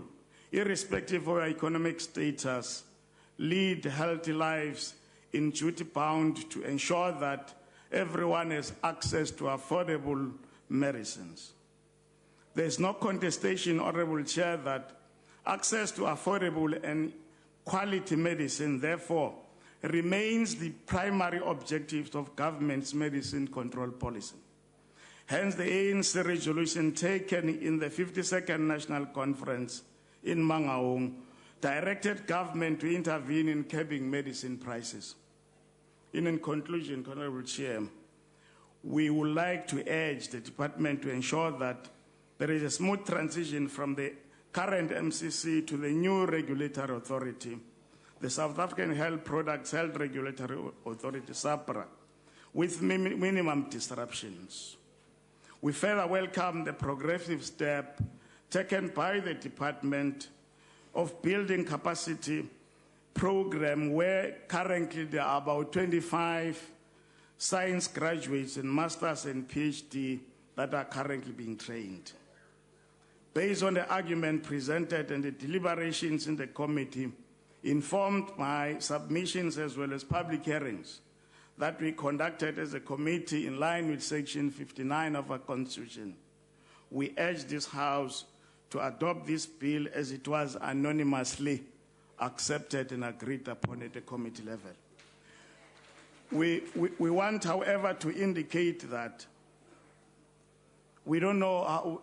irrespective of our economic status, lead healthy lives in duty bound to ensure that everyone has access to affordable medicines. There is no contestation, Honorable Chair, that access to affordable and quality medicine, therefore, remains the primary objective of government's medicine control policy. Hence, the ANC resolution taken in the 52nd National Conference in Mangaung directed government to intervene in curbing medicine prices. In conclusion, Honorable Chair, we would like to urge the department to ensure that there is a smooth transition from the current MCC to the new regulatory authority, the South African Health Products Health Regulatory Authority, SAPRA, with minimum disruptions. We further welcome the progressive step taken by the department of building capacity program, where currently there are about 25 science graduates and masters and PhD that are currently being trained. Based on the argument presented and the deliberations in the committee, informed by submissions as well as public hearings that we conducted as a committee in line with Section 59 of our Constitution, we urge this House to adopt this bill as it was anonymously accepted and agreed upon at the committee level. We want, however, to indicate that we don't know how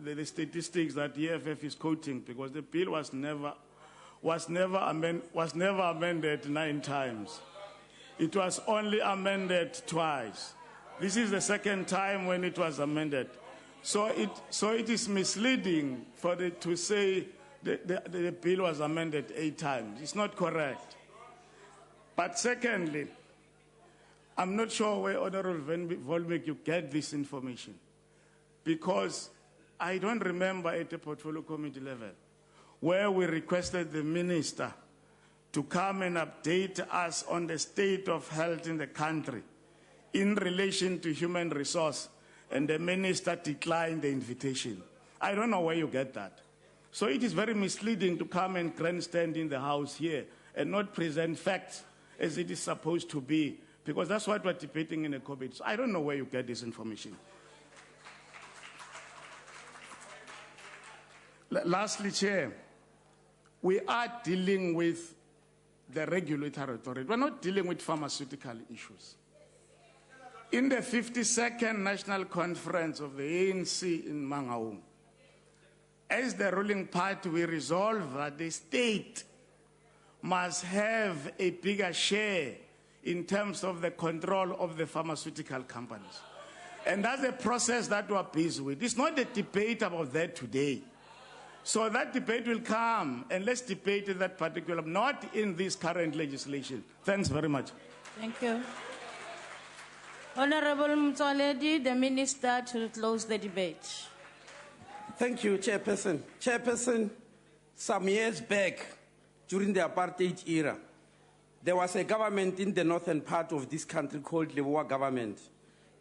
the statistics that the EFF is quoting, because the bill was never amended 9 times. It was only amended twice. This is the second time when it was amended. So it is misleading to say the bill was amended 8 times. It's not correct. But secondly, I'm not sure where Honorable Volbeck you get this information, because I don't remember at the portfolio committee level where we requested the minister to come and update us on the state of health in the country in relation to human resource, and the minister declined the invitation. I don't know where you get that. So it is very misleading to come and grandstand in the House here and not present facts as it is supposed to be, because that's what we're debating in the committee. So I don't know where you get this information. Lastly, Chair, we are dealing with the regulatory authority. We're not dealing with pharmaceutical issues. In the 52nd National Conference of the ANC in Mangaung, as the ruling party, we resolved that the state must have a bigger share in terms of the control of the pharmaceutical companies. And that's a process that we're busy with. It's not a debate about that today. So that debate will come, and let's debate that particular, not in this current legislation. Thanks very much. Thank you. Honorable Mtsoaledi, the Minister, to close the debate. Thank you, Chairperson. Chairperson, some years back, during the apartheid era, there was a government in the northern part of this country called the Lebowa government.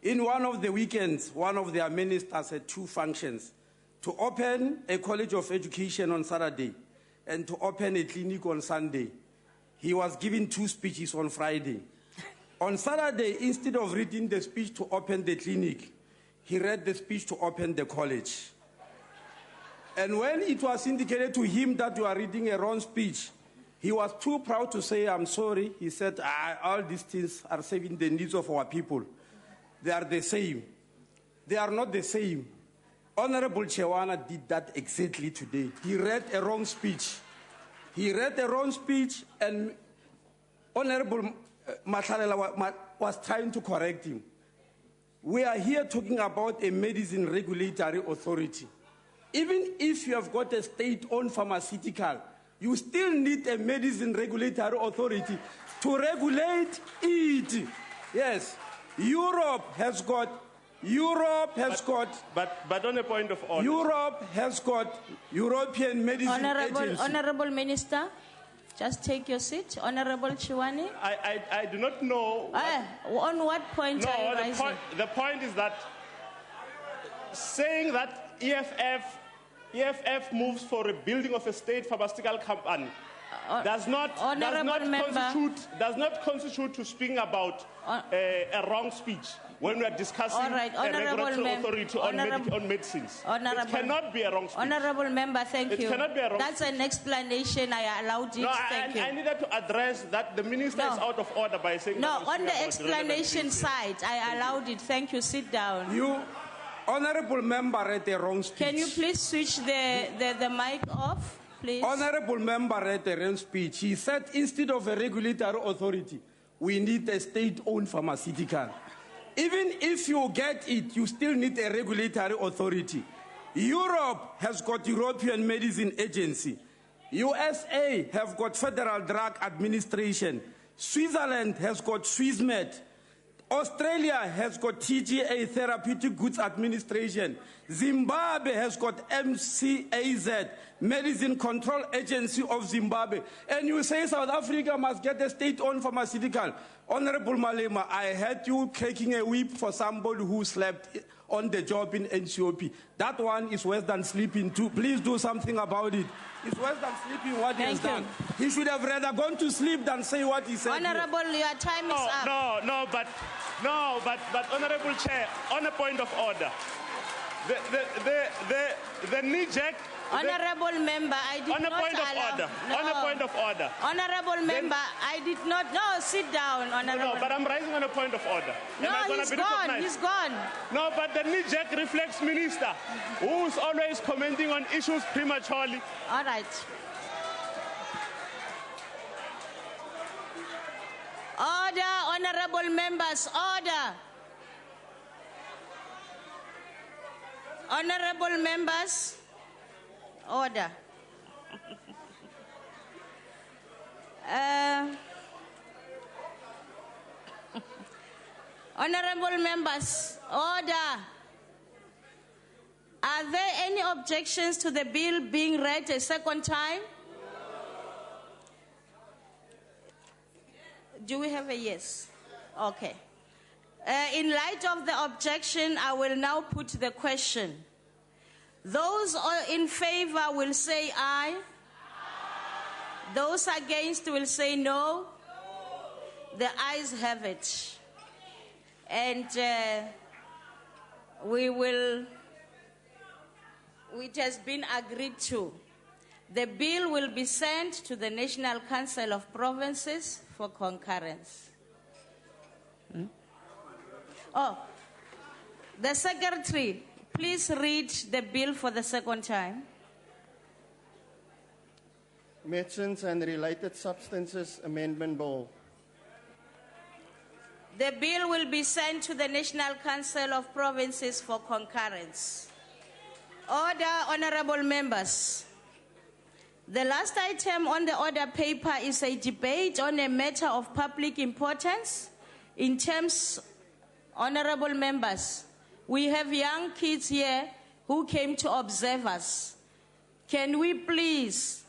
In one of the weekends, one of their ministers had two functions: to open a college of education on Saturday and to open a clinic on Sunday. He was given two speeches on Friday. On Saturday, instead of reading the speech to open the clinic, he read the speech to open the college. And when it was indicated to him that you are reading a wrong speech, he was too proud to say, "I'm sorry." He said, all these things are serving the needs of our people. They are the same. They are not the same. Honorable Chewana did that exactly today. He read a wrong speech. He read a wrong speech, and Honorable Matlalela was trying to correct him. We are here talking about a medicine regulatory authority. Even if you have got a state-owned pharmaceutical, you still need a medicine regulatory authority to regulate it. Yes, Europe has got, but on a point of order. Europe has got European Medicine Agency. Honorable Minister, just take your seat. Honorable Chiwani. I do not know. On what point are you rising? The point is that saying that EFF moves for a building of a state pharmaceutical company does not constitute to speaking about a wrong speech when we are discussing a regulatory authority on medicines. It cannot be a wrong speech. Honorable Member, thank you. It cannot be a wrong That's an explanation. I allowed it. No, thank you. I needed to address that the minister is out of order by saying... No, on the explanation side, I allowed it. Thank you. Sit down. You, Honorable Member, read the wrong speech. Can you please switch the mic off, please? Honorable Member read the wrong speech. He said instead of a regulatory authority, we need a state-owned pharmaceutical. Even if you get it, you still need a regulatory authority. Europe has got European Medicine Agency. USA have got Federal Drug Administration. Switzerland has got SwissMed. Australia has got TGA, Therapeutic Goods Administration. Zimbabwe has got MCAZ, Medicine Control Agency of Zimbabwe. And you say South Africa must get a state-owned pharmaceutical. Honorable Malema, I heard you cracking a whip for somebody who slept on the job in NCOP. That one is worse than sleeping too. Please do something about it. It's worse than sleeping what he has done. He should have rather gone to sleep than say what he said. Honorable, your time is up. But Honorable Chair, on a point of order, the knee-jerk... Honorable Member, I did not allow... On a point of order. Honorable Member, I did not... No, sit down, Honorable. No, but I'm rising on a point of order. No, he's gone. He's gone. No, but the knee-jerk reflects Minister, who's always commenting on issues prematurely. All right. Order, honorable members, order. Honorable members, order. Honorable members, order. Are there any objections to the bill being read a second time? Do we have a yes? Okay. In light of the objection, I will now put the question. Those in favor will say aye. Those against will say no. The ayes have it. And it has been agreed to. The bill will be sent to the National Council of Provinces for concurrence. Oh, the Secretary, please read the bill for the second time. Medicines and Related Substances Amendment Bill. The bill will be sent to the National Council of Provinces for concurrence. Order, honorable members. The last item on the order paper is a debate on a matter of public importance. In terms, honorable members, we have young kids here who came to observe us. Can we please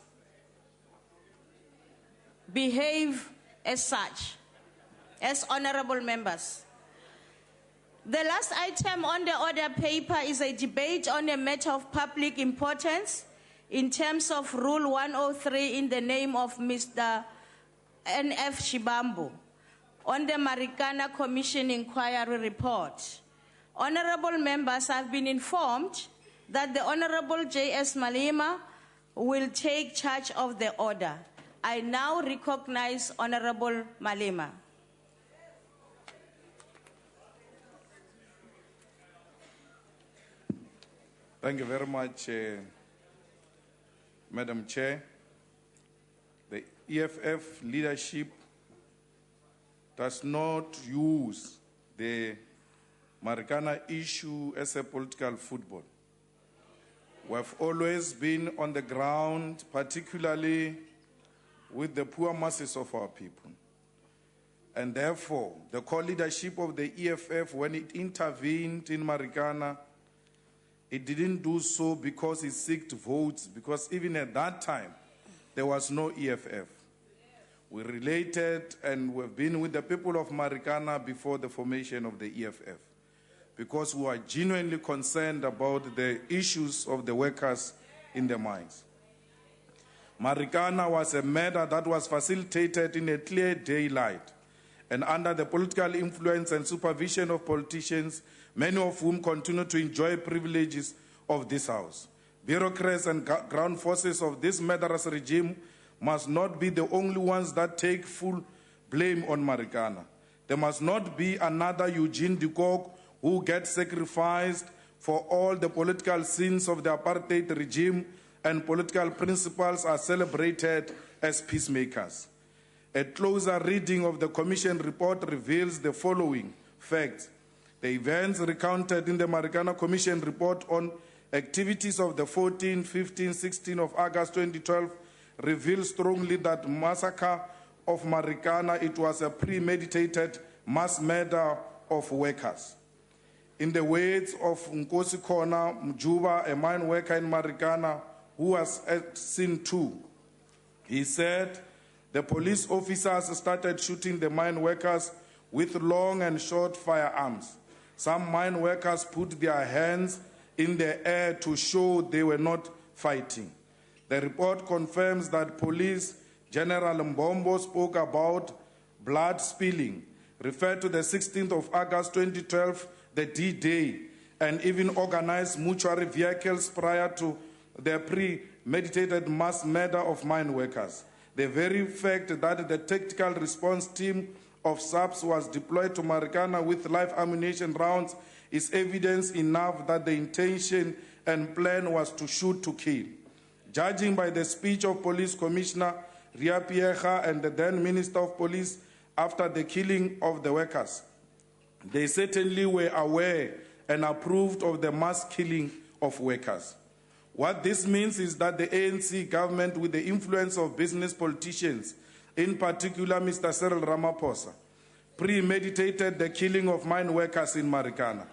behave as such, as honorable members. The last item on the order paper is a debate on a matter of public importance in terms of Rule 103 in the name of Mr. N.F. Shibambu on the Marikana Commission inquiry report. Honorable members have been informed that the Honorable J.S. Malema will take charge of the order. I now recognize Honorable Malema. Thank you very much, Madam Chair. The EFF leadership does not use the Marikana issue as a political football. We have always been on the ground, particularly with the poor masses of our people. And therefore, the core leadership of the EFF, when it intervened in Marikana, it didn't do so because it sought votes, because even at that time, there was no EFF. We related and we've been with the people of Marikana before the formation of the EFF, because we are genuinely concerned about the issues of the workers in the mines. Marikana was a matter that was facilitated in a clear daylight and under the political influence and supervision of politicians, many of whom continue to enjoy privileges of this House. Bureaucrats and ground forces of this murderous regime must not be the only ones that take full blame on Marikana. There must not be another Eugene de Kock who gets sacrificed for all the political sins of the apartheid regime, and political principles are celebrated as peacemakers. A closer reading of the Commission report reveals the following facts. The events recounted in the Marikana Commission report on activities of the 14, 15, 16 of August 2012 reveal strongly that the massacre of Marikana, it was a premeditated mass murder of workers. In the words of Nkosi Kona Mjuba, a mine worker in Marikana who was at scene 2, he said, the police officers started shooting the mine workers with long and short firearms. Some mine workers put their hands in the air to show they were not fighting. The report confirms that Police General Mbombo spoke about blood spilling, referred to the 16th of August 2012, the D-Day, and even organized mortuary vehicles prior to the premeditated mass murder of mine workers. The very fact that the tactical response team of SAPS was deployed to Marikana with live ammunition rounds is evidence enough that the intention and plan was to shoot to kill. Judging by the speech of Police Commissioner Ria Piecha and the then Minister of Police after the killing of the workers, they certainly were aware and approved of the mass killing of workers. What this means is that the ANC government, with the influence of business politicians, in particular Mr. Cyril Ramaphosa, premeditated the killing of mine workers in Marikana.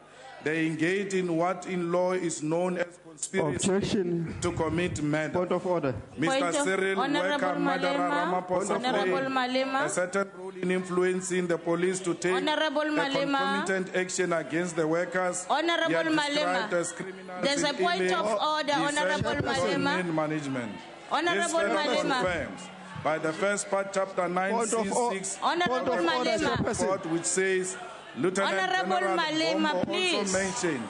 They engaged in what in law is known as conspiracy to commit murder. Point of order. Mr. Cyril worker Mandela Ramaphosa played a certain role in influencing the police to take concomitant action against the workers. Honorable Malema, there's a point of order, Honorable Malema. Management. Honorable Malema. By the first part, chapter 966, Honorable Malema, report which says, Lieutenant Honorable General Malema, Bombo please. also mentioned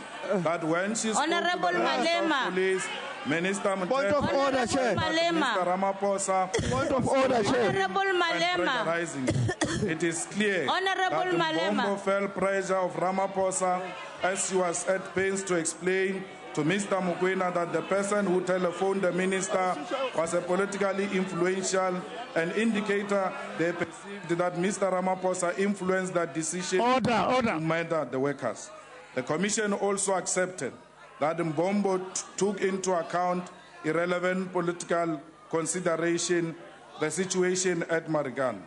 that when she spoke Honorable to the Malema. police, Minister Point of order, Chair. Mr. Ramaphosa, Point of order, Chair. Honorable and Malema. pressurizing. It is clear Honorable that the Malema. Bombo felt pressure of Ramaphosa as she was at pains to explain to Mr. Mukwena that the person who telephoned the minister was a politically influential, an indicator they perceived that Mr. Ramaphosa influenced that decision to murder the workers. The commission also accepted that Mbombo took into account irrelevant political consideration the situation at Marikana.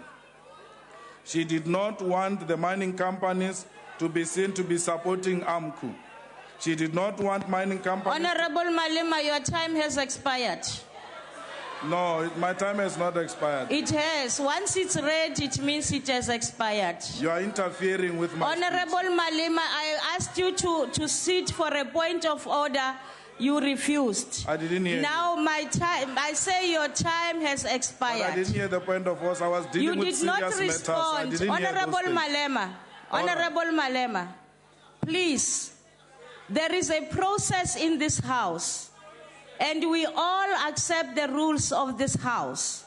She did not want the mining companies to be seen to be supporting AMCU. She did not want mining companies. Honorable Malema, your time has expired. No, my time has not expired. It has. Once it's read, it means it has expired. You are interfering with my Honorable Malema, I asked you to sit for a point of order. You refused. I didn't hear Now my time, I say your time has expired. But I didn't hear the point of order. I was dealing with You did not serious matters. I respond. didn't hear Honorable those things. Malema, Honorable Malema, please, there is a process in this house, and we all accept the rules of this house.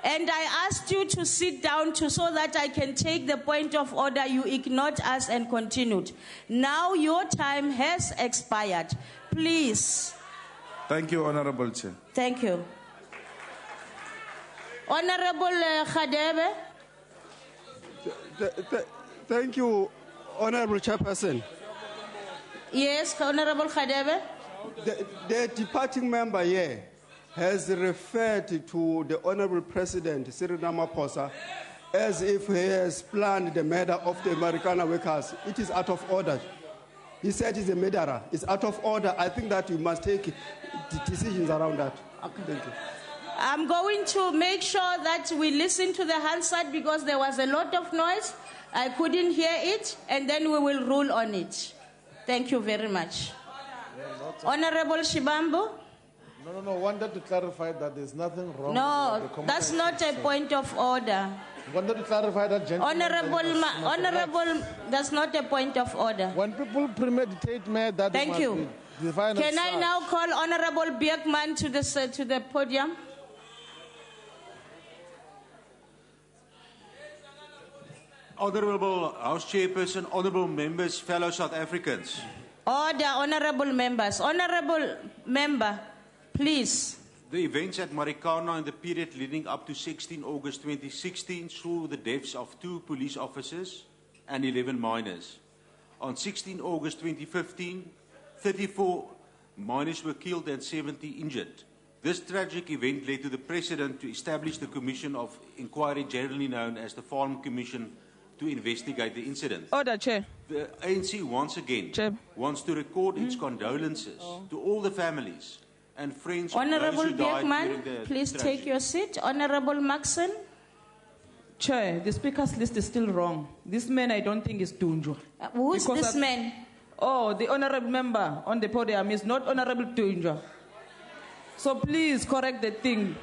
And I asked you to sit down so that I can take the point of order. You ignored us and continued. Now your time has expired. Please. Thank you, Honorable Chair. Thank you. Honorable Khadebe. Thank you, Honorable Chairperson. Yes, Honorable Khadebe. The departing member here has referred to the Honorable President, Cyril Ramaphosa, as if he has planned the murder of the Marikana workers. It is out of order. He said he's a murderer. It's out of order. I think that you must take decisions around that. Okay. Thank you. I'm going to make sure that we listen to the Hansard because there was a lot of noise. I couldn't hear it, and then we will rule on it. Thank you very much. Honorable Shibambo? No. Wanted to clarify that there's nothing wrong. No, that's not a point of order. Wanted to clarify that, gentlemen. Honorable, that's not a point of order. When people premeditate murder, thank you. Can I now call Honorable Bierkman to the podium? Honorable House Chairperson, honorable members, fellow South Africans. Order, honorable members. Honorable member, please. The events at Marikana in the period leading up to 16 August 2016 saw the deaths of 2 police officers and 11 minors. On 16 August 2015, 34 minors were killed and 70 injured. This tragic event led to the precedent to establish the Commission of Inquiry, generally known as the Farm Commission, to investigate the incident. Order, Chair. The ANC once again wants to record its condolences to all the families and friends of those who died during the please tragedy. take your seat. Honorable Maxon. Chair, the speaker's list is still wrong. This man I don't think is Tunjo. Who's this man? Oh, the honorable member on the podium is not Honorable Tunjo. So please correct the thing.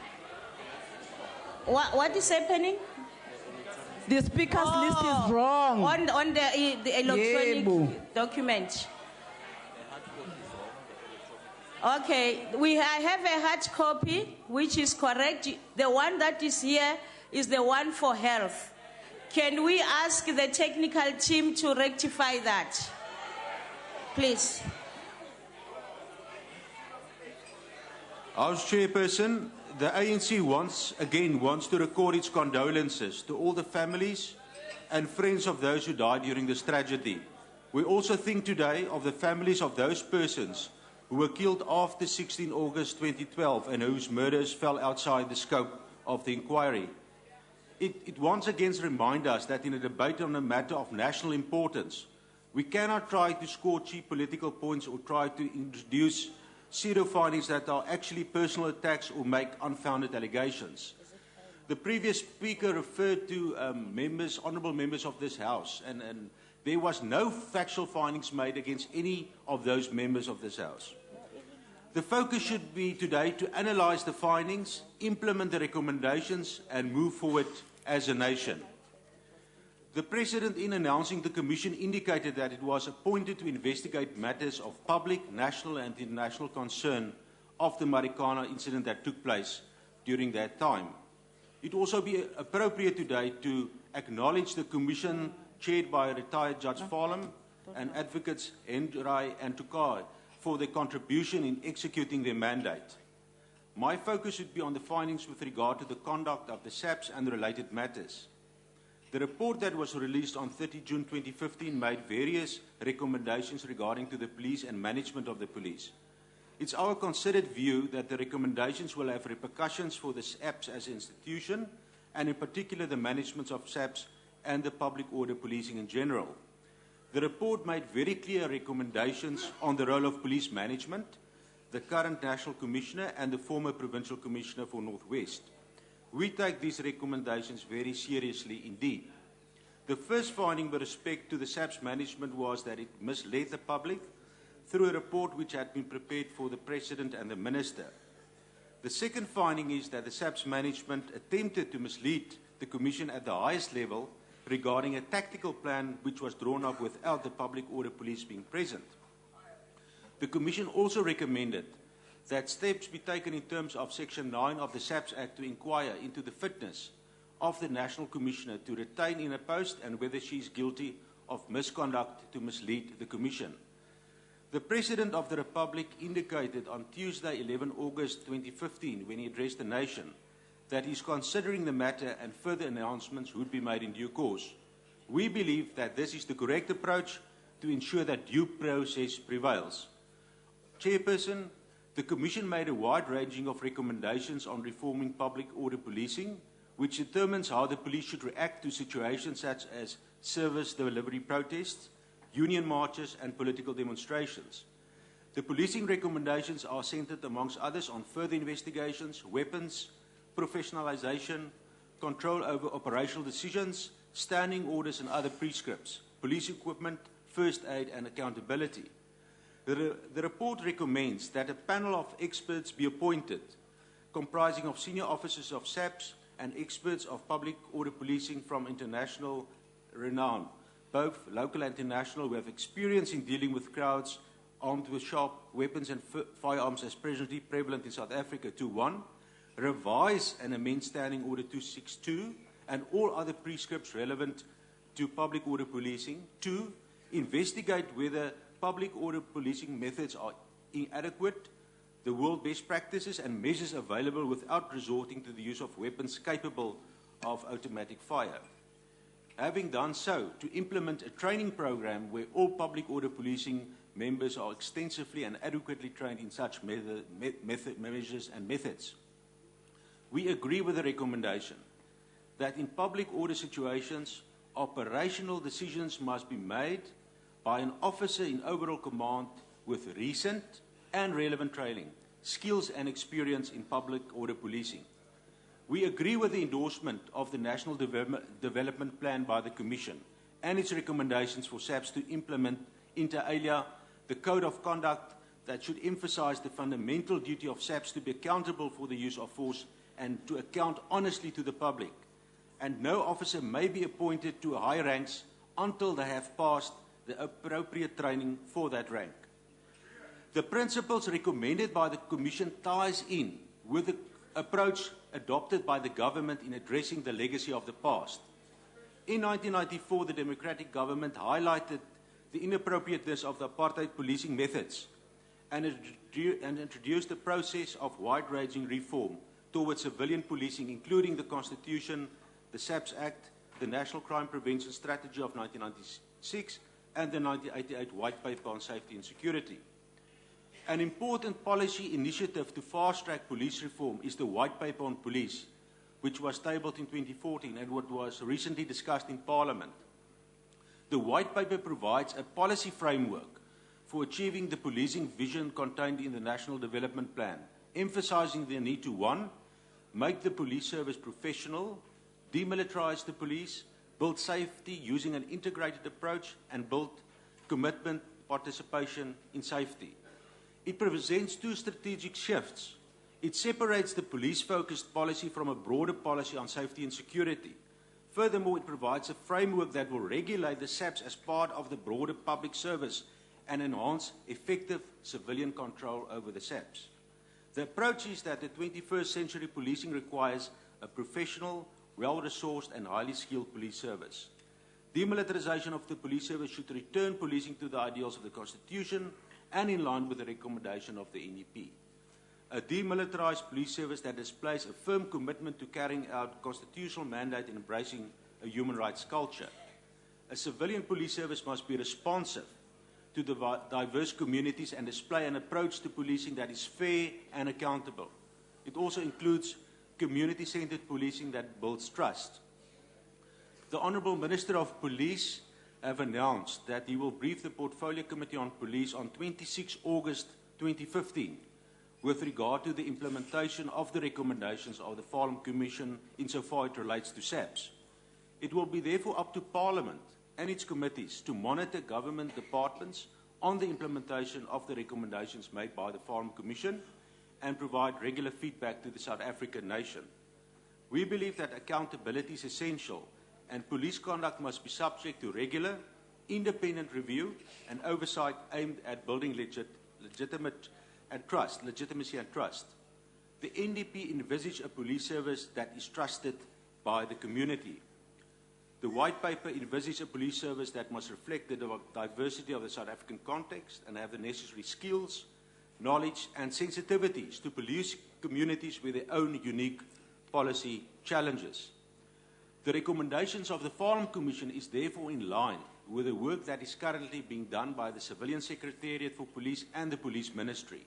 What is happening? The speaker's list is wrong. On the electronic document. Okay, I have a hard copy, which is correct. The one that is here is the one for health. Can we ask the technical team to rectify that? Please. House Chairperson, the ANC once again wants to record its condolences to all the families and friends of those who died during this tragedy. We also think today of the families of those persons who were killed after 16 August 2012 and whose murders fell outside the scope of the inquiry. It once again reminds us that in a debate on a matter of national importance, we cannot try to score cheap political points or try to introduce pseudo-findings that are actually personal attacks or make unfounded allegations. The previous speaker referred to honourable members of this House, and there was no factual findings made against any of those members of this House. The focus should be today to analyse the findings, implement the recommendations, and move forward as a nation. The President, in announcing the Commission, indicated that it was appointed to investigate matters of public, national and international concern of the Marikana incident that took place during that time. It will also be appropriate today to acknowledge the Commission chaired by retired Judge Farlam and advocates Hendrai and Tukai for their contribution in executing their mandate. My focus should be on the findings with regard to the conduct of the SAPS and related matters. The report that was released on 30 June 2015 made various recommendations regarding to the police and management of the police. It's our considered view that the recommendations will have repercussions for the SAPS as an institution, and in particular the management of SAPS and the public order policing in general. The report made very clear recommendations on the role of police management, the current National Commissioner and the former Provincial Commissioner for Northwest. We take these recommendations very seriously indeed. The first finding with respect to the SAPS management was that it misled the public through a report which had been prepared for the President and the Minister. The second finding is that the SAPS management attempted to mislead the Commission at the highest level regarding a tactical plan which was drawn up without the public order police being present. The Commission also recommended that steps be taken in terms of Section 9 of the SAPS Act to inquire into the fitness of the National Commissioner to retain in a post and whether she is guilty of misconduct to mislead the Commission. The President of the Republic indicated on Tuesday, 11 August 2015, when he addressed the nation, that he is considering the matter and further announcements would be made in due course. We believe that this is the correct approach to ensure that due process prevails. Chairperson, the Commission made a wide-ranging of recommendations on reforming public order policing, which determines how the police should react to situations such as service delivery protests, union marches and political demonstrations. The policing recommendations are centered, amongst others, on further investigations, weapons, professionalization, control over operational decisions, standing orders and other prescripts, police equipment, first aid and accountability. The report recommends that a panel of experts be appointed, comprising of senior officers of SAPS and experts of public order policing from international renown, both local and international, who have experience in dealing with crowds armed with sharp weapons and firearms as presently prevalent in South Africa, to 1, revise and amend Standing Order 262 and all other prescripts relevant to public order policing, 2, investigate whether public order policing methods are inadequate, the world best practices and measures available without resorting to the use of weapons capable of automatic fire. Having done so, to implement a training program where all public order policing members are extensively and adequately trained in such measures and methods. We agree with the recommendation that in public order situations, operational decisions must be made by an officer in overall command with recent and relevant training, skills and experience in public order policing. We agree with the endorsement of the National Development Plan by the Commission and its recommendations for SAPS to implement, inter alia, the Code of Conduct that should emphasize the fundamental duty of SAPS to be accountable for the use of force and to account honestly to the public. And no officer may be appointed to high ranks until they have passed the appropriate training for that rank. The principles recommended by the Commission ties in with the approach adopted by the government in addressing the legacy of the past. In 1994, the democratic government highlighted the inappropriateness of the apartheid policing methods and introduced a process of wide-ranging reform towards civilian policing, including the Constitution, the SAPS Act, the National Crime Prevention Strategy of 1996, and the 1988 White Paper on Safety and Security. An important policy initiative to fast-track police reform is the White Paper on Police, which was tabled in 2014 and what was recently discussed in Parliament. The White Paper provides a policy framework for achieving the policing vision contained in the National Development Plan, emphasizing the need to, 1, make the police service professional, demilitarize the police, build safety using an integrated approach, and build commitment, participation in safety. It presents 2 strategic shifts. It separates the police-focused policy from a broader policy on safety and security. Furthermore, it provides a framework that will regulate the SAPS as part of the broader public service and enhance effective civilian control over the SAPS. The approach is that the 21st century policing requires a professional, well-resourced and highly skilled police service. Demilitarization of the police service should return policing to the ideals of the Constitution and in line with the recommendation of the NEP. A demilitarized police service that displays a firm commitment to carrying out constitutional mandate and embracing a human rights culture. A civilian police service must be responsive to the diverse communities and display an approach to policing that is fair and accountable. It also includes community-centered policing that builds trust. The Honourable Minister of Police have announced that he will brief the Portfolio Committee on Police on 26 August 2015 with regard to the implementation of the recommendations of the Farm Commission insofar it relates to SAPS. It will be therefore up to Parliament and its committees to monitor government departments on the implementation of the recommendations made by the Farm Commission and provide regular feedback to the South African nation. We believe that accountability is essential and police conduct must be subject to regular, independent review and oversight aimed at building legitimacy and trust. The NDP envisage a police service that is trusted by the community. The white paper envisages a police service that must reflect the diversity of the South African context and have the necessary skills, knowledge and sensitivities to police communities with their own unique policy challenges. The recommendations of the Farm Commission is therefore in line with the work that is currently being done by the Civilian Secretariat for Police and the Police Ministry.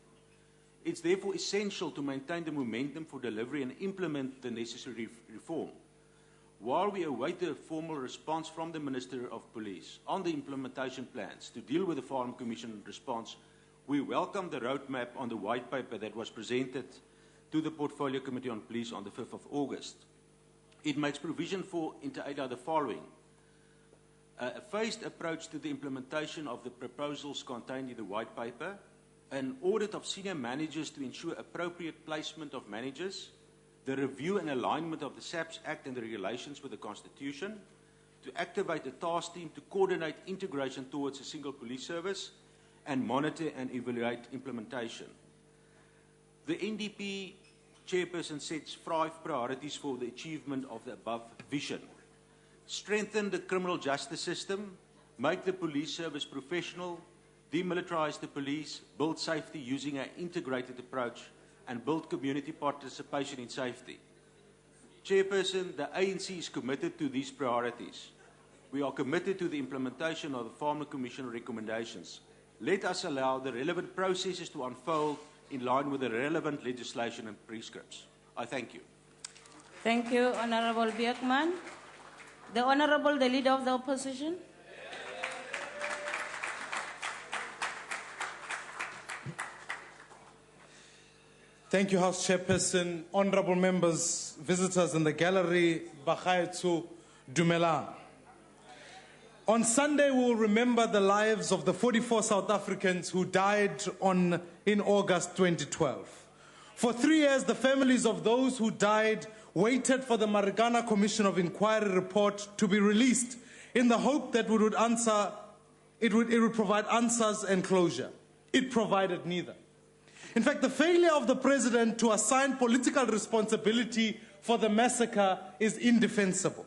It's therefore essential to maintain the momentum for delivery and implement the necessary reform. While we await the formal response from the Minister of Police on the implementation plans to deal with the Farm Commission response, we welcome the roadmap on the white paper that was presented to the Portfolio Committee on Police on the 5th of August. It makes provision for, inter alia, the following. A phased approach to the implementation of the proposals contained in the white paper, an audit of senior managers to ensure appropriate placement of managers, the review and alignment of the SAPS Act and the regulations with the Constitution, to activate a task team to coordinate integration towards a single police service, and monitor and evaluate implementation. The NDP chairperson sets 5 priorities for the achievement of the above vision. Strengthen the criminal justice system, make the police service professional, demilitarize the police, build safety using an integrated approach, and build community participation in safety. Chairperson, the ANC is committed to these priorities. We are committed to the implementation of the Farm Commission recommendations. Let us allow the relevant processes to unfold in line with the relevant legislation and prescripts. I thank you. Thank you, Honorable Beekman. The Honorable, the Leader of the Opposition. Thank you, House Chairperson, honorable members, visitors in the gallery, Bagaetsu Dumela. On Sunday, we will remember the lives of the 44 South Africans who died in August 2012. For 3 years, the families of those who died waited for the Marikana Commission of Inquiry report to be released in the hope that it would provide answers and closure. It provided neither. In fact, the failure of the president to assign political responsibility for the massacre is indefensible.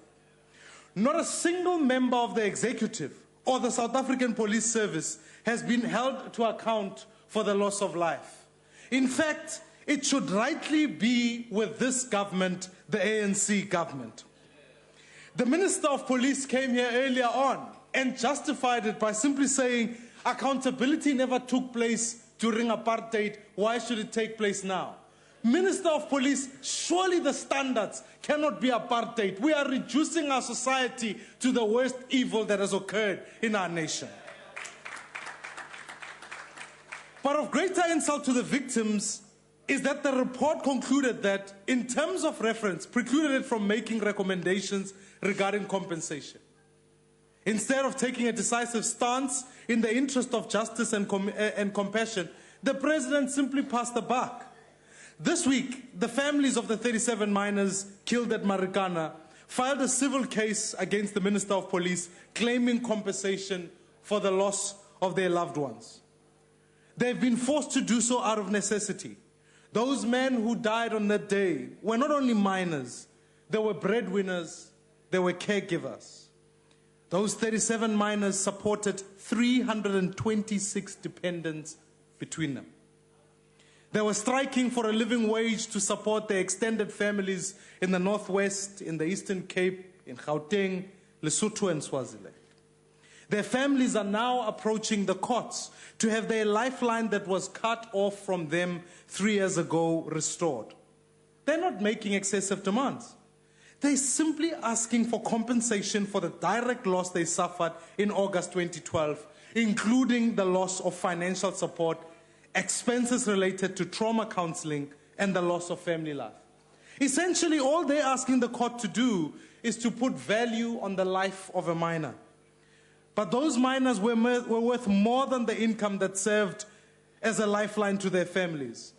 Not a single member of the executive or the South African Police Service has been held to account for the loss of life. In fact, it should rightly be with this government, the ANC government. The Minister of Police came here earlier on and justified it by simply saying accountability never took place during apartheid. Why should it take place now? Minister of Police, surely the standards cannot be apartheid. We are reducing our society to the worst evil that has occurred in our nation. But of greater insult to the victims is that the report concluded that, in terms of reference, precluded it from making recommendations regarding compensation. Instead of taking a decisive stance in the interest of justice and compassion, the president simply passed the buck. This week, the families of the 37 miners killed at Marikana filed a civil case against the Minister of Police claiming compensation for the loss of their loved ones. They've been forced to do so out of necessity. Those men who died on that day were not only miners, they were breadwinners, they were caregivers. Those 37 miners supported 326 dependents between them. They were striking for a living wage to support their extended families in the Northwest, in the Eastern Cape, in Gauteng, Lesotho and Swaziland. Their families are now approaching the courts to have their lifeline that was cut off from them 3 years ago restored. They're not making excessive demands. They're simply asking for compensation for the direct loss they suffered in August 2012, including the loss of financial support expenses related to trauma counseling, and the loss of family life. Essentially, all they're asking the court to do is to put value on the life of a minor. But those minors were worth more than the income that served as a lifeline to their families.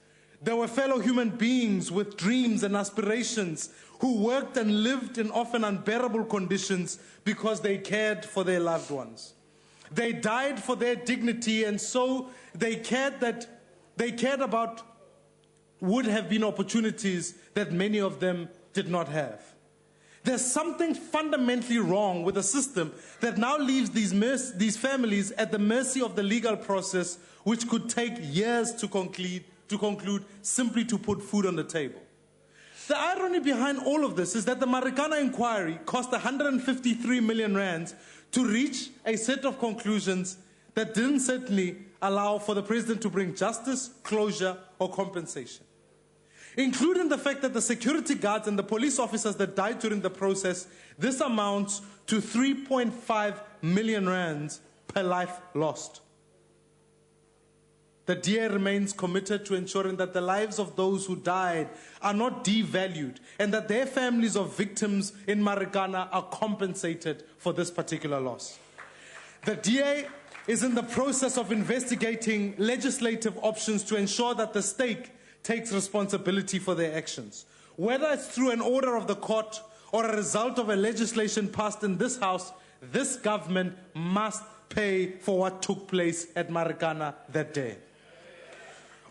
They were fellow human beings with dreams and aspirations who worked and lived in often unbearable conditions because they cared for their loved ones. They died for their dignity, and so they cared about would have been opportunities that many of them did not have. There's something fundamentally wrong with a system that now leaves these families at the mercy of the legal process, which could take years to conclude simply to put food on the table. The irony behind all of this is that the Marikana inquiry cost 153 million rands to reach a set of conclusions that didn't certainly allow for the president to bring justice, closure, or compensation. Including the fact that the security guards and the police officers that died during the process, this amounts to 3.5 million rands per life lost. The DA remains committed to ensuring that the lives of those who died are not devalued and that their families of victims in Marikana are compensated for this particular loss. The DA is in the process of investigating legislative options to ensure that the state takes responsibility for their actions. Whether it's through an order of the court or a result of a legislation passed in this House, this government must pay for what took place at Marikana that day.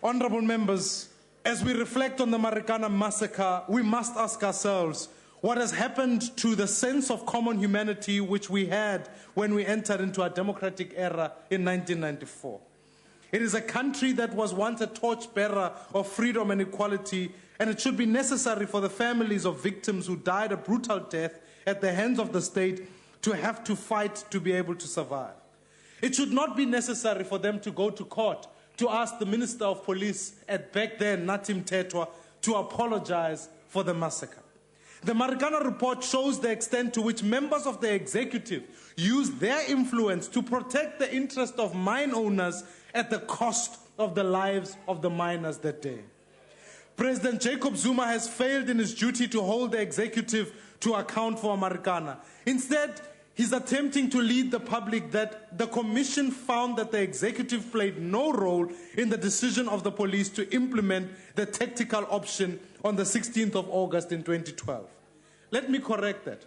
Honorable members, as we reflect on the Marikana massacre, we must ask ourselves what has happened to the sense of common humanity which we had when we entered into our democratic era in 1994. It is a country that was once a torchbearer of freedom and equality, and it should be necessary for the families of victims who died a brutal death at the hands of the state to have to fight to be able to survive. It should not be necessary for them to go to court to ask the Minister of Police at back then, Natim Tetwa, to apologize for the massacre. The Marikana report shows the extent to which members of the executive used their influence to protect the interest of mine owners at the cost of the lives of the miners that day. President Jacob Zuma has failed in his duty to hold the executive to account for Marikana. Instead, he's attempting to lead the public that the commission found that the executive played no role in the decision of the police to implement the tactical option on the 16th of August in 2012. Let me correct that.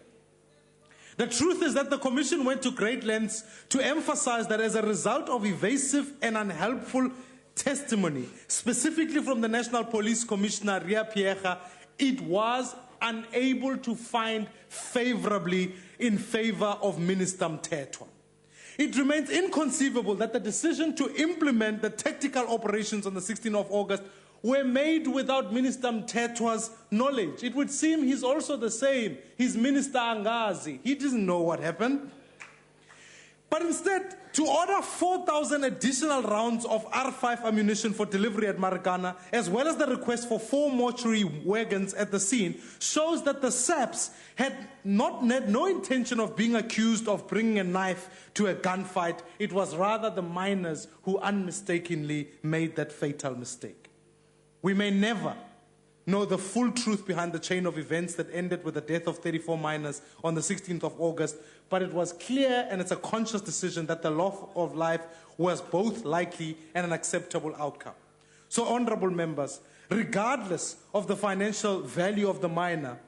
The truth is that the commission went to great lengths to emphasize that as a result of evasive and unhelpful testimony, specifically from the National Police Commissioner Ria Piecha, it was unable to find favorably in favor of Minister Mthethwa. It remains inconceivable that the decision to implement the tactical operations on the 16th of August were made without Minister Mthethwa's knowledge. It would seem he's also the same. He's Minister Angazi. He doesn't know what happened. But instead, to order 4,000 additional rounds of R5 ammunition for delivery at Marikana, as well as the request for 4 mortuary wagons at the scene, shows that the SAPS had no intention of being accused of bringing a knife to a gunfight. It was rather the miners who unmistakably made that fatal mistake. We may never know the full truth behind the chain of events that ended with the death of 34 miners on the 16th of August, but it was clear, and it's a conscious decision, that the loss of life was both likely and an acceptable outcome. So, honorable members, regardless of the financial value of the miner,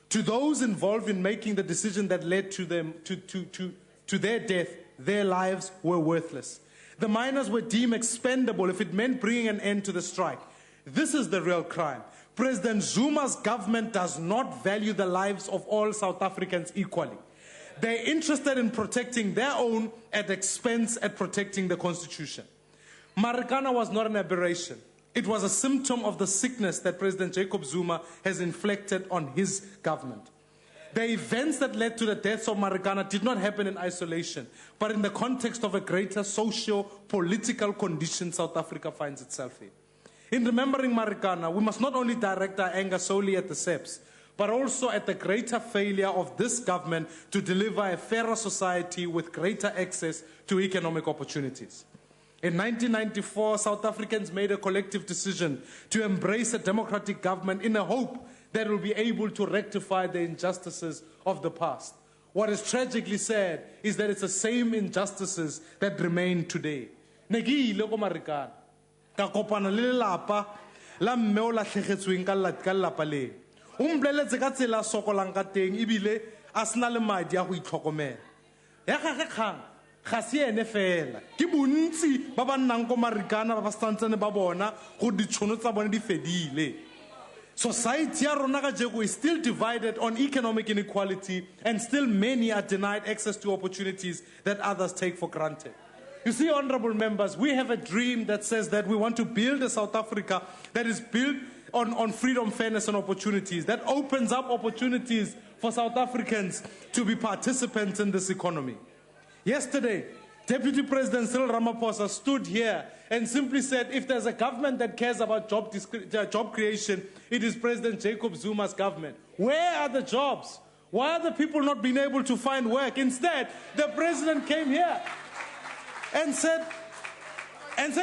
to those involved in making the decision that led to them to their death, their lives were worthless. The miners were deemed expendable if it meant bringing an end to the strike. This is the real crime. President Zuma's government does not value the lives of all South Africans equally. They're interested in protecting their own at expense at protecting the Constitution. Marikana was not an aberration. It was a symptom of the sickness that President Jacob Zuma has inflicted on his government. The events that led to the deaths of Marikana did not happen in isolation, but in the context of a greater socio-political condition South Africa finds itself in. In remembering Marikana, we must not only direct our anger solely at the SAPS, but also at the greater failure of this government to deliver a fairer society with greater access to economic opportunities. In 1994, South Africans made a collective decision to embrace a democratic government in a hope that it will be able to rectify the injustices of the past. What is tragically sad is that it's the same injustices that remain today. Negi ile ko Marikana ka kopana le lelapa la mme o latlhegetsweng ka lelapa le. O mboleletse ka tsela sokolang ka teng ebile a sena le madi a go itlhokomela. Ya gagwe kgang ga se ene fela ke bontsi ba ba nnang ko Marikana ba ba santsane ba bona go ditšhono tsa bone di fedile. Society ya rona ka jeko is still divided on economic inequality, and still many are denied access to opportunities that others take for granted. You see, honorable members, we have a dream that says that we want to build a South Africa that is built on freedom, fairness, and opportunities, that opens up opportunities for South Africans to be participants in this economy. Yesterday, Deputy President Cyril Ramaphosa stood here and simply said, if there's a government that cares about job creation, it is President Jacob Zuma's government. Where are the jobs? Why are the people not being able to find work? Instead, the president came here and said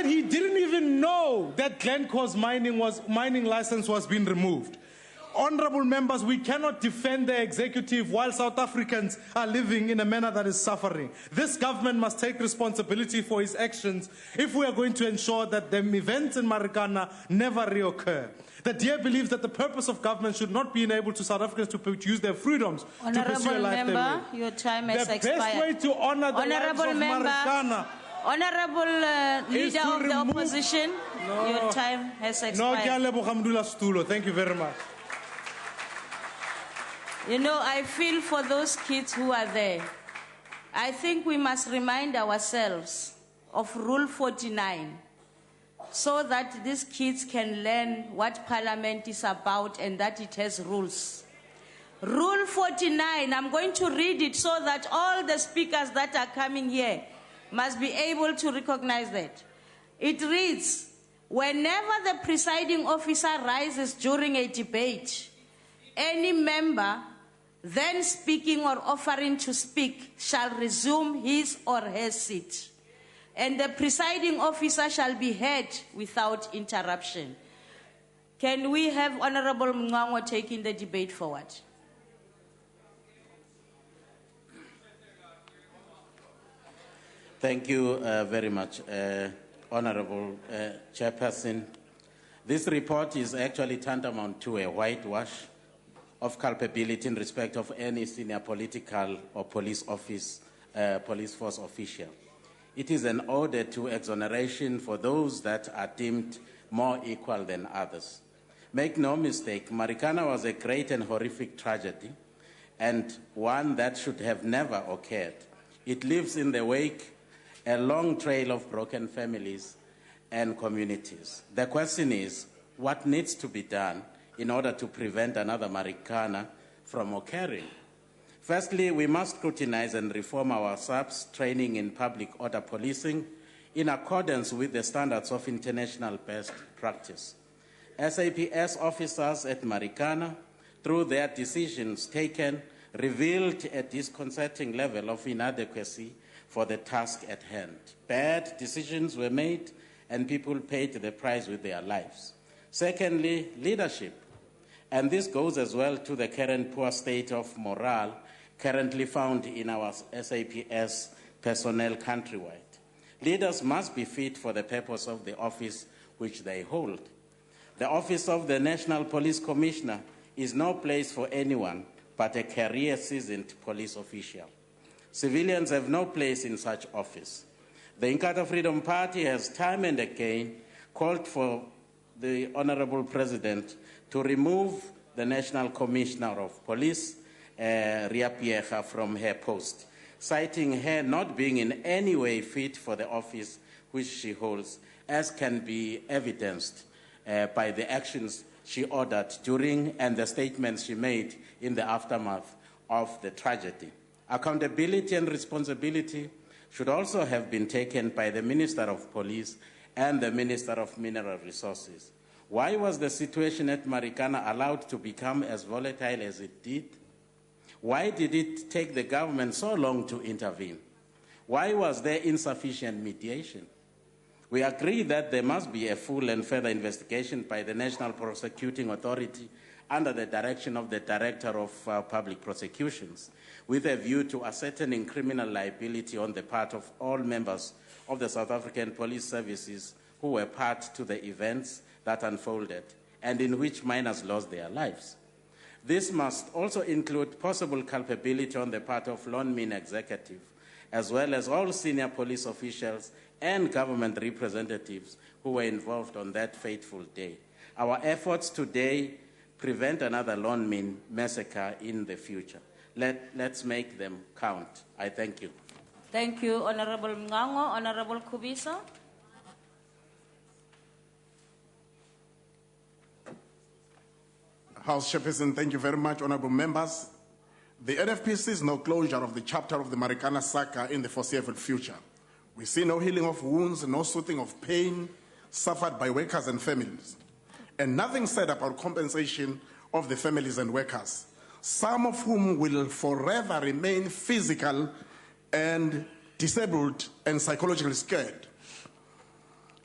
he didn't even know that Glencore's mining license was being removed. Honorable members, we cannot defend the executive while South Africans are living in a manner that is suffering. This government must take responsibility for its actions if we are going to ensure that the events in Marikana never reoccur. The DA believes that the purpose of government should not be enable to South Africans to use their freedoms to pursue a life they will. Your time has expired. The best way to honor the lives of Marikana Leader of the opposition, your time has expired. Thank you very much. You know, I feel for those kids who are there. I think we must remind ourselves of Rule 49 so that these kids can learn what Parliament is about and that it has rules. Rule 49, I'm going to read it so that all the speakers that are coming here must be able to recognize that. It reads, whenever the presiding officer rises during a debate, any member then speaking or offering to speak shall resume his or her seat, and the presiding officer shall be heard without interruption. Can we have Honorable Mngwango taking the debate forward? Thank you very much, Honorable Chairperson. This report is actually tantamount to a whitewash of culpability in respect of any senior political or police force official. It is an order to exoneration for those that are deemed more equal than others. Make no mistake, Marikana was a great and horrific tragedy, and one that should have never occurred. It leaves in the wake a long trail of broken families and communities. The question is, what needs to be done in order to prevent another Marikana from occurring? Firstly, we must scrutinize and reform our SAPS training in public order policing in accordance with the standards of international best practice. SAPS officers at Marikana, through their decisions taken, revealed a disconcerting level of inadequacy for the task at hand. Bad decisions were made and people paid the price with their lives. Secondly, leadership. And this goes as well to the current poor state of morale currently found in our SAPS personnel countrywide. Leaders must be fit for the purpose of the office which they hold. The office of the National Police Commissioner is no place for anyone but a career-seasoned police official. Civilians have no place in such office. The Inkatha Freedom Party has time and again called for the Honorable President to remove the National Commissioner of Police, Ria Piecha, from her post, citing her not being in any way fit for the office which she holds, as can be evidenced by the actions she ordered during and the statements she made in the aftermath of the tragedy. Accountability and responsibility should also have been taken by the Minister of Police and the Minister of Mineral Resources. Why was the situation at Marikana allowed to become as volatile as it did? Why did it take the government so long to intervene? Why was there insufficient mediation? We agree that there must be a full and further investigation by the National Prosecuting Authority under the direction of the Director of Public Prosecutions, with a view to ascertaining criminal liability on the part of all members of the South African Police Services who were part to the events that unfolded and in which minors lost their lives. This must also include possible culpability on the part of Lone Min Executive, as well as all senior police officials and government representatives who were involved on that fateful day. Our efforts today prevent another Lone Min massacre in the future. Let's make them count. I thank you. Thank you, Honorable Mngango. Honorable Kubiso. House Chairperson, thank you very much, honorable members. The NFP sees no closure of the chapter of the Marikana saga in the foreseeable future. We see no healing of wounds, no soothing of pain suffered by workers and families, and nothing said about compensation of the families and workers, some of whom will forever remain physical and disabled and psychologically scared.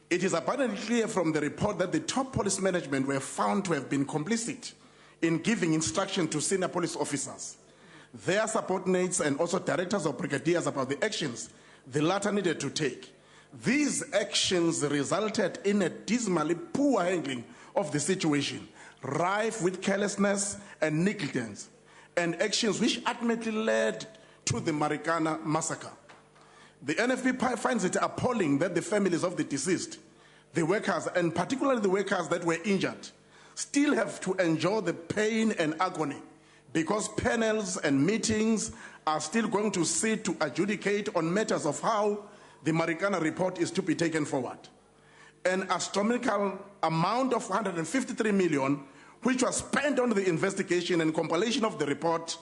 It is abundantly clear from the report that the top police management were found to have been complicit in giving instruction to senior police officers, their subordinates, and also directors or brigadiers about the actions the latter needed to take. These actions resulted in a dismally poor handling of the situation, rife with carelessness and negligence, and actions which ultimately led to the Marikana massacre. The NFP finds it appalling that the families of the deceased, the workers, and particularly the workers that were injured, still have to endure the pain and agony because panels and meetings are still going to sit to adjudicate on matters of how the Marikana report is to be taken forward. An astronomical amount of 153 million, which was spent on the investigation and compilation of the report,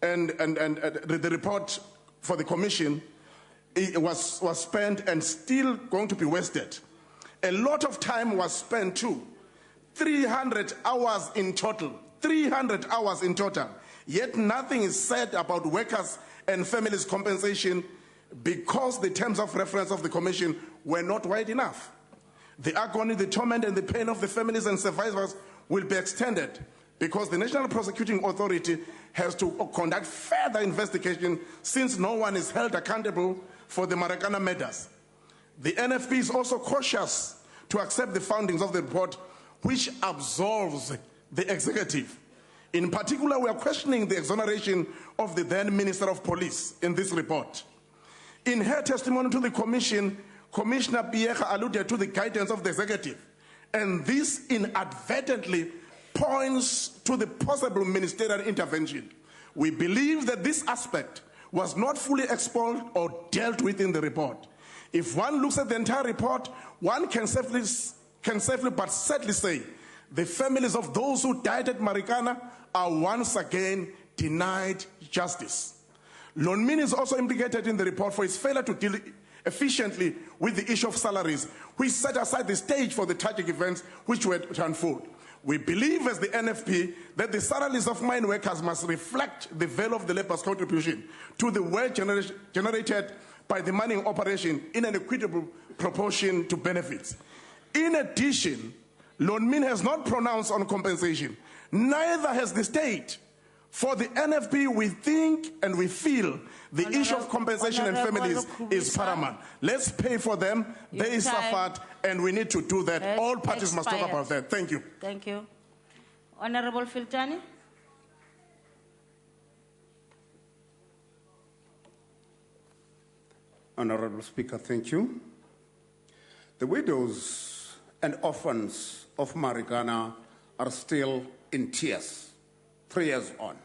and the report for the commission, it was spent and still going to be wasted. A lot of time was spent too. 300 hours in total. 300 hours in total. Yet nothing is said about workers and families' compensation because the terms of reference of the commission were not wide enough. The agony, the torment, and the pain of the families and survivors will be extended because the National Prosecuting Authority has to conduct further investigation since no one is held accountable for the Marikana matters. The NFP is also cautious to accept the findings of the report, which absolves the executive. In particular, we are questioning the exoneration of the then Minister of Police in this report. In her testimony to the Commission, Commissioner Piega alluded to the guidance of the executive, and this inadvertently points to the possible ministerial intervention. We believe that this aspect was not fully explored or dealt with in the report. If one looks at the entire report, one can safely but sadly say the families of those who died at Marikana are once again denied justice. Lone Min is also implicated in the report for its failure to deal efficiently with the issue of salaries, which set aside the stage for the tragic events which were to unfold. We believe as the NFP that the salaries of mine workers must reflect the value of the labor's contribution to the wealth generated by the mining operation in an equitable proportion to benefits. In addition, Lone Min has not pronounced on compensation. Neither has the state. For the NFP, we think and we feel the issue of compensation and families is paramount. Let's pay for them. They suffered, and we need to do that. All parties must talk about that. Thank you. Thank you. Honorable Filtani. Honorable Speaker, thank you. The widows and orphans of Marikana are still in tears, 3 years on.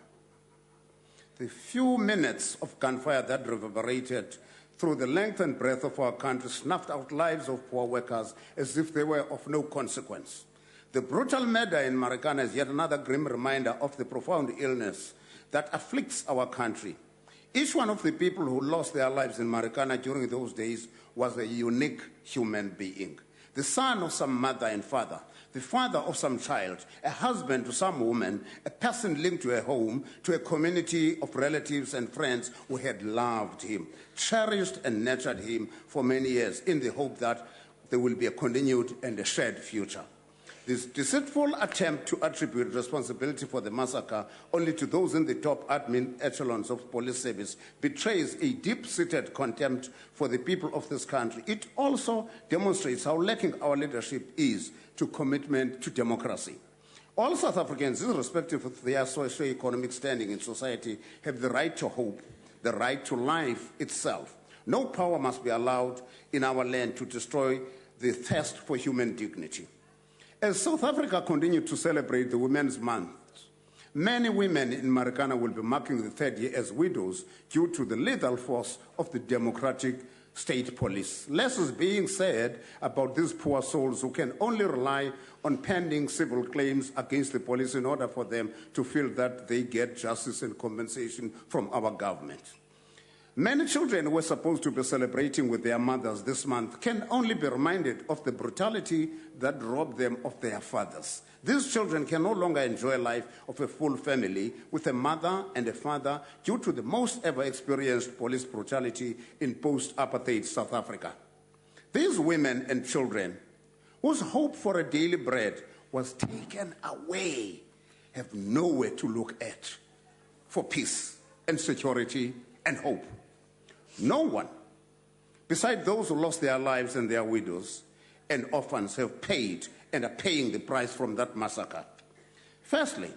The few minutes of gunfire that reverberated through the length and breadth of our country snuffed out lives of poor workers as if they were of no consequence. The brutal murder in Marikana is yet another grim reminder of the profound illness that afflicts our country. Each one of the people who lost their lives in Marikana during those days was a unique human being. the son of some mother and father, the father of some child, a husband to some woman, a person linked to a home, to a community of relatives and friends who had loved him, cherished and nurtured him for many years in the hope that there will be a continued and a shared future. This deceitful attempt to attribute responsibility for the massacre only to those in the top admin echelons of police service betrays a deep-seated contempt for the people of this country. It also demonstrates how lacking our leadership is to commitment to democracy. All South Africans, irrespective of their socio-economic standing in society, have the right to hope, the right to life itself. No power must be allowed in our land to destroy the thirst for human dignity. As South Africa continues to celebrate the Women's Month, many women in Marikana will be marking the third year as widows due to the lethal force of the democratic state police. Less is being said about these poor souls who can only rely on pending civil claims against the police in order for them to feel that they get justice and compensation from our government. Many children who were supposed to be celebrating with their mothers this month can only be reminded of the brutality that robbed them of their fathers. These children can no longer enjoy life of a full family with a mother and a father due to the most ever experienced police brutality in post-apartheid South Africa. These women and children, whose hope for a daily bread was taken away, have nowhere to look at for peace and security and hope. No one, besides those who lost their lives and their widows and orphans, have paid and are paying the price from that massacre. Firstly,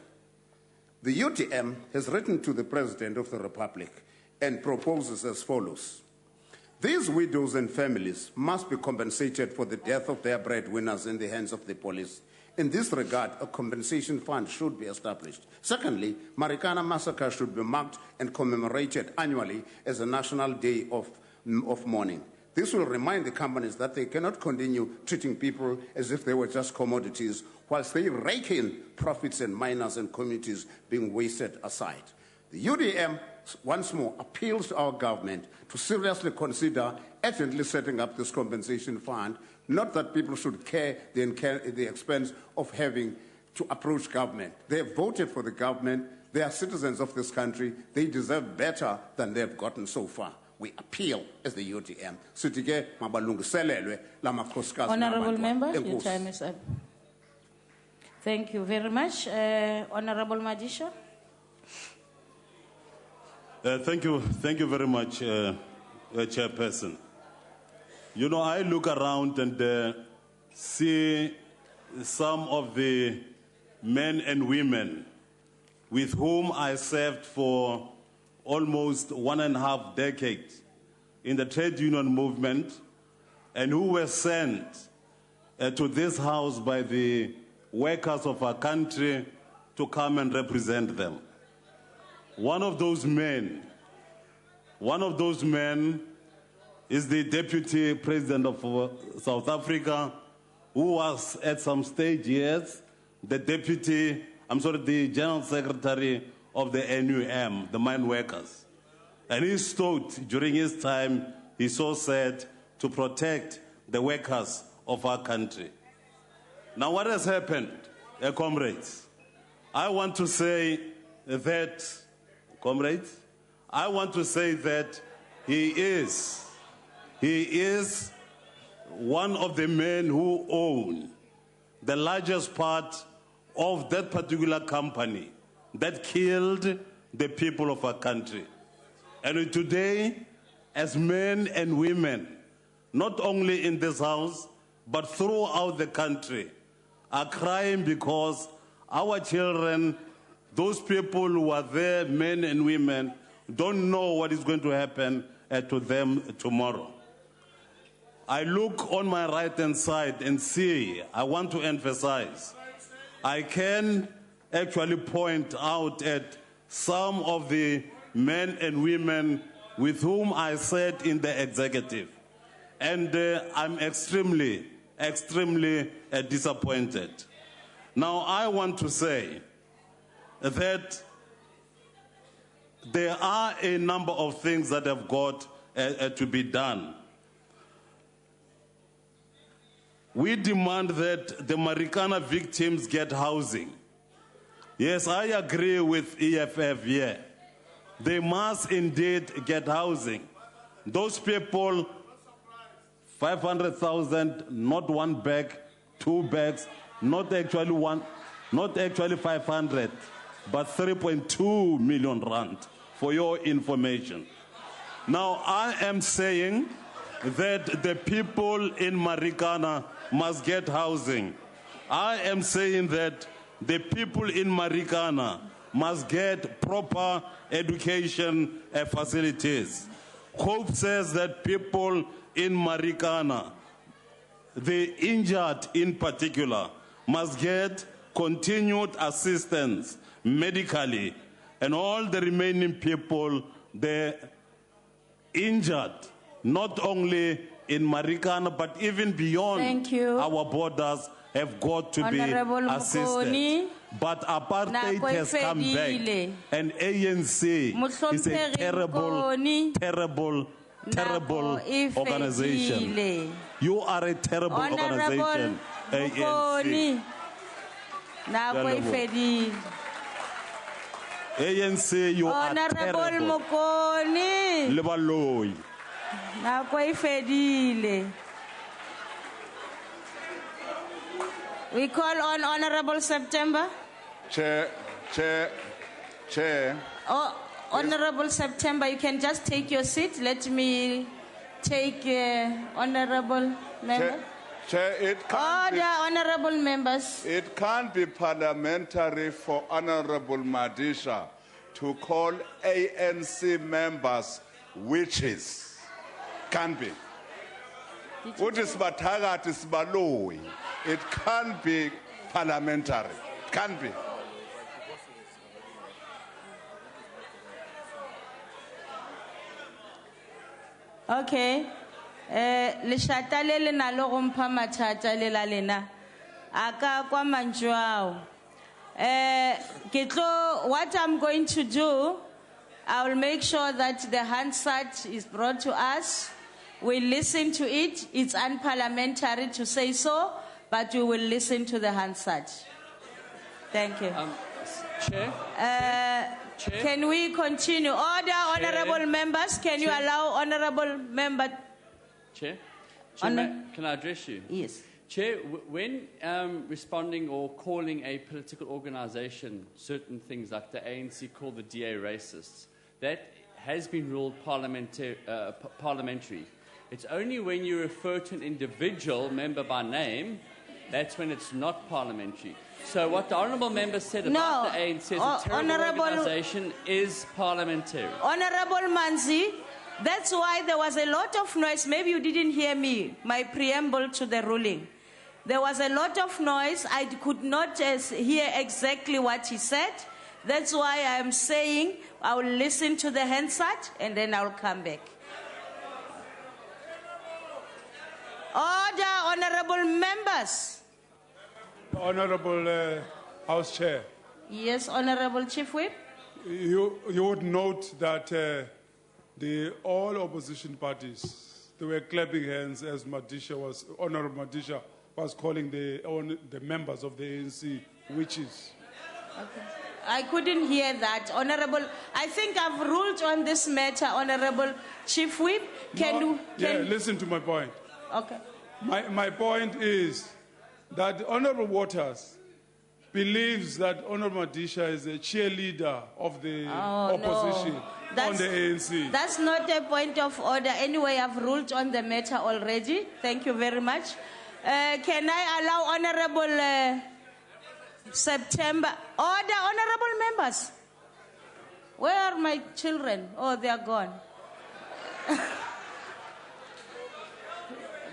the UTM has written to the President of the Republic and proposes as follows. These widows and families must be compensated for the death of their breadwinners in the hands of the police. In this regard, a compensation fund should be established. Secondly, Marikana massacre should be marked and commemorated annually as a national day of mourning. This will remind the companies that they cannot continue treating people as if they were just commodities, whilst they rake in profits and miners and communities being wasted aside. The UDM, once more, appeals to our government to seriously consider urgently setting up this compensation fund. Not that people should care the expense of having to approach government. They have voted for the government. They are citizens of this country. They deserve better than they have gotten so far. We appeal as the UTM. Honourable member, your time is up. Thank you very much. Honourable Madisha. Thank you very much, Chairperson. You know, I look around and see some of the men and women with whom I served for almost 1.5 decades in the trade union movement and who were sent to this house by the workers of our country to come and represent them. One of those men is the Deputy President of South Africa, who was at some stage, yes, the General Secretary of the NUM, the mine workers. And he stood during his time, he so said, to protect the workers of our country. Now what has happened, comrades? I want to say that he is one of the men who own the largest part of that particular company that killed the people of our country. And today, as men and women, not only in this house, but throughout the country, are crying because our children, those people who are there, men and women, don't know what is going to happen to them tomorrow. I look on my right-hand side and see, I want to emphasize, I can actually point out at some of the men and women with whom I sat in the executive. And I'm extremely disappointed. Now, I want to say that there are a number of things that have got to be done. we demand that the Marikana victims get housing. Yes, I agree with EFF, yeah. They must indeed get housing. Those people, 500,000, not one bag, 2 bags, not actually 500, but 3.2 million rand, for your information. Now, I am saying that the people in Marikana must get housing. I am saying that the people in Marikana must get proper education facilities. Hope says that people in Marikana, the injured in particular, must get continued assistance medically, and all the remaining people, the injured, not only in Marikana, but even beyond our borders, have got to Honorable be assisted. Mokoni. But apartheid has come back, and ANC is a terrible organization. You are a terrible organization, ANC. ANC, you are terrible. Lebaloi. We call on Honorable September. Chair. Oh, Honorable September, you can just take your seat. Let me take Honorable Member. Chair, it can't Order, Honorable Members. It can't be parliamentary for Honorable Madisha to call ANC members witches. Can't be. What is Batagat is Baloi. It can't be parliamentary. Can't be. Okay. Leshata le le na le go mpha mathata le la lena aka kwa manjwao. What I'm going to do, I will make sure that the Hansard is brought to us. We listen to it. It's unparliamentary to say so, but we will listen to the Hansard. Thank you. Chair. Chair. Can we continue? Order, honorable members. Can you allow honorable member? Chair, can I address you? Yes. Chair, when responding or calling a political organization certain things like the ANC call the DA racists, that has been ruled parliamentary. It's only when you refer to an individual member by name, that's when it's not parliamentary. So what the honourable member said about the ANC as a terrible organisation is parliamentary. Honourable Manzi, that's why there was a lot of noise. Maybe you didn't hear me, my preamble to the ruling. There was a lot of noise. I could not hear exactly what he said. That's why I am saying I will listen to the Hansard and then I will come back. Order, honourable members. Honourable House Chair. Yes, Honourable Chief Whip. You would note that all opposition parties, they were clapping hands as Honourable Madisha was calling the members of the ANC witches. Okay. I couldn't hear that, Honourable. I think I've ruled on this matter, Honourable Chief Whip. Listen to my point. Okay. My point is that Honourable Waters believes that Honourable Madisha is a cheerleader of the opposition on the ANC. That's not a point of order. Anyway, I've ruled on the matter already. Thank you very much. Can I allow Honourable September? Order, honourable members. Where are my children? Oh, they are gone.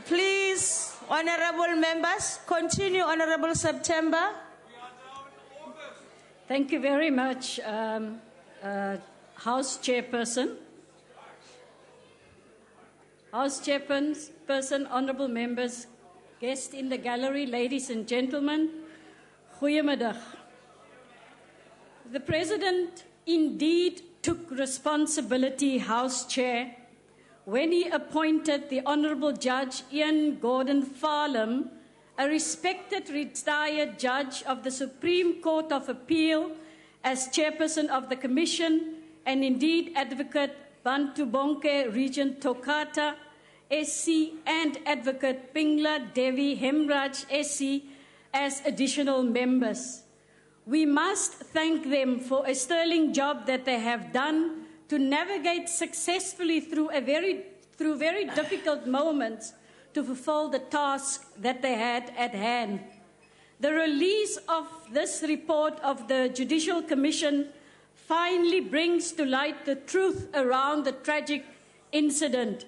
Please, honourable members, continue, Honourable September. Thank you very much, House Chairperson. House Chairperson, honourable members, guests in the gallery, ladies and gentlemen, goeiemiddag. The President indeed took responsibility, House Chair, when he appointed the Honourable Judge Ian Gordon Farlam a respected retired judge of the Supreme Court of Appeal, as chairperson of the Commission, and indeed Advocate Bantu Bonke Regent Tokata, SC, and Advocate Pingla Devi Hemraj, SC, as additional members. We must thank them for a sterling job that they have done to navigate successfully through very difficult moments to fulfill the task that they had at hand. The release of this report of the Judicial Commission finally brings to light the truth around the tragic incident.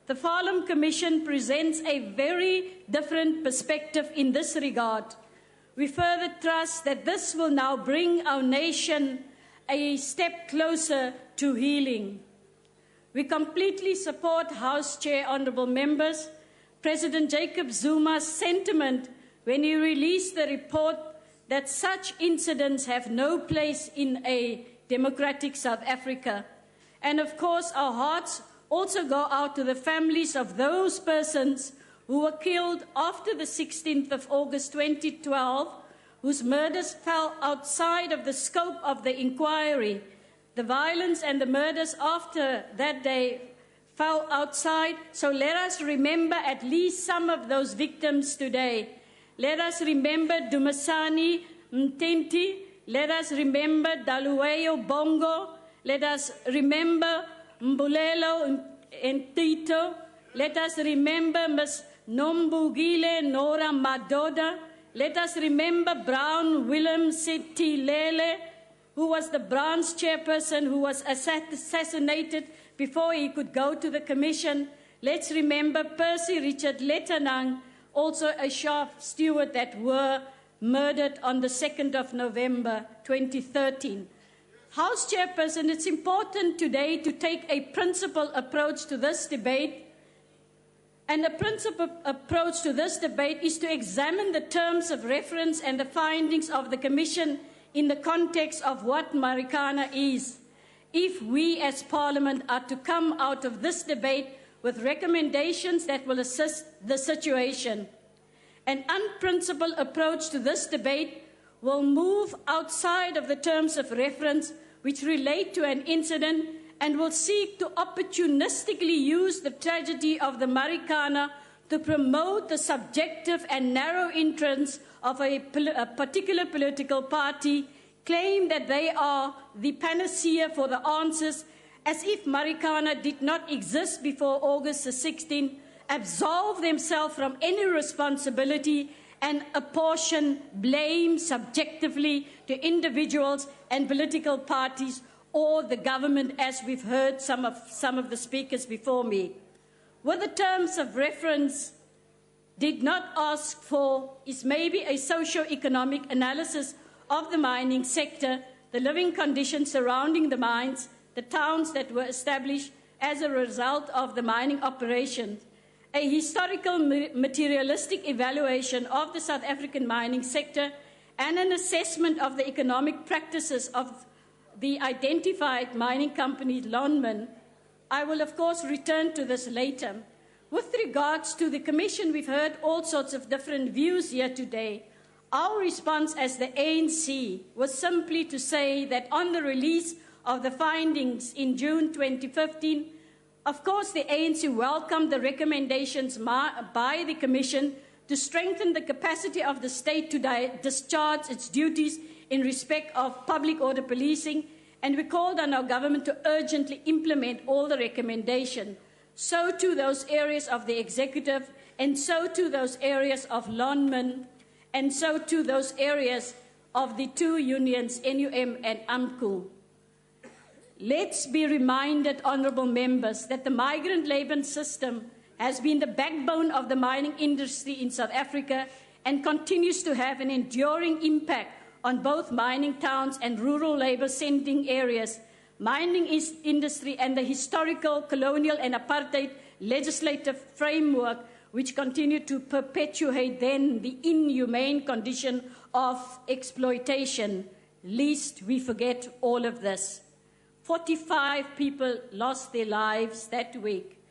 The Farlam Commission presents a very different perspective in this regard. We further trust that this will now bring our nation a step closer to healing. We completely support House Chair, honourable members, President Jacob Zuma's sentiment when he released the report that such incidents have no place in a democratic South Africa. And of course, our hearts also go out to the families of those persons who were killed after the 16th of August 2012, whose murders fell outside of the scope of the inquiry. The violence and the murders after that day fell outside, so let us remember at least some of those victims today. Let us remember Dumasani Mtenti, let us remember Daluweyo Bongo, let us remember Mbulelo Ntito, let us remember Ms. Nombugile Nora Madoda, let us remember Brown Willem Sitilele, who was the branch chairperson who was assassinated before he could go to the commission. Let's remember Percy Richard Lettanang, also a shaft steward that were murdered on the 2nd of November 2013. House Chairperson, it's important today to take a principled approach to this debate. And a principled approach to this debate is to examine the terms of reference and the findings of the Commission in the context of what Marikana is. If we as Parliament are to come out of this debate with recommendations that will assist the situation. An unprincipled approach to this debate will move outside of the terms of reference which relate to an incident and will seek to opportunistically use the tragedy of the Marikana to promote the subjective and narrow interests of a particular political party, claim that they are the panacea for the answers, as if Marikana did not exist before August the 16th, absolve themselves from any responsibility and apportion blame subjectively to individuals and political parties or the government, as we've heard some of the speakers before me. What the terms of reference did not ask for is maybe a socio-economic analysis of the mining sector, the living conditions surrounding the mines, the towns that were established as a result of the mining operations, a historical materialistic evaluation of the South African mining sector, and an assessment of the economic practices of the identified mining company Lonmin. I will, of course, return to this later. With regards to the Commission, we've heard all sorts of different views here today. Our response as the ANC was simply to say that on the release of the findings in June 2015, of course, the ANC welcomed the recommendations by the Commission to strengthen the capacity of the state to discharge its duties in respect of public order policing, and we called on our government to urgently implement all the recommendations. So too those areas of the executive, and so too those areas of Lonmin, and so too those areas of the two unions, NUM and AMCU. Let's be reminded, honourable members, that the migrant labour system has been the backbone of the mining industry in South Africa and continues to have an enduring impact on both mining towns and rural labour-sending areas. Mining industry and the historical, colonial and apartheid legislative framework which continue to perpetuate then the inhumane condition of exploitation. Lest we forget all of this. 45 people lost their lives that week.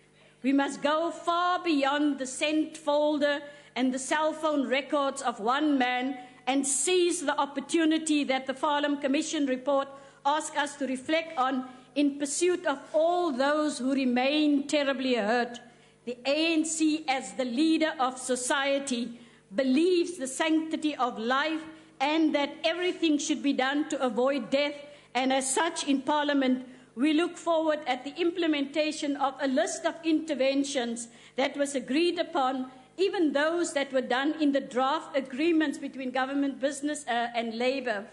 We must go far beyond the scent folder and the cell phone records of one man and seize the opportunity that the Farnham Commission report asks us to reflect on in pursuit of all those who remain terribly hurt. The ANC, as the leader of society, believes the sanctity of life and that everything should be done to avoid death, and as such in Parliament, we look forward at the implementation of a list of interventions that was agreed upon, even those that were done in the draft agreements between government, business and labour.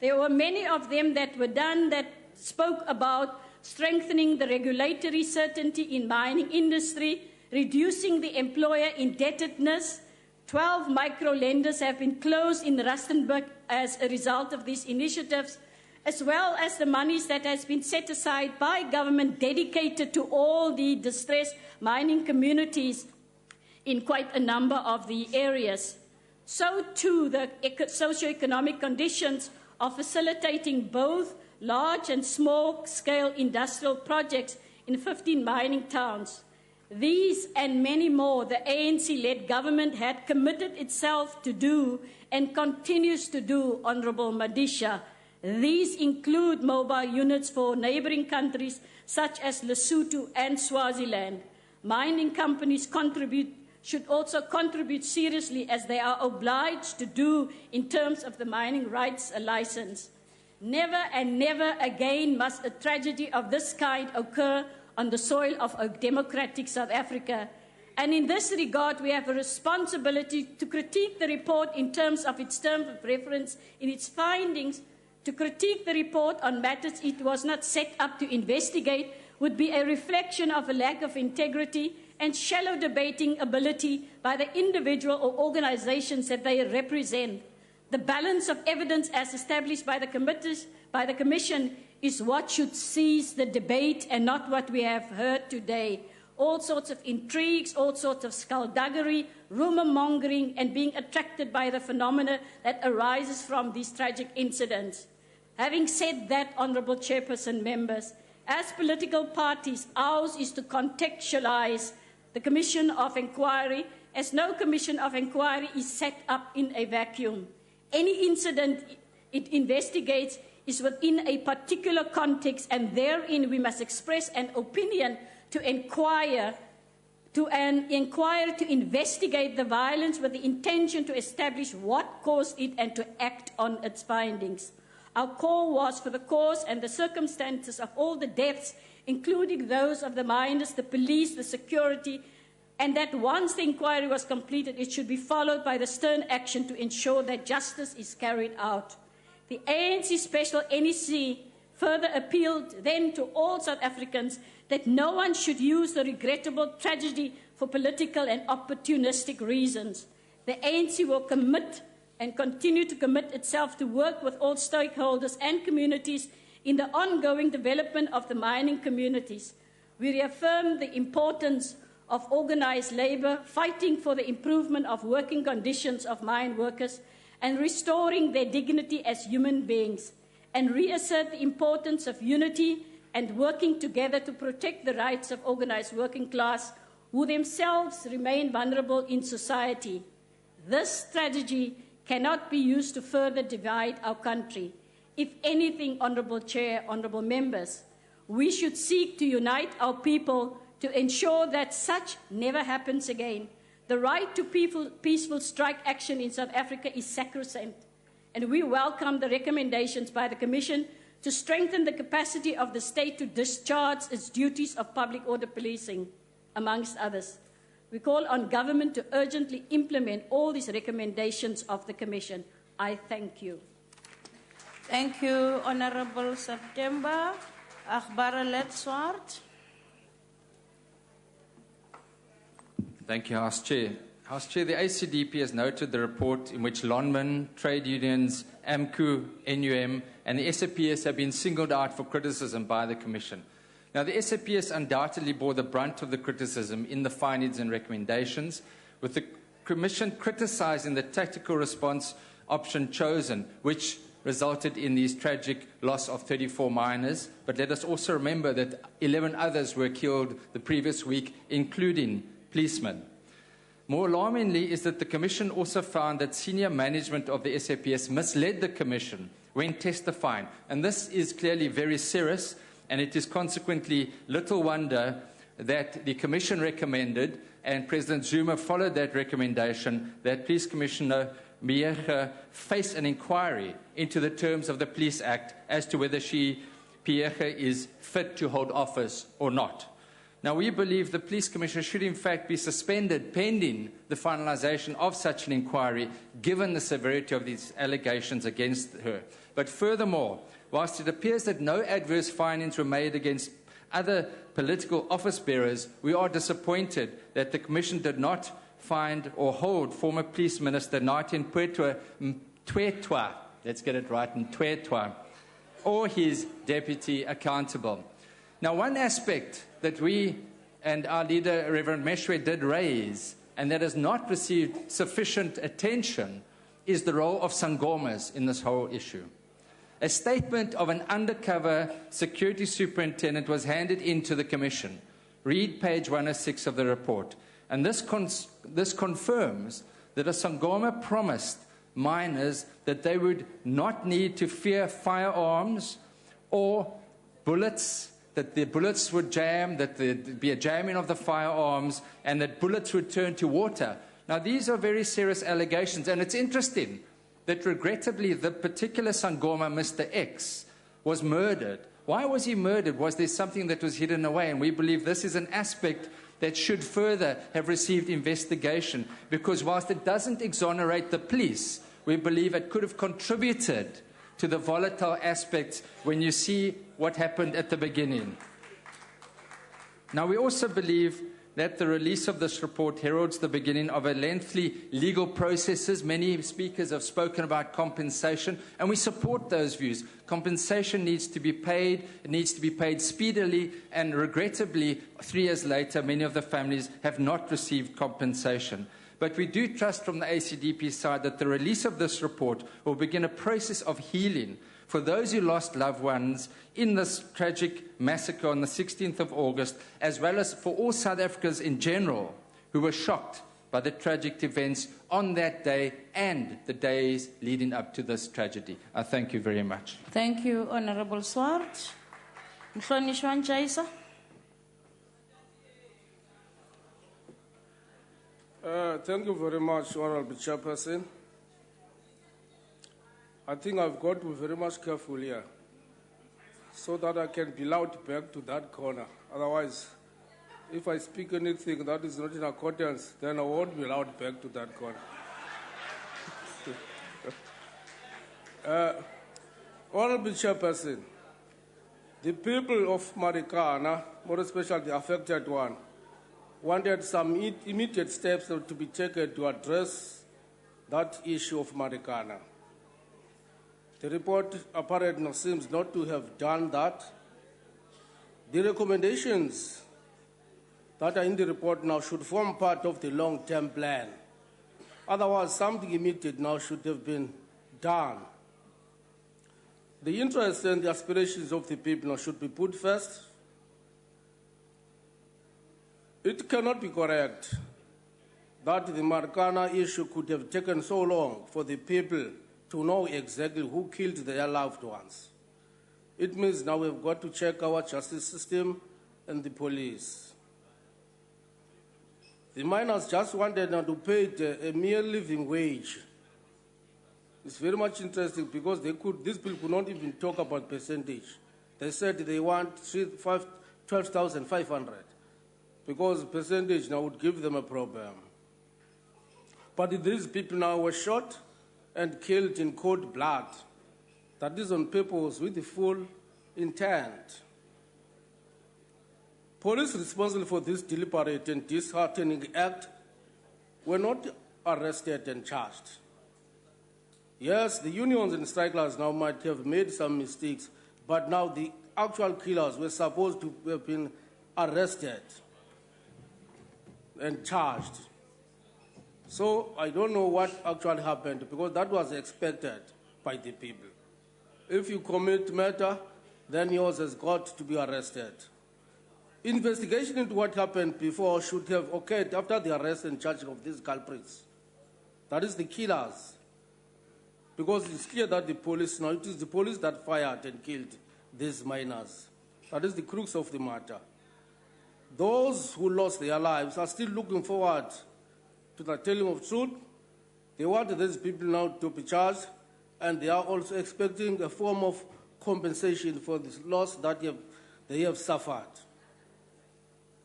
There were many of them that were done that spoke about strengthening the regulatory certainty in mining industry, reducing the employer indebtedness. 12 micro-lenders have been closed in Rustenburg as a result of these initiatives, as well as the monies that has been set aside by government dedicated to all the distressed mining communities in quite a number of the areas. So too, the socio-economic conditions are facilitating both large and small-scale industrial projects in 15 mining towns. These and many more the ANC-led government had committed itself to do and continues to do, Honourable Madisha. These include mobile units for neighbouring countries such as Lesotho and Swaziland. Mining companies should also contribute seriously, as they are obliged to do in terms of the mining rights license. Never and never again must a tragedy of this kind occur on the soil of a democratic South Africa. And in this regard, we have a responsibility to critique the report in terms of its term of reference in its findings. To critique the report on matters it was not set up to investigate would be a reflection of a lack of integrity and shallow debating ability by the individual or organizations that they represent. The balance of evidence as established by the Commission is what should seize the debate and not what we have heard today. All sorts of intrigues, all sorts of skullduggery, rumor-mongering, and being attracted by the phenomena that arises from these tragic incidents. Having said that, Honourable Chairperson, members, as political parties, ours is to contextualize the Commission of Inquiry, as no Commission of Inquiry is set up in a vacuum. Any incident it investigates is within a particular context, and therein we must express an opinion to inquire, to investigate the violence with the intention to establish what caused it and to act on its findings. Our call was for the cause and the circumstances of all the deaths, including those of the miners, the police, the security, and that once the inquiry was completed, it should be followed by the stern action to ensure that justice is carried out. The ANC Special NEC further appealed then to all South Africans that no one should use the regrettable tragedy for political and opportunistic reasons. The ANC will commit and continue to commit itself to work with all stakeholders and communities in the ongoing development of the mining communities. We reaffirm the importance of organized labor, fighting for the improvement of working conditions of mine workers and restoring their dignity as human beings, and reassert the importance of unity and working together to protect the rights of organized working class who themselves remain vulnerable in society. This strategy cannot be used to further divide our country. If anything, Honourable Chair, Honourable Members, we should seek to unite our people to ensure that such never happens again. The right to peaceful strike action in South Africa is sacrosanct, and we welcome the recommendations by the Commission to strengthen the capacity of the state to discharge its duties of public order policing, amongst others. We call on government to urgently implement all these recommendations of the Commission. I thank you. Thank you, Honourable September. Akhbara Letswart. Thank you, House Chair. House Chair, the ACDP has noted the report in which Lonmin, trade unions, AMCU, NUM, and the SAPS have been singled out for criticism by the Commission. Now, the SAPS undoubtedly bore the brunt of the criticism in the findings and recommendations, with the Commission criticising the tactical response option chosen, which resulted in these tragic loss of 34 miners. But let us also remember that 11 others were killed the previous week, including policemen. More alarmingly is that the Commission also found that senior management of the SAPS misled the Commission when testifying. And this is clearly very serious, and it is consequently little wonder that the Commission recommended, and President Zuma followed that recommendation, that Police Commissioner Miecha face an inquiry into the terms of the Police Act as to whether Miecha is fit to hold office or not. Now, we believe the Police Commissioner should in fact be suspended pending the finalization of such an inquiry, given the severity of these allegations against her. But furthermore, whilst it appears that no adverse findings were made against other political office bearers, we are disappointed that the Commission did not find or hold former Police Minister Nathi Mthethwa, let's get it right, Mthethwa, or his deputy accountable. Now, one aspect that we and our leader, Reverend Meshwe, did raise, and that has not received sufficient attention, is the role of Sangomas in this whole issue. A statement of an undercover security superintendent was handed into the Commission. Read page 106 of the report. And this confirms that a Sangoma promised miners that they would not need to fear firearms or bullets, that the bullets would jam, that there'd be a jamming of the firearms, and that bullets would turn to water. Now, these are very serious allegations, and it's interesting that regrettably the particular Sangoma, Mr. X, was murdered. Why was he murdered? Was there something that was hidden away? And we believe this is an aspect that should further have received investigation, because whilst it doesn't exonerate the police, we believe it could have contributed to the volatile aspects when you see what happened at the beginning. Now, we also believe that the release of this report heralds the beginning of a lengthy legal processes. Many speakers have spoken about compensation, and we support those views. Compensation needs to be paid. It needs to be paid speedily, and regrettably, 3 years later, many of the families have not received compensation. But we do trust from the ACDP side that the release of this report will begin a process of healing for those who lost loved ones in this tragic massacre on the 16th of August, as well as for all South Africans in general who were shocked by the tragic events on that day and the days leading up to this tragedy. I thank you very much. Thank you, Honorable Swart. Mhlonishwa Njaisa. Thank you very much, Honorable Chairperson. I think I've got to be very much careful here so that I can be loud back to that corner. Otherwise, if I speak anything that is not in accordance, then I won't be loud back to that corner. Honorable Chairperson, the people of Marikana, more especially the affected one, wanted some immediate steps to be taken to address that issue of Marikana. The report apparently seems not to have done that. The recommendations that are in the report now should form part of the long-term plan. Otherwise, something immediate now should have been done. The interests and the aspirations of the people now should be put first. It cannot be correct that the Marikana issue could have taken so long for the people to know exactly who killed their loved ones. It means now we've got to check our justice system and the police. The miners just wanted now to pay a mere living wage. It's very much interesting because these people could not even talk about percentage. They said they want 12,500 because percentage now would give them a problem. But these people now were shot and killed in cold blood. That is on purpose with the full intent. Police responsible for this deliberate and disheartening act were not arrested and charged. Yes, the unions and strikers now might have made some mistakes, but now the actual killers were supposed to have been arrested and charged. So I don't know what actually happened because that was expected by the people. If you commit murder, then yours has got to be arrested. Investigation into what happened before should have occurred after the arrest and charging of these culprits. That is the killers. Because it's clear that it is the police that fired and killed these miners. That is the crux of the matter. Those who lost their lives are still looking forward to the telling of truth. They want these people now to be charged, and they are also expecting a form of compensation for this loss that they have suffered.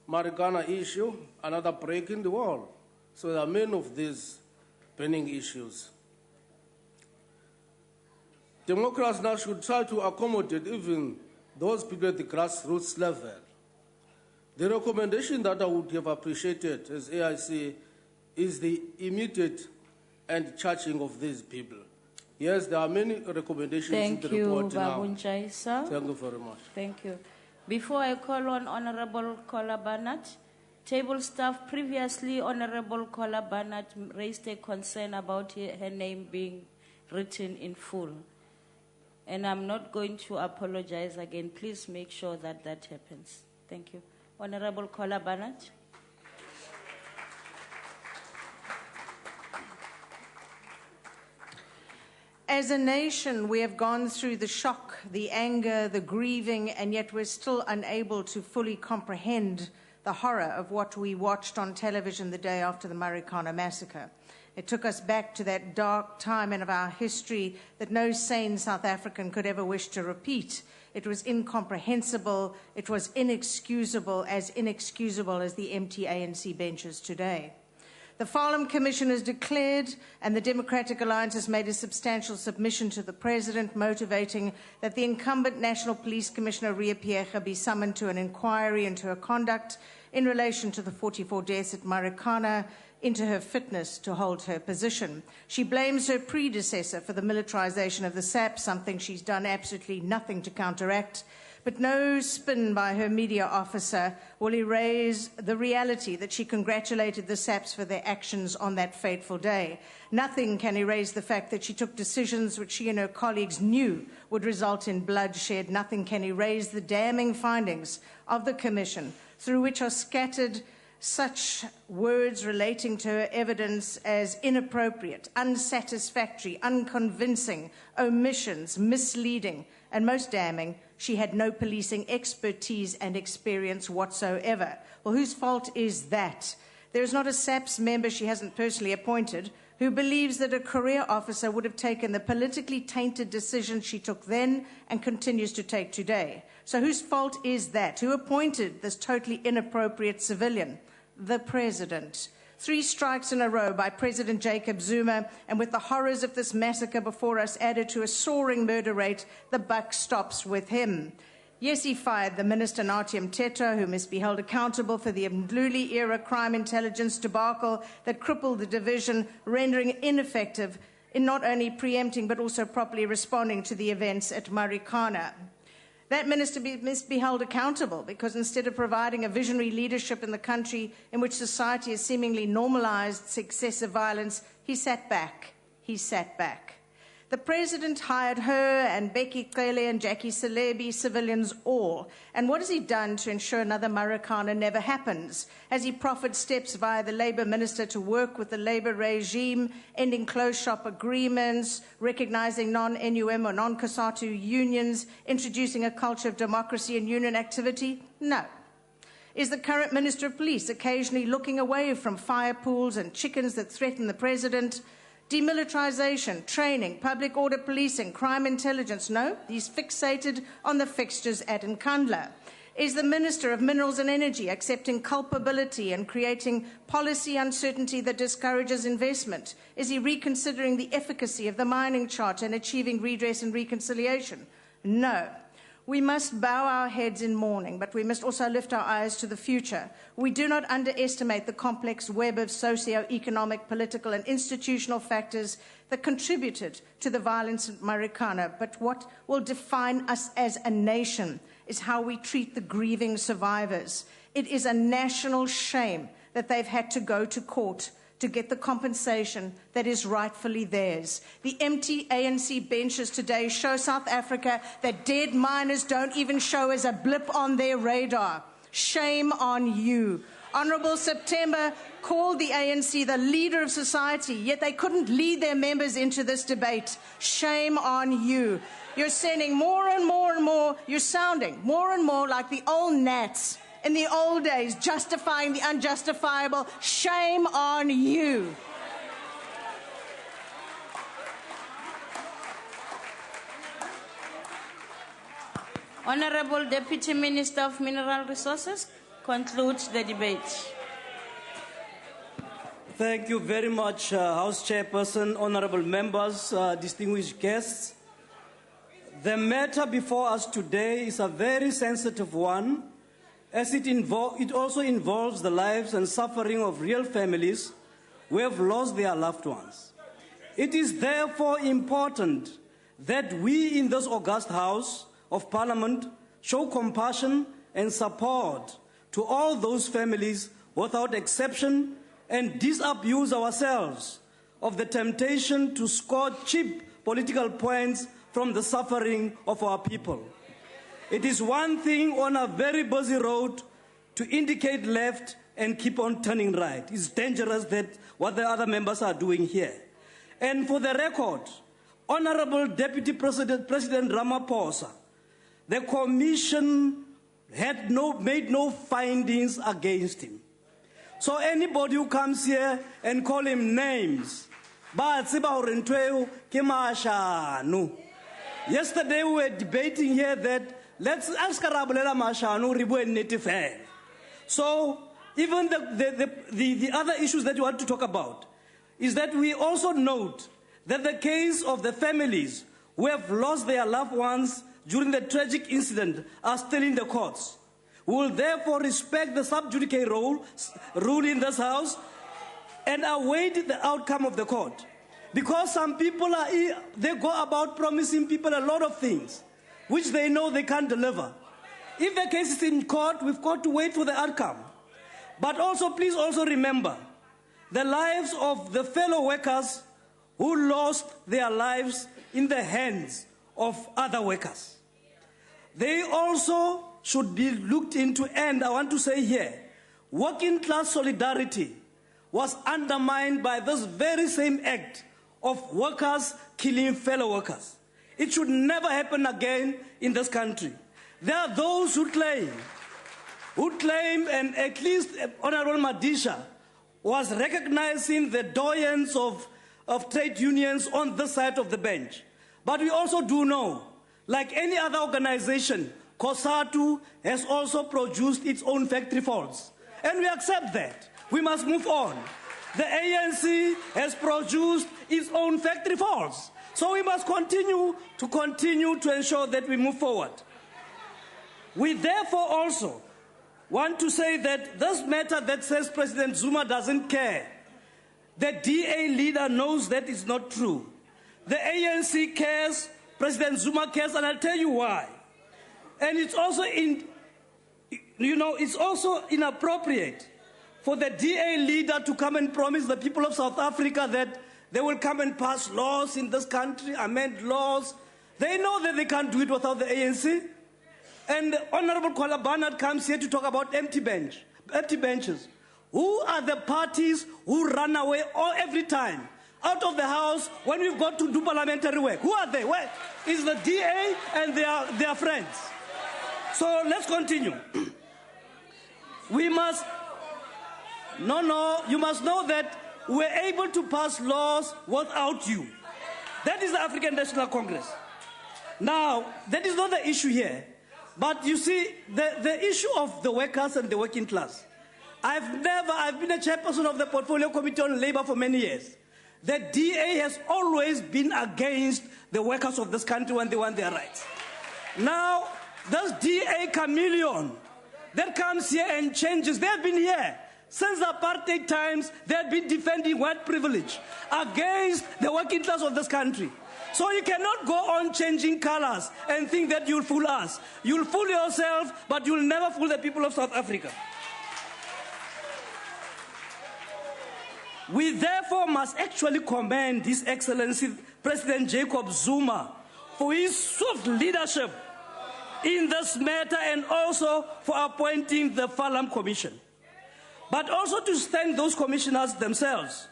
Marikana issue, another break in the wall. So there are many of these pending issues. Democrats now should try to accommodate even those people at the grassroots level. The recommendation that I would have appreciated as AIC is the immediate and charging of these people. Yes, there are many recommendations in the report now. Thank you very much. Thank you. Before I call on Honorable Kola Barnett, table staff, previously Honorable Kola Barnett raised a concern about her name being written in full. And I'm not going to apologize again. Please make sure that that happens. Thank you. Honorable Kola Barnett. As a nation, we have gone through the shock, the anger, the grieving, and yet we're still unable to fully comprehend the horror of what we watched on television the day after the Marikana massacre. It took us back to that dark time in our history that no sane South African could ever wish to repeat. It was incomprehensible. It was inexcusable as the empty ANC benches today. The Farlam Commission has declared, and the Democratic Alliance has made a substantial submission to the President, motivating that the incumbent National Police Commissioner, Ria Piecha, be summoned to an inquiry into her conduct in relation to the 44 deaths at Marikana, into her fitness to hold her position. She blames her predecessor for the militarization of the SAPS, something she's done absolutely nothing to counteract. But no spin by her media officer will erase the reality that she congratulated the SAPS for their actions on that fateful day. Nothing can erase the fact that she took decisions which she and her colleagues knew would result in bloodshed. Nothing can erase the damning findings of the Commission, through which are scattered such words relating to her evidence as inappropriate, unsatisfactory, unconvincing, omissions, misleading, and most damning, she had no policing expertise and experience whatsoever. Well, whose fault is that? There is not a SAPS member she hasn't personally appointed who believes that a career officer would have taken the politically tainted decisions she took then and continues to take today. So whose fault is that? Who appointed this totally inappropriate civilian? The President. 3 strikes in a row by President Jacob Zuma, and with the horrors of this massacre before us added to a soaring murder rate, the buck stops with him. Yes, he fired the Minister Nathi Mthethwa, who must be held accountable for the Mdluli-era crime intelligence debacle that crippled the division, rendering it ineffective in not only preempting but also properly responding to the events at Marikana. That minister must be held accountable because instead of providing a visionary leadership in the country in which society has seemingly normalized excessive violence, he sat back. He sat back. The President hired her and Becky Cele and Jackie Salebi, civilians all. And what has he done to ensure another Marikana never happens? Has he proffered steps via the Labour Minister to work with the Labour regime, ending closed shop agreements, recognising non-NUM or non-COSATU unions, introducing a culture of democracy and union activity? No. Is the current Minister of Police occasionally looking away from fire pools and chickens that threaten the President? Demilitarization, training, public order policing, crime intelligence. No, he's fixated on the fixtures at Nkandla. Is the Minister of Minerals and Energy accepting culpability and creating policy uncertainty that discourages investment? Is he reconsidering the efficacy of the mining charter and achieving redress and reconciliation? No. We must bow our heads in mourning, but we must also lift our eyes to the future. We do not underestimate the complex web of socio-economic, political and institutional factors that contributed to the violence at Marikana. But what will define us as a nation is how we treat the grieving survivors. It is a national shame that they've had to go to court to get the compensation that is rightfully theirs. The empty ANC benches today show South Africa that dead miners don't even show as a blip on their radar. Shame on you. Honourable September called the ANC the leader of society, yet they couldn't lead their members into this debate. Shame on you. You're sending more and more and more, you're sounding more and more like the old Nats in the old days, justifying the unjustifiable. Shame on you. Honourable Deputy Minister of Mineral Resources concludes the debate. Thank you very much, House Chairperson, honourable members, distinguished guests. The matter before us today is a very sensitive one, as it also involves the lives and suffering of real families who have lost their loved ones. It is therefore important that we in this august House of Parliament show compassion and support to all those families without exception and disabuse ourselves of the temptation to score cheap political points from the suffering of our people. It is one thing on a very busy road to indicate left and keep on turning right. It's dangerous that what the other members are doing here. And for the record, Honourable Deputy President Ramaphosa, the Commission had made no findings against him. So anybody who comes here and call him names, yesterday we were debating here that let's ask Karabulela Mashanu Ribu and Native. So even the other issues that you want to talk about is that we also note that the case of the families who have lost their loved ones during the tragic incident are still in the courts. We will therefore respect the sub judice rule in this House and await the outcome of the court. Because some people they go about promising people a lot of things which they know they can't deliver. If the case is in court, we've got to wait for the outcome. But also, please also remember the lives of the fellow workers who lost their lives in the hands of other workers. They also should be looked into, and I want to say here, working class solidarity was undermined by this very same act of workers killing fellow workers. It should never happen again in this country. There are those who claim, and at least Honourable Madisha was recognizing the doyens of trade unions on this side of the bench. But we also do know, like any other organization, COSATU has also produced its own factory faults. And we accept that. We must move on. The ANC has produced its own factory faults. So we must continue to ensure that we move forward. We therefore also want to say that this matter that says President Zuma doesn't care, the DA leader knows that is not true. The ANC cares, President Zuma cares, and I'll tell you why. And it's also it's also inappropriate for the DA leader to come and promise the people of South Africa that they will come and pass laws in this country, amend laws. They know that they can't do it without the ANC. And Honourable Kwala Barnard comes here to talk about empty benches. Who are the parties who run away every time out of the House when we've got to do parliamentary work? Who are they? Where is the DA and their friends? So let's continue. You must know that we're able to pass laws without you. That is the African National Congress. Now, that is not the issue here. But you see, the issue of the workers and the working class. I've been a chairperson of the Portfolio Committee on Labour for many years. The DA has always been against the workers of this country when they want their rights. Now, this DA chameleon that comes here and changes, they have been here. Since the apartheid times, they have been defending white privilege against the working class of this country. So you cannot go on changing colors and think that you'll fool us. You'll fool yourself, but you'll never fool the people of South Africa. We therefore must actually commend His Excellency President Jacob Zuma for his swift leadership in this matter and also for appointing the Falam Commission. But also to thank those commissioners themselves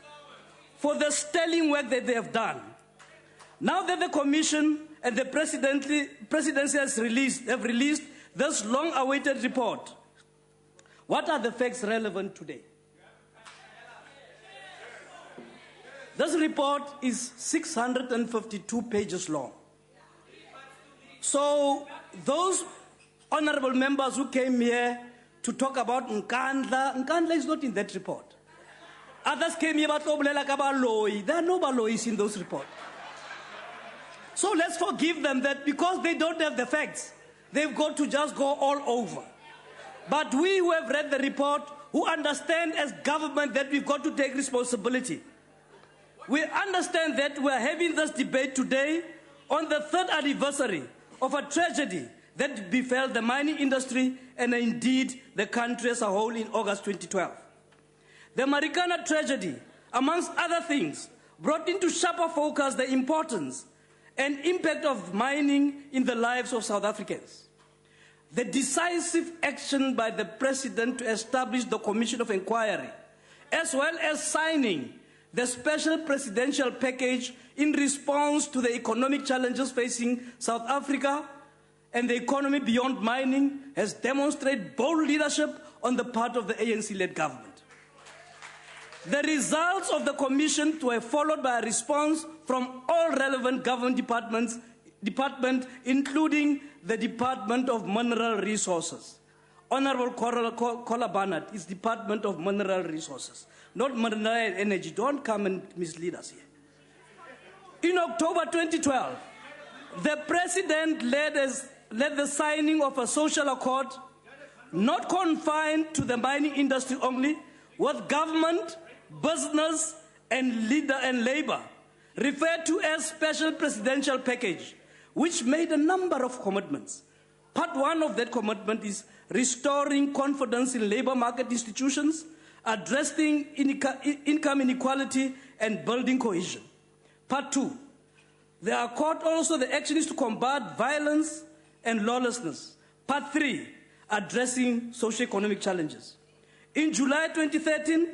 for the sterling work that they have done. Now that the Commission and the Presidency have released this long-awaited report, what are the facts relevant today? This report is 652 pages long. So those honorable members who came here to talk about Nkandla is not in that report. Others came here about Baloi. There are no Balois in those reports. So let's forgive them that because they don't have the facts, they've got to just go all over. But we who have read the report, who understand as government that we've got to take responsibility, we understand that we're having this debate today on the 3rd anniversary of a tragedy that befell the mining industry and indeed the country as a whole in August 2012. The Marikana tragedy, amongst other things, brought into sharper focus the importance and impact of mining in the lives of South Africans. The decisive action by the President to establish the Commission of Inquiry, as well as signing the special presidential package in response to the economic challenges facing South Africa and the economy beyond mining, has demonstrated bold leadership on the part of the ANC-led government. The results of the commission were followed by a response from all relevant government departments, including the Department of Mineral Resources. Honorable Kola Barnett is Department of Mineral Resources, not Mineral Energy. Don't come and mislead us here. In October 2012, the President led the signing of a social accord not confined to the mining industry only, with government, business, and labor, referred to as Special Presidential Package, which made a number of commitments. Part 1 of that commitment is restoring confidence in labor market institutions, addressing income inequality, and building cohesion. Part 2, the accord also, the action is to combat violence and lawlessness. Part 3, addressing socio-economic challenges. In July 2013,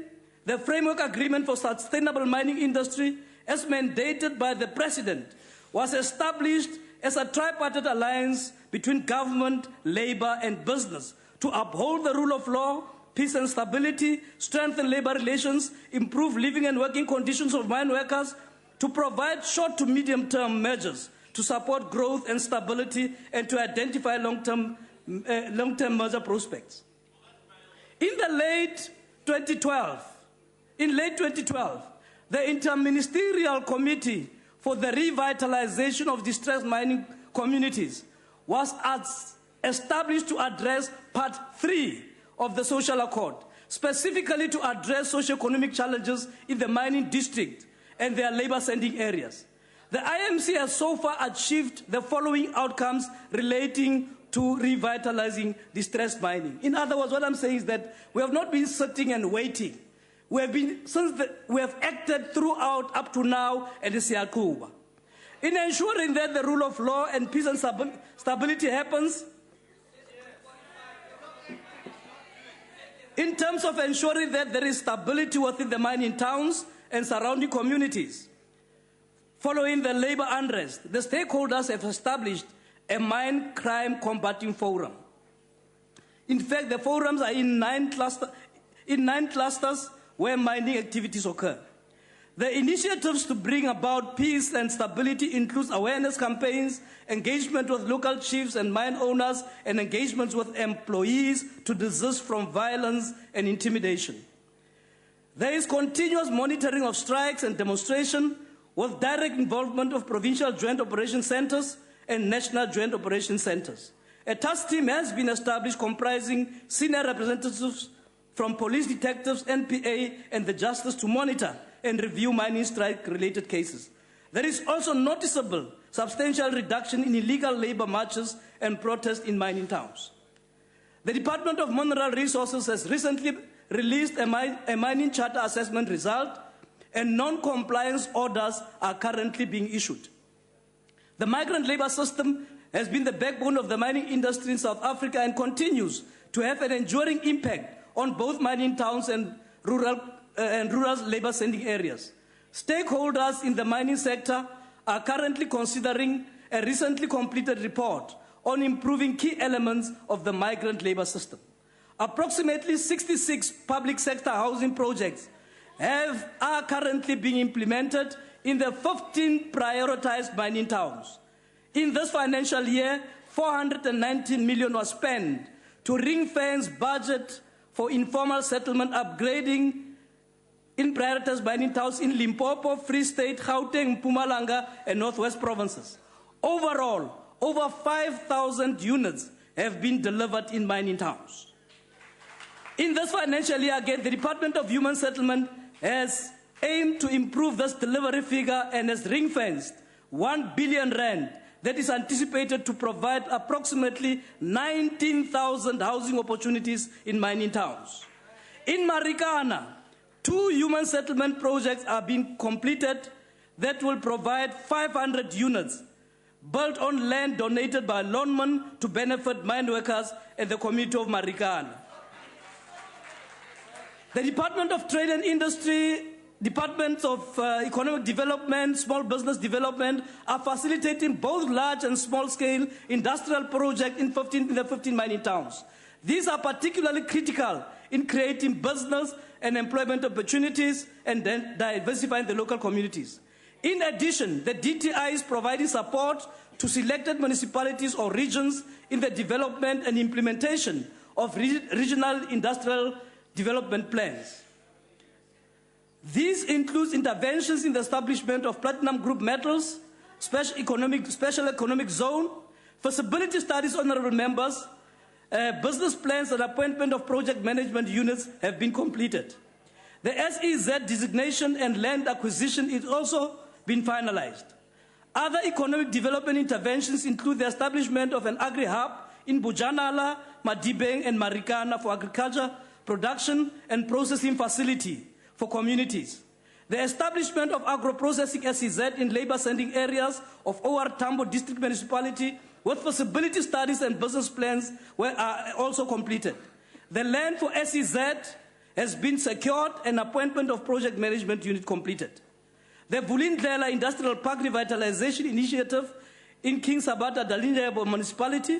the Framework Agreement for Sustainable Mining Industry, as mandated by the President, was established as a tripartite alliance between government, labor, and business to uphold the rule of law, peace and stability, strengthen labor relations, improve living and working conditions of mine workers, to provide short to medium-term measures to support growth and stability, and to identify long-term merger prospects. In late 2012, the Interministerial Committee for the Revitalization of Distressed Mining Communities was established to address Part 3 of the Social Accord, specifically to address socio-economic challenges in the mining district and their labor-sending areas. The IMC has so far achieved the following outcomes relating to revitalizing distressed mining. In other words, what I'm saying is that we have not been sitting and waiting. We have acted throughout up to now at the Siyakuba. In ensuring that the rule of law and peace and stability happens, in terms of ensuring that there is stability within the mining towns and surrounding communities. Following the labor unrest, the stakeholders have established a mine crime combating forum. In fact, the forums are in nine clusters where mining activities occur. The initiatives to bring about peace and stability includes awareness campaigns, engagement with local chiefs and mine owners, and engagements with employees to desist from violence and intimidation. There is continuous monitoring of strikes and demonstration with direct involvement of provincial joint operation centers and national joint operation centers. A task team has been established comprising senior representatives from police, detectives, NPA, and the justice to monitor and review mining strike-related cases. There is also noticeable substantial reduction in illegal labor marches and protests in mining towns. The Department of Mineral Resources has recently released a mining charter assessment result, and non-compliance orders are currently being issued. The migrant labor system has been the backbone of the mining industry in South Africa and continues to have an enduring impact on both mining towns and rural labor sending areas. Stakeholders in the mining sector are currently considering a recently completed report on improving key elements of the migrant labor system. Approximately 66 public sector housing projects are currently being implemented in the 15 prioritized mining towns. In this financial year, 419 million was spent to ring-fence budget for informal settlement upgrading in prioritized mining towns in Limpopo, Free State, Gauteng, Mpumalanga, and Northwest provinces. Overall, over 5,000 units have been delivered in mining towns. In this financial year, again, the Department of Human Settlement has aimed to improve this delivery figure and has ring-fenced 1 billion rand that is anticipated to provide approximately 19,000 housing opportunities in mining towns. In Marikana, 2 human settlement projects are being completed that will provide 500 units built on land donated by loanmen to benefit mine workers and the community of Marikana. The Department of Trade and Industry, Departments of Economic Development, Small Business Development are facilitating both large and small-scale industrial projects in the 15 mining towns. These are particularly critical in creating business and employment opportunities and then diversifying the local communities. In addition, the DTI is providing support to selected municipalities or regions in the development and implementation of regional industrial development plans. These include interventions in the establishment of platinum group metals, special economic zone, feasibility studies, honorable members, business plans and appointment of project management units have been completed. The SEZ designation and land acquisition is also been finalized. Other economic development interventions include the establishment of an agri-hub in Bujanala, Madibeng, and Marikana for agriculture, production, and processing facility for communities. The establishment of agro-processing SEZ in labor-sending areas of OR Tambo District Municipality with feasibility studies and business plans were also completed. The land for SEZ has been secured and appointment of project management unit completed. The Vulindlela Industrial Park Revitalization Initiative in King Sabata Dalinjabo Municipality.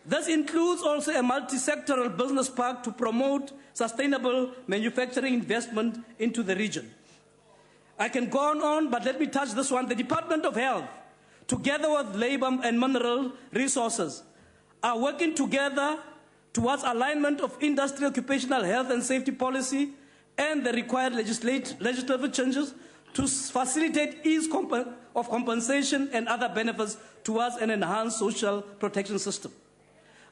This includes also a multi-sectoral business park to promote sustainable manufacturing investment into the region. I can go on, but let me touch this one. The Department of Health, together with Labor and Mineral Resources, are working together towards alignment of industry occupational health and safety policy and the required legislative changes to facilitate ease of compensation and other benefits towards an enhanced social protection system.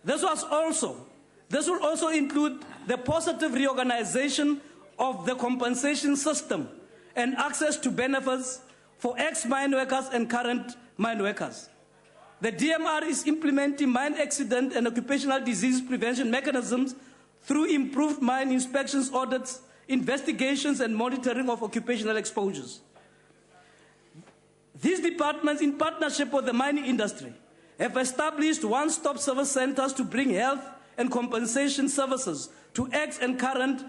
This will also include the positive reorganization of the compensation system and access to benefits for ex-mine workers and current mine workers. The DMR is implementing mine accident and occupational disease prevention mechanisms through improved mine inspections, audits, investigations, and monitoring of occupational exposures. These departments, in partnership with the mining industry, have established one-stop service centers to bring health and compensation services to ex and current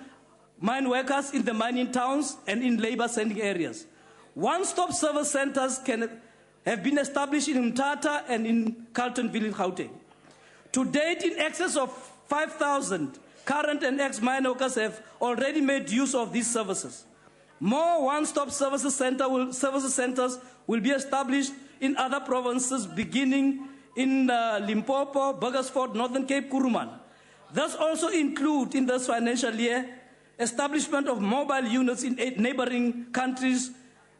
mine workers in the mining towns and in labor-sending areas. One-stop service centers have been established in Mthatha and in Carltonville in Gauteng. To date, in excess of 5,000 current and ex-mine workers have already made use of these services. More one-stop services centers will be established in other provinces, beginning in Limpopo, Burgersfort, Northern Cape, Kuruman. This also include in this financial year establishment of mobile units in 8 neighboring countries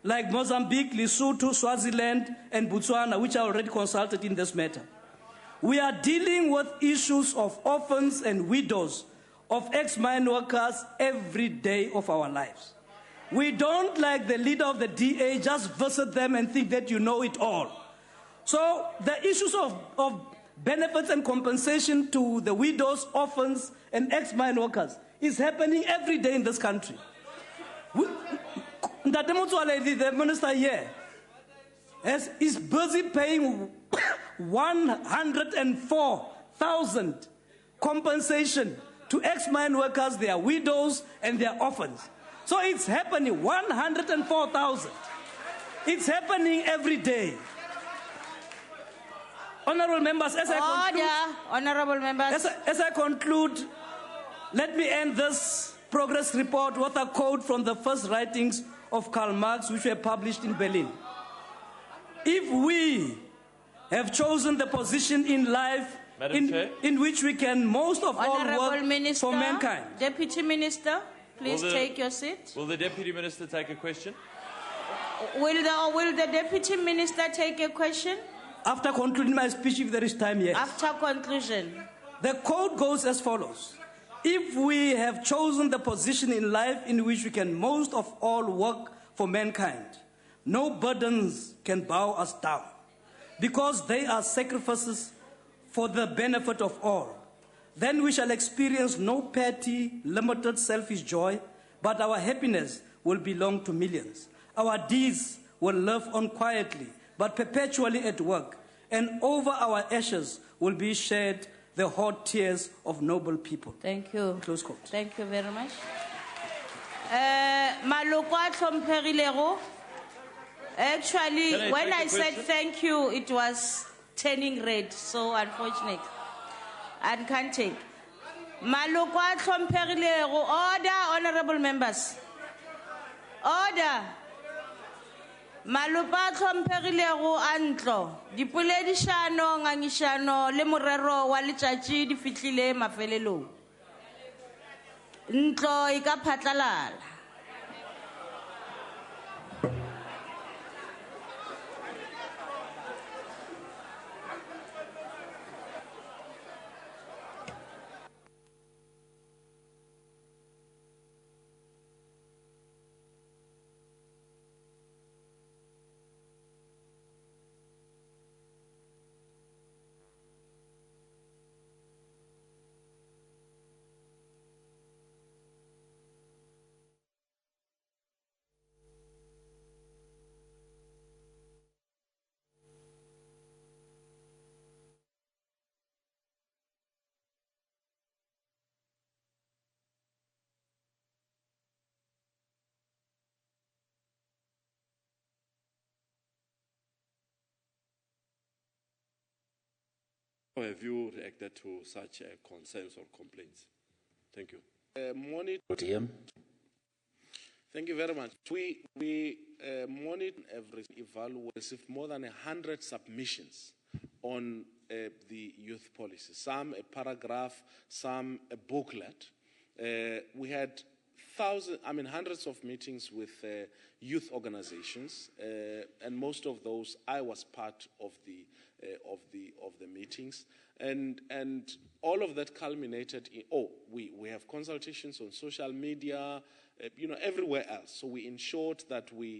like Mozambique, Lesotho, Swaziland, and Botswana, which are already consulted in this matter. We are dealing with issues of orphans and widows of ex-mine workers every day of our lives. We don't, like the leader of the DA, just visit them and think that you know it all. So the issues of benefits and compensation to the widows, orphans, and ex-mine workers is happening every day in this country. The minister here is busy paying 104,000 compensation to ex-mine workers, their widows, and their orphans. So it's happening, 104,000. It's happening every day. Honorable members, as I conclude, let me end this progress report with a quote from the first writings of Karl Marx, which were published in Berlin. If we have chosen the position in life in which we can most of all work for mankind. Deputy Minister, please take your seat. Will the Deputy Minister take a question? Will the Deputy Minister take a question? After concluding my speech, if there is time, yes. After conclusion. The quote goes as follows. If we have chosen the position in life in which we can most of all work for mankind, no burdens can bow us down, because they are sacrifices for the benefit of all. Then we shall experience no petty, limited, selfish joy, but our happiness will belong to millions. Our deeds will live on quietly, but perpetually at work, and over our ashes will be shed the hot tears of noble people. Thank you. Close quote. Thank you very much. Maloko a tlhompegilego. Actually, when I said thank you, it was turning red, so unfortunate. I can't take. Maloko a tlhompegilego. Order, honorable members. Order. Malopa a tlhompegilego a ntlo. Dipoledišano, ngangišano le morero wa letšatši di fihlile mafelelong. Ntlo e ka phatlalala. How have you reacted to such concerns or complaints? Thank you. Thank you very much. We monitor every evaluate, receive more than 100 submissions on the youth policy. Some a paragraph, some a booklet. We had hundreds of meetings with youth organizations, and most of those I was part of the meetings, and all of that culminated in we have consultations on social media, everywhere else. So we ensured that we